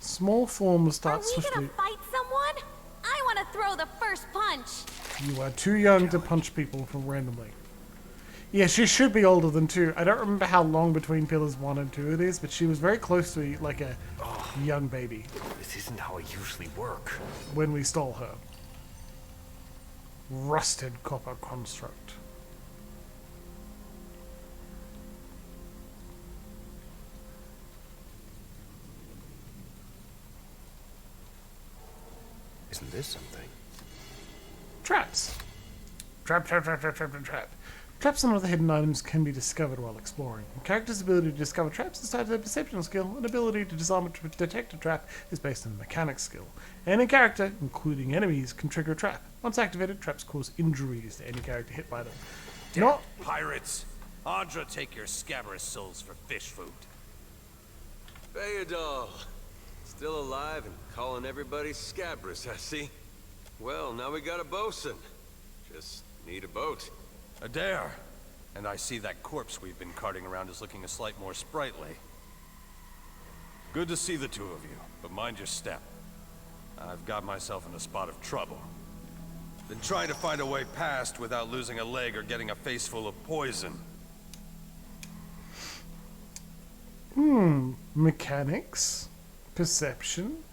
Small form will start swiftly. Are we gonna fight someone? I want to throw the first punch. You are too young to punch people from randomly. Yeah, she should be older than 2. I don't remember how long between pillars 1 and 2 it is, but she was very close to like a young baby. This isn't how I usually work. When we stole her. Rusted copper construct. Isn't this something? Traps. Trap. Traps and other hidden items can be discovered while exploring. A character's ability to discover traps is tied to their perception skill, and ability to disarm and detect a trap is based on a mechanics skill. Any character, including enemies, can trigger a trap. Once activated, traps cause injuries to any character hit by them. Not pirates. Audra, take your scabrous souls for fish food. Theodol. Still alive and calling everybody scabrous, I see. Well, now we got a bosun. Just need a boat. Edér. And I see that corpse we've been carting around is looking a slight more sprightly. Good to see the 2 of you, but mind your step. I've got myself in a spot of trouble. Been trying to find a way past without losing a leg or getting a face full of poison. Mechanics, perception,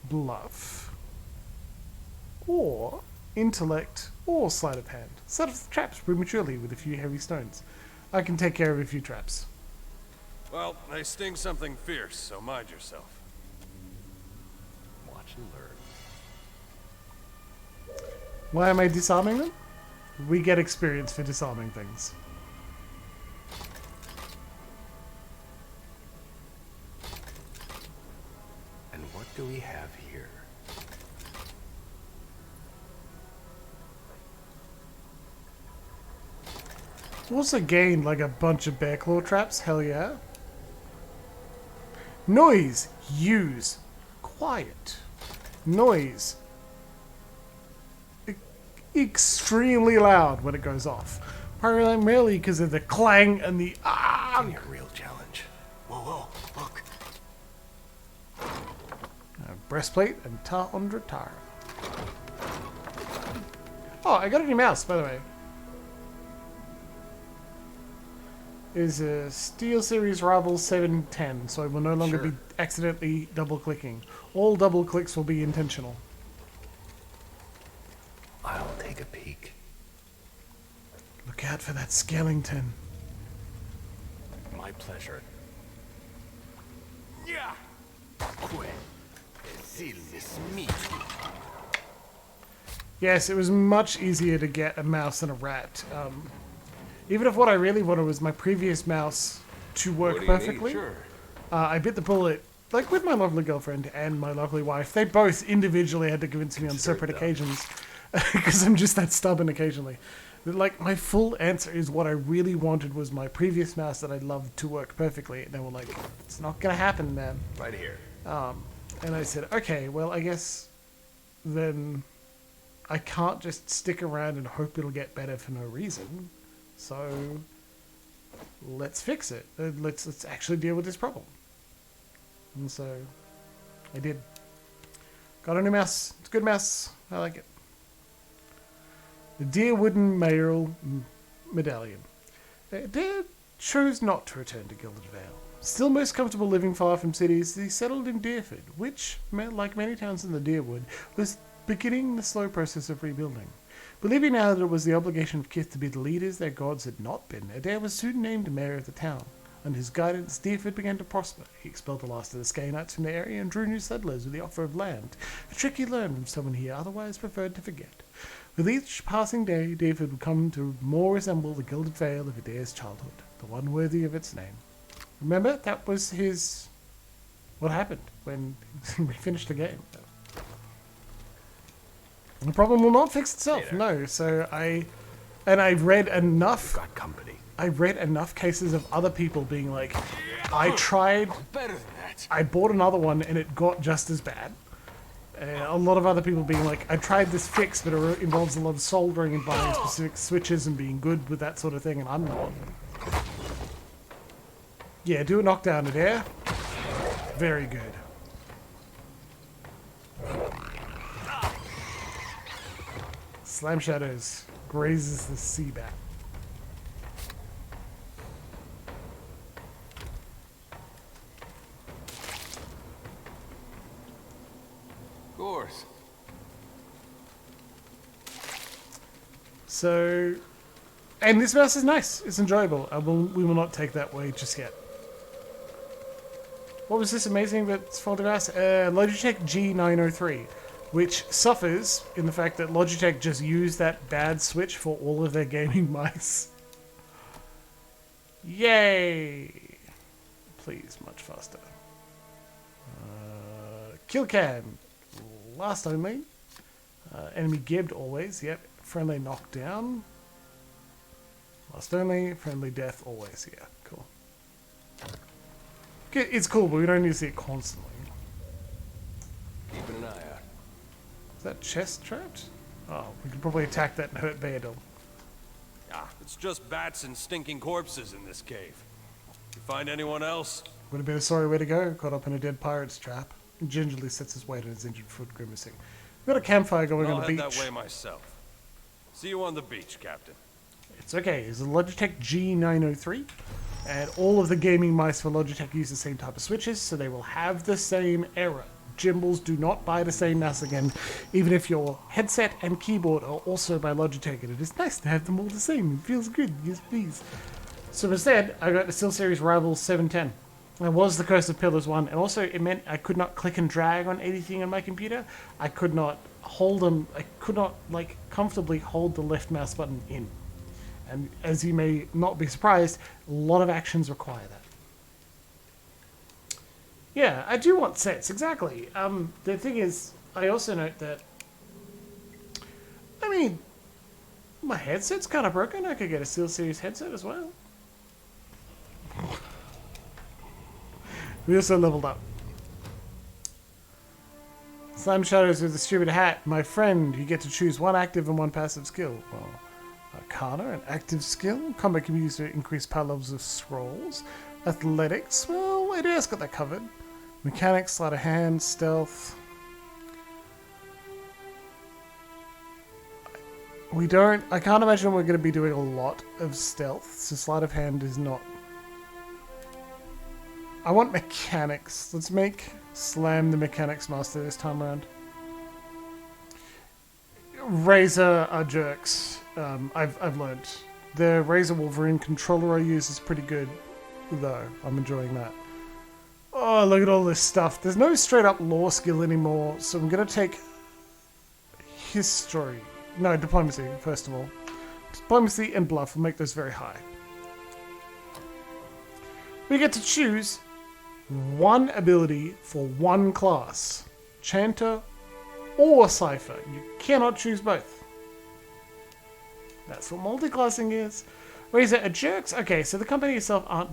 bluff, or intellect, or sleight of hand. Set off the traps prematurely with a few heavy stones. I can take care of a few traps. Well, they sting something fierce, so mind yourself. Watch and learn. Why am I disarming them? We get experience for disarming things. And what do we have here? Also gained like a bunch of bear claw traps, hell yeah. Noise, use. Quiet. Noise. Extremely loud when it goes off. Primarily because of the clang and the ah. Give me a real challenge. Whoa, look. Breastplate and Ta Undra Tara. Oh, I got a new mouse, by the way. Is a SteelSeries Rival 710, so I will no longer be accidentally double-clicking. All double clicks will be intentional. take a peek? Look out for that skeleton. My pleasure. Yes, it was much easier to get a mouse than a rat. Even if what I really wanted was my previous mouse to work perfectly. Sure. I bit the bullet, like with my lovely girlfriend and my lovely wife. They both individually had to convince me on separate occasions, because I'm just that stubborn occasionally. Like, my full answer is what I really wanted was my previous mouse that I loved to work perfectly. And they were like, it's not going to happen, man. Right here. And I said, okay, well, I guess then I can't just stick around and hope it'll get better for no reason. So let's fix it. Let's actually deal with this problem. And so I did. Got a new mouse. It's a good mouse. I like it. The dear wooden mayoral medallion. Edér chose not to return to Gilded Vale. Still most comfortable living far from cities, he settled in Deerford, which, like many towns in the Deerwood, was beginning the slow process of rebuilding. Believing now that it was the obligation of Kith to be the leaders their gods had not been, Edér was soon named mayor of the town. Under his guidance, Deerford began to prosper. He expelled the last of the Scionites from the area and drew new settlers with the offer of land, a trick he learned from someone he otherwise preferred to forget. With each passing day, Deerford would come to more resemble the Gilded Vale of Edér's childhood, the one worthy of its name. Remember, that was what happened when we finished the game. The problem will not fix itself, no. So I've read enough. Got company. I read enough cases of other people being like, I tried, better than that. I bought another one and it got just as bad. A lot of other people being like, I tried this fix, but it involves a lot of soldering and buying specific switches and being good with that sort of thing, and I'm not. Yeah, do a knockdown at air. Very good. Slam Shadows grazes the sea bat. Of course. So, and this mouse is nice. It's enjoyable. We will not take that way just yet. What was this amazing that's Photographs? Logitech G903, which suffers in the fact that Logitech just used that bad switch for all of their gaming mice. Yay! Please, much faster. Kill cam. Last only. Enemy gibbed always. Yep. Friendly knockdown. Last only. Friendly death always. Yeah. Cool. It's cool, but we don't need to see it constantly. Keeping an eye out. Is that chest trapped? Oh, we could probably attack that and hurt Beadle. Ah, it's just bats and stinking corpses in this cave. You find anyone else? Would have been a sorry way to go, caught up in a dead pirate's trap. And gingerly sets his weight on his injured foot, grimacing. We've got a campfire going on the beach. I'll head that way myself. See you on the beach, Captain. It's okay. It's a Logitech G903. And all of the gaming mice for Logitech use the same type of switches, so they will have the same error. Jimbles, do not buy the same mouse again, even if your headset and keyboard are also by Logitech, and it is nice to have them all the same. It feels good. Yes, please. So instead, I got the SteelSeries Rivals 710. It was the Curse of Pillars 1, and also it meant I could not click and drag on anything on my computer. I could not hold them, I could not, like, comfortably hold the left mouse button in. And as you may not be surprised, a lot of actions require that. Yeah, I do want sets, exactly. The thing is, I also note that, I mean, my headset's kind of broken. I could get a SteelSeries headset as well. We also leveled up. Slam Shadows with the stupid hat. My friend, you get to choose one active and one passive skill. Well, Arcana, an active skill. Combat can be used to increase power levels of scrolls. Athletics, well, Edér's got that covered. Mechanics, sleight of hand, stealth. I can't imagine we're going to be doing a lot of stealth, so sleight of hand is not. I want mechanics. Let's make Slam the mechanics master this time around. Razor are jerks. I've learned. The Razor Wolverine controller I use is pretty good, though. I'm enjoying that. Oh, look at all this stuff. There's no straight up lore skill anymore, so I'm gonna take history. No, diplomacy, first of all. Diplomacy and bluff will make those very high. We get to choose one ability for one class. Chanter or Cipher. You cannot choose both. That's what multiclassing is. Razor are jerks? Okay, so the company itself aren't...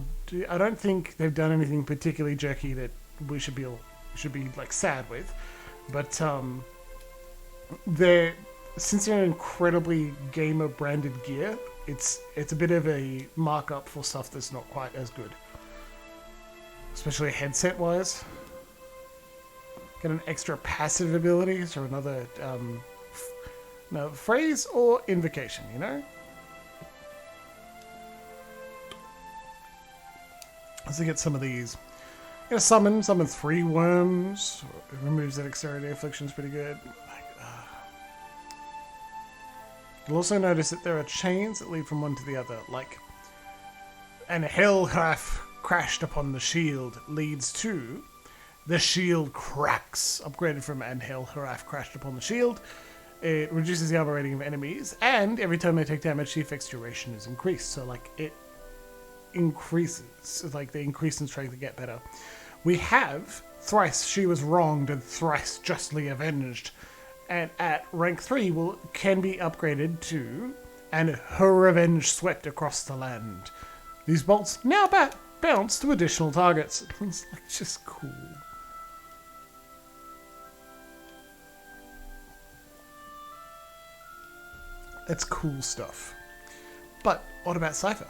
I don't think they've done anything particularly jerky that we should be like sad with. But since they're incredibly gamer branded gear, it's a bit of a markup for stuff that's not quite as good. Especially headset wise. Get an extra passive ability, so another phrase or invocation, you know? Let's get some of these. Summon 3 worms. It removes that dexterity affliction, is pretty good. You'll also notice that there are chains that lead from one to the other, like an Hellcraft crashed upon the shield leads to the shield cracks, upgraded from an Hellcraft crashed upon the shield. It reduces the armor rating of enemies, and every time they take damage, the effect's duration is increased. So, like, it increases. Like, they increase in strength to get better. We have Thrice She Was Wronged and Thrice Justly Avenged. And at rank 3 can be upgraded to and Her Revenge Swept Across the Land. These bolts now bounce to additional targets. It's like just cool. That's cool stuff. But what about Cipher?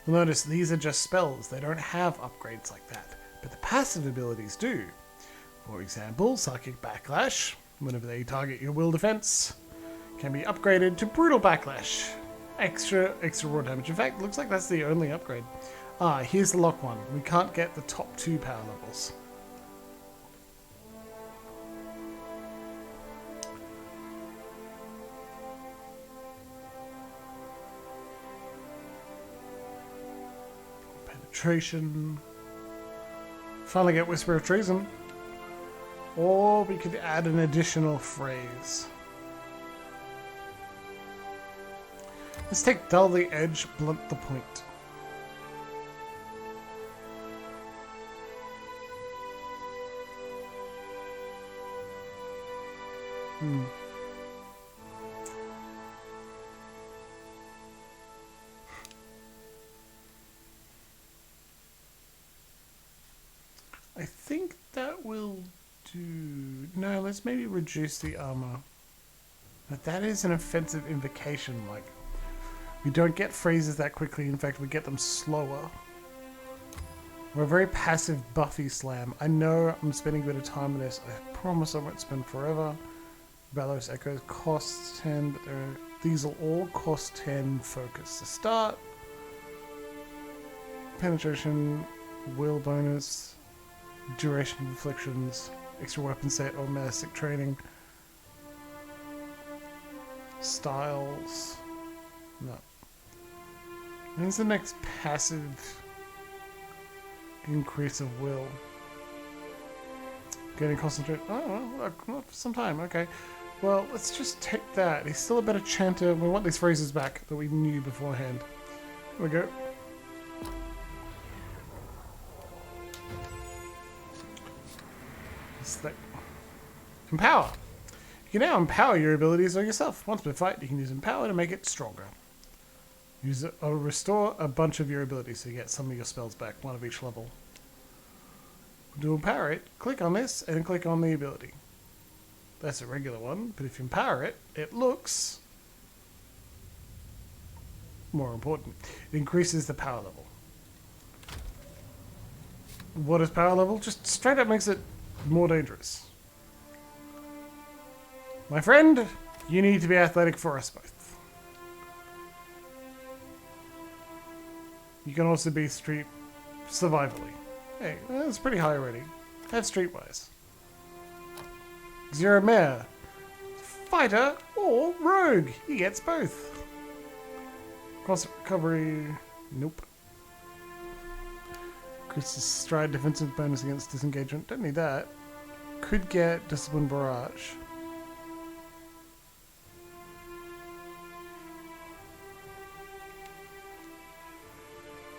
You'll notice these are just spells. They don't have upgrades like that. But the passive abilities do. For example, Psychic Backlash, whenever they target your will defense, can be upgraded to Brutal Backlash. Extra raw damage. In fact, looks like that's the only upgrade. Here's the lock one. We can't get the top 2 power levels. Penetration. Finally get Whisper of Treason. Or we could add an additional phrase. Let's take Dull the Edge, Blunt the Point. I think that will do... No, let's maybe reduce the armor. But that is an offensive invocation, like... We don't get phrases that quickly, in fact we get them slower. We're a very passive Buffy slam. I know I'm spending a bit of time on this. I promise I won't spend forever. Valorous Echoes costs 10, but these will all cost 10 focus to start. Penetration, will bonus, duration of afflictions, extra weapon set or monastic training. Styles. No. When's the next passive increase of will? Getting concentrate. Oh, well, not for some time. Okay. Well, let's just take that. He's still a better chanter. We want these phrases back that we knew beforehand. Here we go. Empower. You can now empower your abilities on yourself. Once per fight, you can use Empower to make it stronger. Use it, or restore a bunch of your abilities so you get some of your spells back, one of each level. To empower it, click on this and click on the ability. That's a regular one, but if you empower it, it looks more important. It increases the power level. What is power level? Just straight up makes it more dangerous. My friend, you need to be athletic for us both. You can also be street survivally. Hey, that's pretty high already. Have streetwise. Zero Mare. Fighter Or rogue. He gets both. Cross recovery. Nope. Increases stride defensive bonus against disengagement. Don't need that. Could get discipline barrage.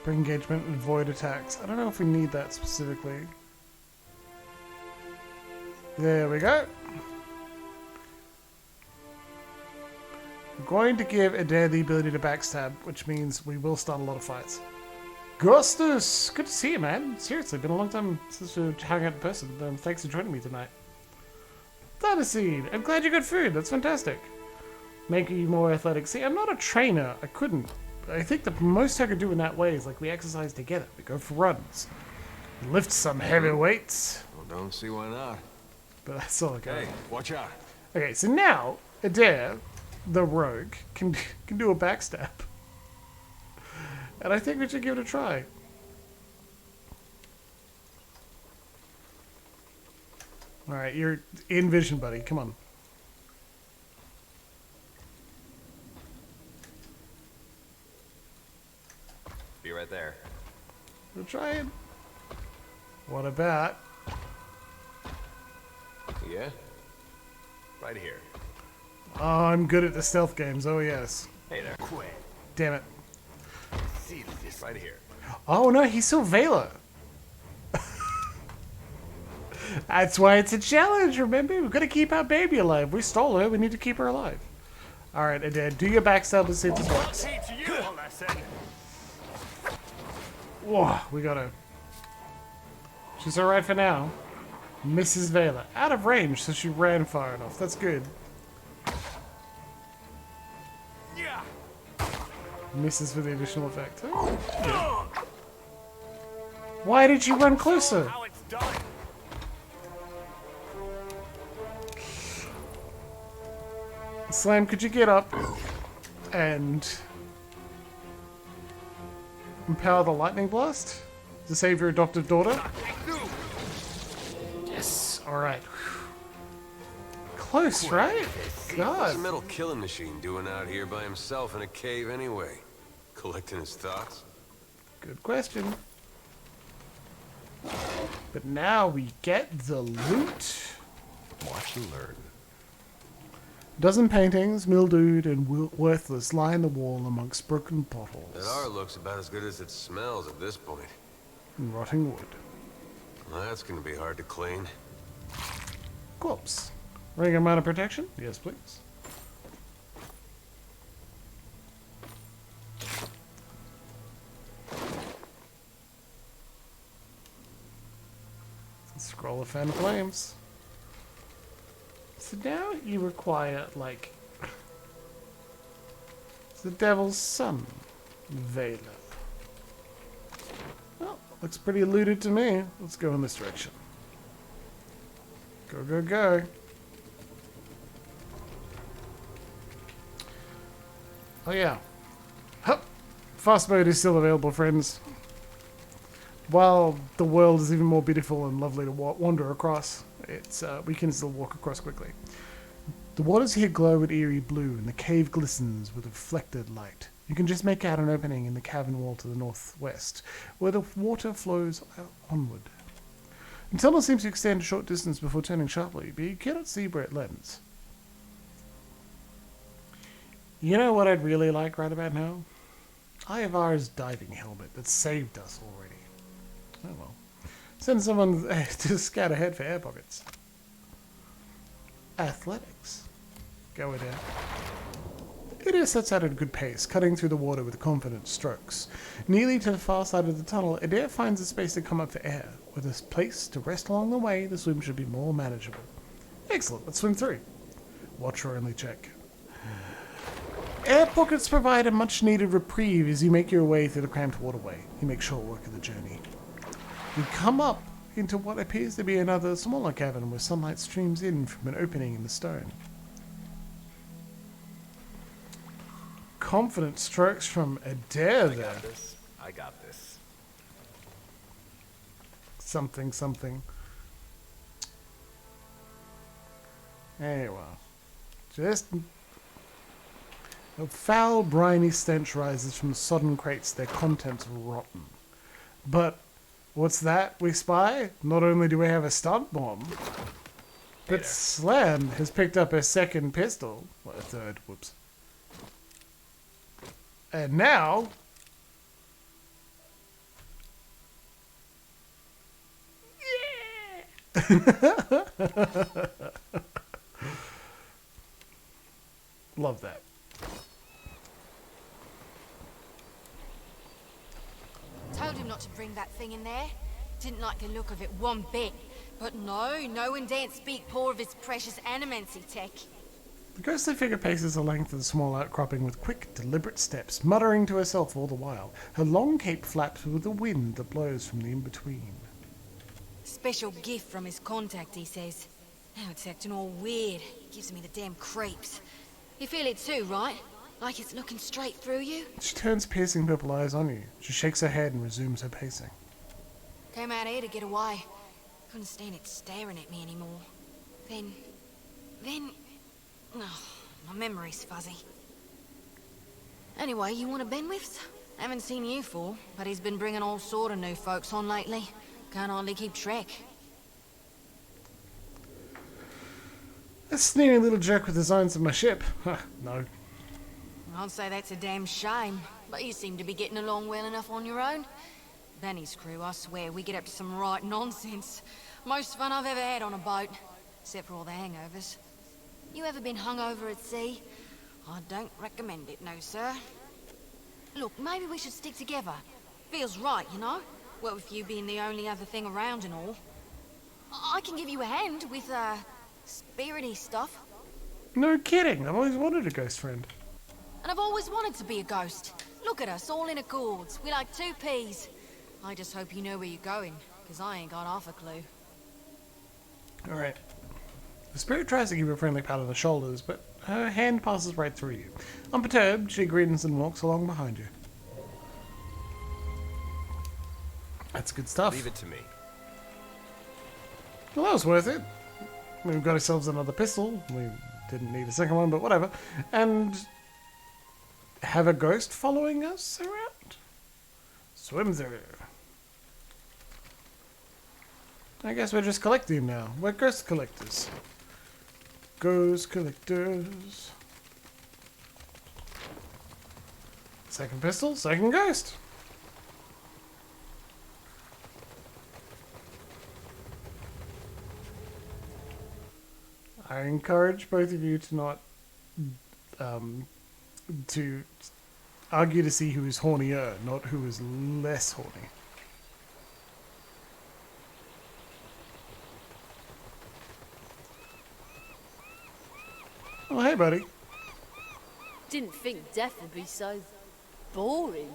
Break engagement and void attacks. I don't know if we need that specifically. There we go. We're going to give Edér the ability to backstab, which means we will start a lot of fights. Gustus! Good to see you, man. Seriously, been a long time since we hung out in person. Thanks for joining me tonight. Thanaseed! I'm glad you got food. That's fantastic. Make you more athletic. See, I'm not a trainer. I couldn't. I think the most I could do in that way is like we exercise together. We go for runs. Lift some heavy weights. Well, don't see why not. But that's all I got. Hey, watch out. Okay, so now Edér, the rogue, can do a backstab. And I think we should give it a try. Alright, you're in vision, buddy. Come on. Be right there. We'll try it. What about? Yeah? Right here. Oh, I'm good at the stealth games. Oh, yes. Hey there. Quit. Damn it. See this right here. Oh, no, he's still Vela. That's why it's a challenge, remember? We've got to keep our baby alive. We stole her. We need to keep her alive. All right, Edér, do your backstab and see if this works. Whoa, we got her. She's all right for now. Mrs. Vela. Out of range, so she ran far enough. That's good. Misses for the additional effect. Oh, yeah. Why did you run closer? Slam, could you get up and empower the lightning blast to save your adopted daughter? Yes. All right. Close, right? God. What's a metal killing machine doing out here by himself in a cave anyway? Collecting his thoughts? Good question. But now we get the loot. Watch and learn. Dozen paintings, mildewed and worthless, line the wall amongst broken bottles. That art looks about as good as it smells at this point. And rotting wood. Well, that's gonna be hard to clean. Corpse. Ring amount of protection? Yes, please. Scroll of Fan Flames. So now you require, like, the Devil's Son, Vela. Well, looks pretty looted to me. Let's go in this direction. Go, go, go. Oh yeah. Hup! Fast mode is still available, friends. While the world is even more beautiful and lovely to wander across, we can still walk across quickly. The waters here glow with eerie blue, and the cave glistens with reflected light. You can just make out an opening in the cavern wall to the northwest, where the water flows onward. The tunnel seems to extend a short distance before turning sharply, but you cannot see where it ends. You know what I'd really like right about now? Ivar's diving helmet that saved us already. Oh well. Send someone to scout ahead for air pockets. Athletics. Go with it. Edér sets out at a good pace, cutting through the water with confident strokes. Nearly to the far side of the tunnel, Edér finds a space to come up for air. With a place to rest along the way, the swim should be more manageable. Excellent, let's swim through. Watcher only check. Air pockets provide a much-needed reprieve as you make your way through the cramped waterway. You make short work of the journey. You come up into what appears to be another smaller cavern where sunlight streams in from an opening in the stone. Confident strokes from Edér there. I got this. Something, something. Hey, well. Just A foul, briny stench rises from the sodden crates, their contents rotten. But what's that we spy? Not only do we have a stun bomb, but Slam has picked up a second pistol. Well, a third, whoops. And now... Love that. Told him not to bring that thing in there. Didn't like the look of it one bit. But no one daren't speak poor of his precious animancy tech. The ghostly figure paces the length of the small outcropping with quick, deliberate steps, muttering to herself all the while. Her long cape flaps with the wind that blows from the in-between. Special gift from his contact, he says. Now it's acting all weird. Gives me the damn creeps. You feel it too, right? Like it's looking straight through you? She turns piercing purple eyes on you. She shakes her head and resumes her pacing. Came out here to get away. Couldn't stand it staring at me anymore. Then... Oh, my memory's fuzzy. Anyway, you want a Benwifts? Haven't seen you for, but he's been bringing all sort of new folks on lately. Can't hardly keep track. A sneering little jerk with designs of my ship. Huh, no. I'd say that's a damn shame, but you seem to be getting along well enough on your own. Benny's crew, I swear, we get up to some right nonsense. Most fun I've ever had on a boat, except for all the hangovers. You ever been hungover at sea? I don't recommend it, no, sir. Look, maybe we should stick together. Feels right, you know? Well, with you being the only other thing around and all. I can give you a hand with, spirity stuff. No kidding, I've always wanted a ghost friend. And I've always wanted to be a ghost. Look at us, all in accords. We like 2 peas. I just hope you know where you're going, because I ain't got half a clue. Alright. The spirit tries to give you a friendly pat on the shoulders, but her hand passes right through you. Unperturbed, she grins and walks along behind you. That's good stuff. Leave it to me. Well, that was worth it. We've got ourselves another pistol. We didn't need a second one, but whatever. And have a ghost following us around? Swim through. I guess we're just collecting now. We're ghost collectors. Ghost collectors. Second pistol, second ghost. I encourage both of you to not to argue to see who is hornier, not who is less horny. Oh, hey, buddy. Didn't think death would be so boring.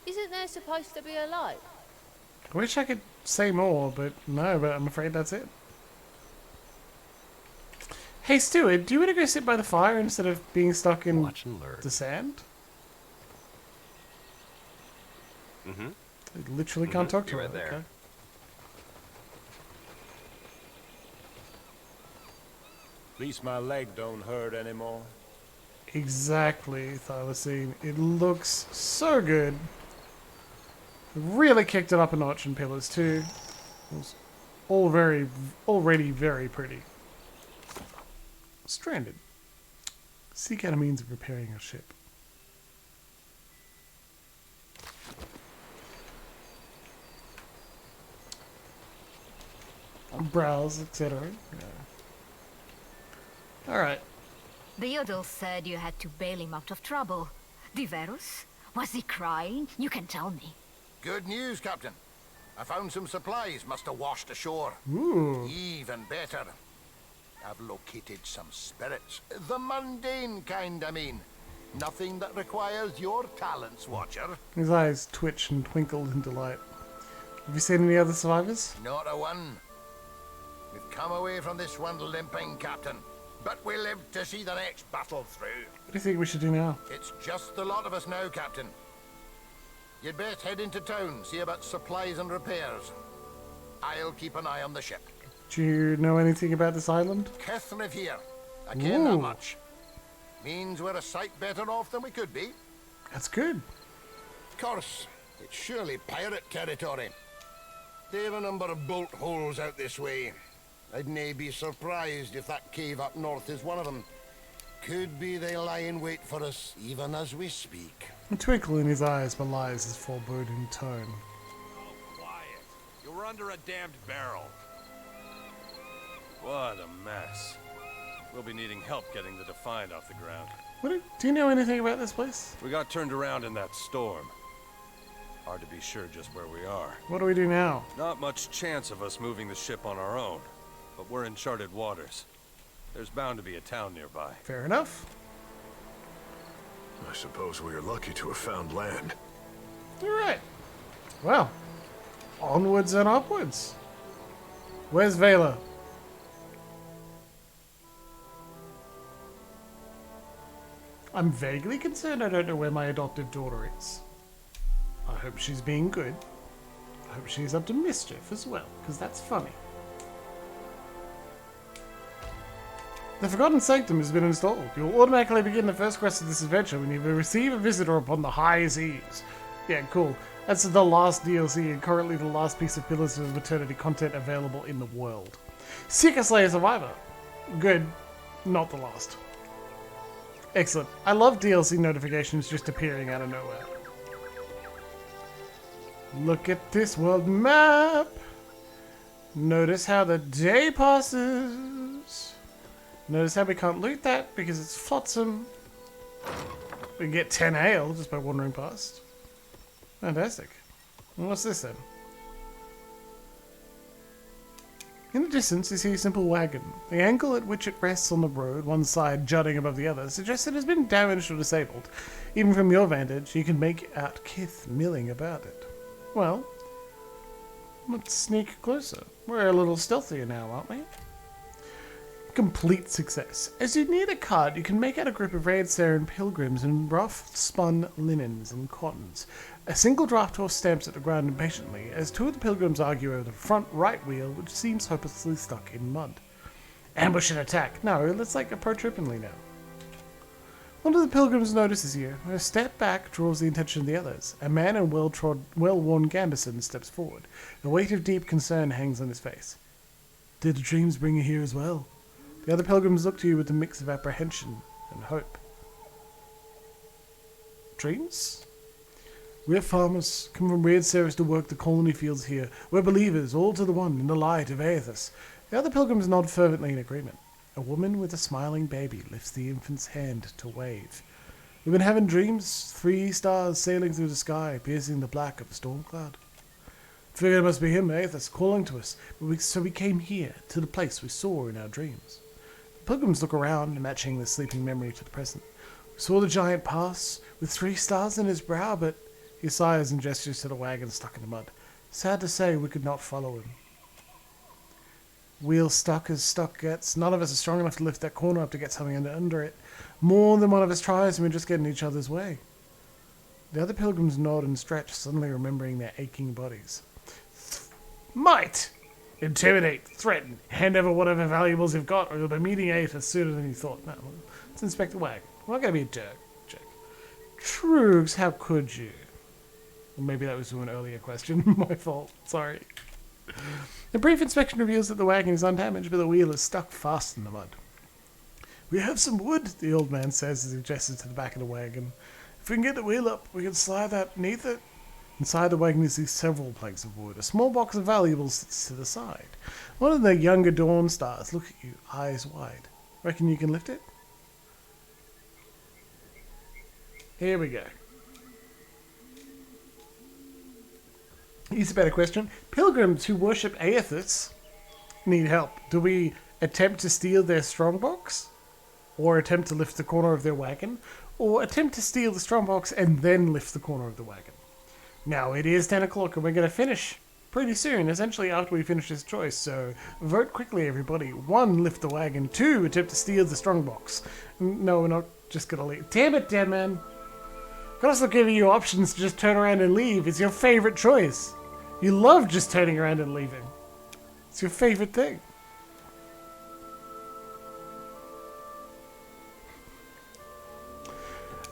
Isn't there supposed to be a light? I wish I could say more, but no, but I'm afraid that's it. Hey, Steward, do you want to go sit by the fire instead of being stuck in the sand? Mm-hmm. I literally can't talk to her. Right there. Okay. At least my leg don't hurt anymore. Exactly, Thylacine. It looks so good. Really kicked it up a notch in Pillars 2. It was already very pretty. Stranded. Seek out a means of repairing your ship. Browse, etc. Yeah. Alright. The Yodel said you had to bail him out of trouble. Diverus? Was he crying? You can tell me. Good news, Captain. I found some supplies must have washed ashore. Ooh. Even better. I've located some spirits. The mundane kind, I mean. Nothing that requires your talents, Watcher. His eyes twitch and twinkle in delight. Have you seen any other survivors? Not a one. We've come away from this one limping, Captain. But we live to see the next battle through. What do you think we should do now? It's just the lot of us now, Captain. You'd best head into town, see about supplies and repairs. I'll keep an eye on the ship. Do you know anything about this island? Kith Riviere. I ken that much. Means we're a sight better off than we could be. That's good. Of course, it's surely pirate territory. They've a number of bolt holes out this way. I'd nae be surprised if that cave up north is one of them. Could be they lie in wait for us, even as we speak. A twinkle in his eyes belies his foreboding tone. Oh, quiet. You were under a damned barrel. What a mess. We'll be needing help getting the Defiant off the ground. Do you know anything about this place? We got turned around in that storm. Hard to be sure just where we are. What do we do now? Not much chance of us moving the ship on our own, but we're in charted waters. There's bound to be a town nearby. Fair enough. I suppose we are lucky to have found land. Alright. Well, onwards and upwards. Where's Vela? I'm vaguely concerned I don't know where my adoptive daughter is. I hope she's being good. I hope she's up to mischief as well, because that's funny. The Forgotten Sanctum has been installed. You'll automatically begin the first quest of this adventure when you receive a visitor upon the high seas. Yeah, cool. That's the last DLC and currently the last piece of Pillars of Eternity content available in the world. Seeker Slayer Survivor. Good. Not the last. Excellent. I love DLC notifications just appearing out of nowhere. Look at this world map. Notice how the day passes. Notice how we can't loot that because it's flotsam. We can get 10 ale just by wandering past. Fantastic. And what's this then? In the distance, you see a simple wagon. The angle at which it rests on the road, one side jutting above the other, suggests it has been damaged or disabled. Even from your vantage, you can make out kith milling about it. Well, let's sneak closer. We're a little stealthier now, aren't we? Complete success. As you near the cart, you can make out a group of Red-Saren pilgrims in rough spun linens and cottons. A single draft horse stamps at the ground impatiently, as two of the pilgrims argue over the front right wheel, which seems hopelessly stuck in mud. Ambush and attack. No, let's approach openly now. One of the pilgrims notices you. A step back draws the attention of the others. A man in well-worn gambeson steps forward. The weight of deep concern hangs on his face. Did the dreams bring you here as well? The other pilgrims look to you with a mix of apprehension and hope. Dreams? We're farmers, come from weird service to work the colony fields here. We're believers, all to the one, in the light of Aethys. The other pilgrims nod fervently in agreement. A woman with a smiling baby lifts the infant's hand to wave. We've been having dreams, 3 stars sailing through the sky, piercing the black of a storm cloud. Figured it must be him, Aethys, calling to us, so we came here, to the place we saw in our dreams. The pilgrims look around, matching the sleeping memory to the present. We saw the giant pass, with 3 stars in his brow, but he sighs and gestures to the wagon stuck in the mud. Sad to say, we could not follow him. Wheel stuck as stuck gets. None of us are strong enough to lift that corner up to get something under it. More than one of us tries, and we just get in each other's way. The other pilgrims nod and stretch, suddenly remembering their aching bodies. Might! Intimidate, threaten, hand over whatever valuables you've got, or you'll be meeting Aethys sooner than you thought. No, let's inspect the wagon. We're not going to be a jerk. Trugs, how could you? Well, maybe that was an earlier question. My fault. Sorry. A brief inspection reveals that the wagon is undamaged, but the wheel is stuck fast in the mud. We have some wood, the old man says as he gestures to the back of the wagon. If we can get the wheel up, we can slide that beneath it. Inside the wagon you see several planks of wood. A small box of valuables sits to the side. One of the younger dawn stars look at you, eyes wide. Reckon you can lift it? Here we go. Here's a better question. Pilgrims who worship Aethys need help. Do we attempt to steal their strongbox? Or attempt to lift the corner of their wagon? Or attempt to steal the strongbox and then lift the corner of the wagon? Now, it is 10 o'clock and we're going to finish pretty soon, essentially after we finish this choice. So, vote quickly, everybody. 1, lift the wagon. 2, attempt to steal the strongbox. No, we're not just going to leave. Damn it, dead man. Got us giving you options to just turn around and leave. It's your favorite choice. You love just turning around and leaving. It's your favorite thing.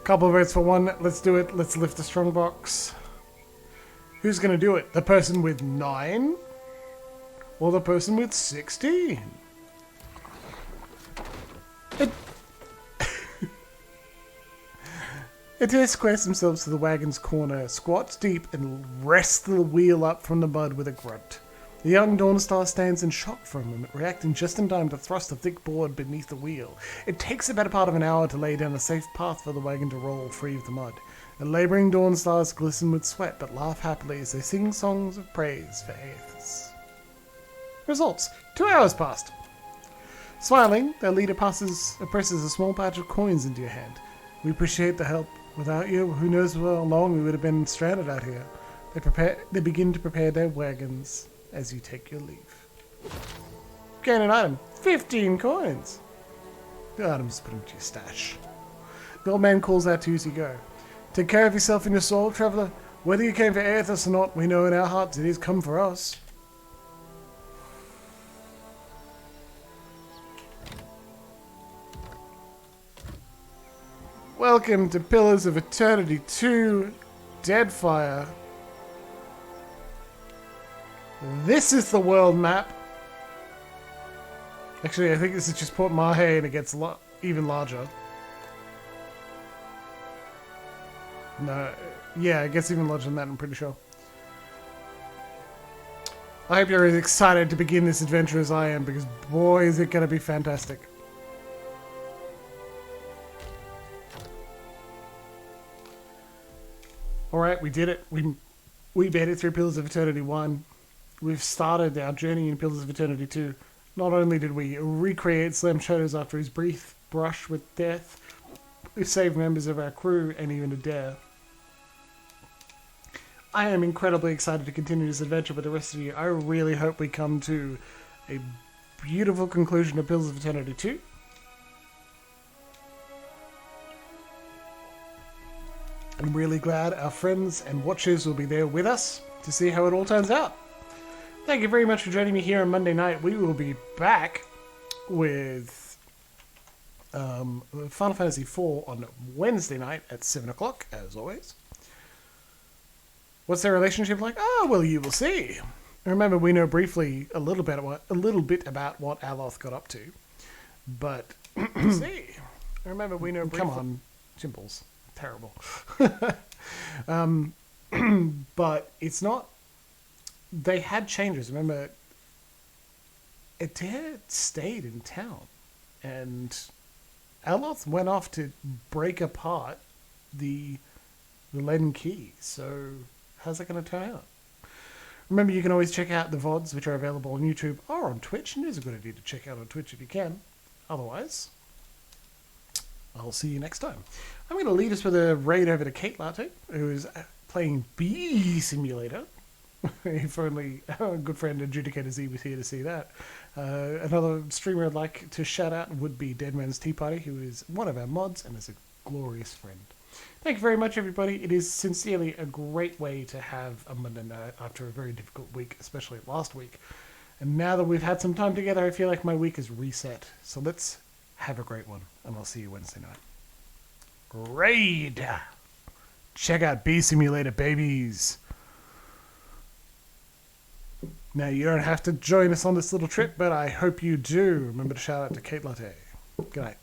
Couple of votes for one. Let's do it. Let's lift the strongbox. Who's going to do it? The person with 9? Or the person with 16? Edér squares themselves to the wagon's corner, squats deep, and rests the wheel up from the mud with a grunt. The young Dawnstar stands in shock for a moment, reacting just in time to thrust a thick board beneath the wheel. It takes the better part of an hour to lay down a safe path for the wagon to roll free of the mud. The labouring Dawnstars glisten with sweat, but laugh happily as they sing songs of praise for Aethys. Results. 2 hours passed. Smiling, their leader presses a small patch of coins into your hand. We appreciate the help. Without you, who knows how long we would have been stranded out here. They begin to prepare their wagons as you take your leave. Gain an item. 15 coins. The item's put into your stash. The old man calls out to you as you go. Take care of yourself and your soul, traveller. Whether you came for Aethys or not, we know in our hearts it is come for us. Welcome to Pillars of Eternity 2, Deadfire. This is the world map. Actually, I think this is just Port Mahé and it gets even larger. No, yeah, it gets even larger than that, I'm pretty sure. I hope you're as excited to begin this adventure as I am, because boy, is it going to be fantastic. Alright, we did it. We made it through Pillars of Eternity 1. We've started our journey in Pillars of Eternity 2. Not only did we recreate Slam Shadows after his brief brush with death, we saved members of our crew and even Edér. I am incredibly excited to continue this adventure with the rest of you. I really hope we come to a beautiful conclusion of Pillars of Eternity 2. I'm really glad our friends and watchers will be there with us to see how it all turns out. Thank you very much for joining me here on Monday night. We will be back with Final Fantasy IV on Wednesday night at 7 o'clock, as always. What's their relationship like? Oh, well, you will see. Remember, we know briefly a little bit about what Aloth got up to, but see. Remember, we know briefly. Come on, Jimbles. Terrible. But it's not. They had changes. Remember, Edér stayed in town, and Aloth went off to break apart the Leaden Key. So, how's that going to turn out? Remember, you can always check out the VODs, which are available on YouTube or on Twitch. And it is a good idea to check out on Twitch if you can. Otherwise, I'll see you next time. I'm going to lead us with a raid over to Kate Latte, who is playing Bee Simulator. If only our good friend Adjudicator Z was here to see that. Another streamer I'd like to shout out would be Deadman's Tea Party, who is one of our mods and is a glorious friend. Thank you very much, everybody. It is sincerely a great way to have a Monday night after a very difficult week, especially last week. And now that we've had some time together, I feel like my week is reset. So let's have a great one, and I'll see you Wednesday night. Raid! Check out Bee Simulator, babies! Now, you don't have to join us on this little trip, but I hope you do. Remember to shout out to Kate Latte. Good night.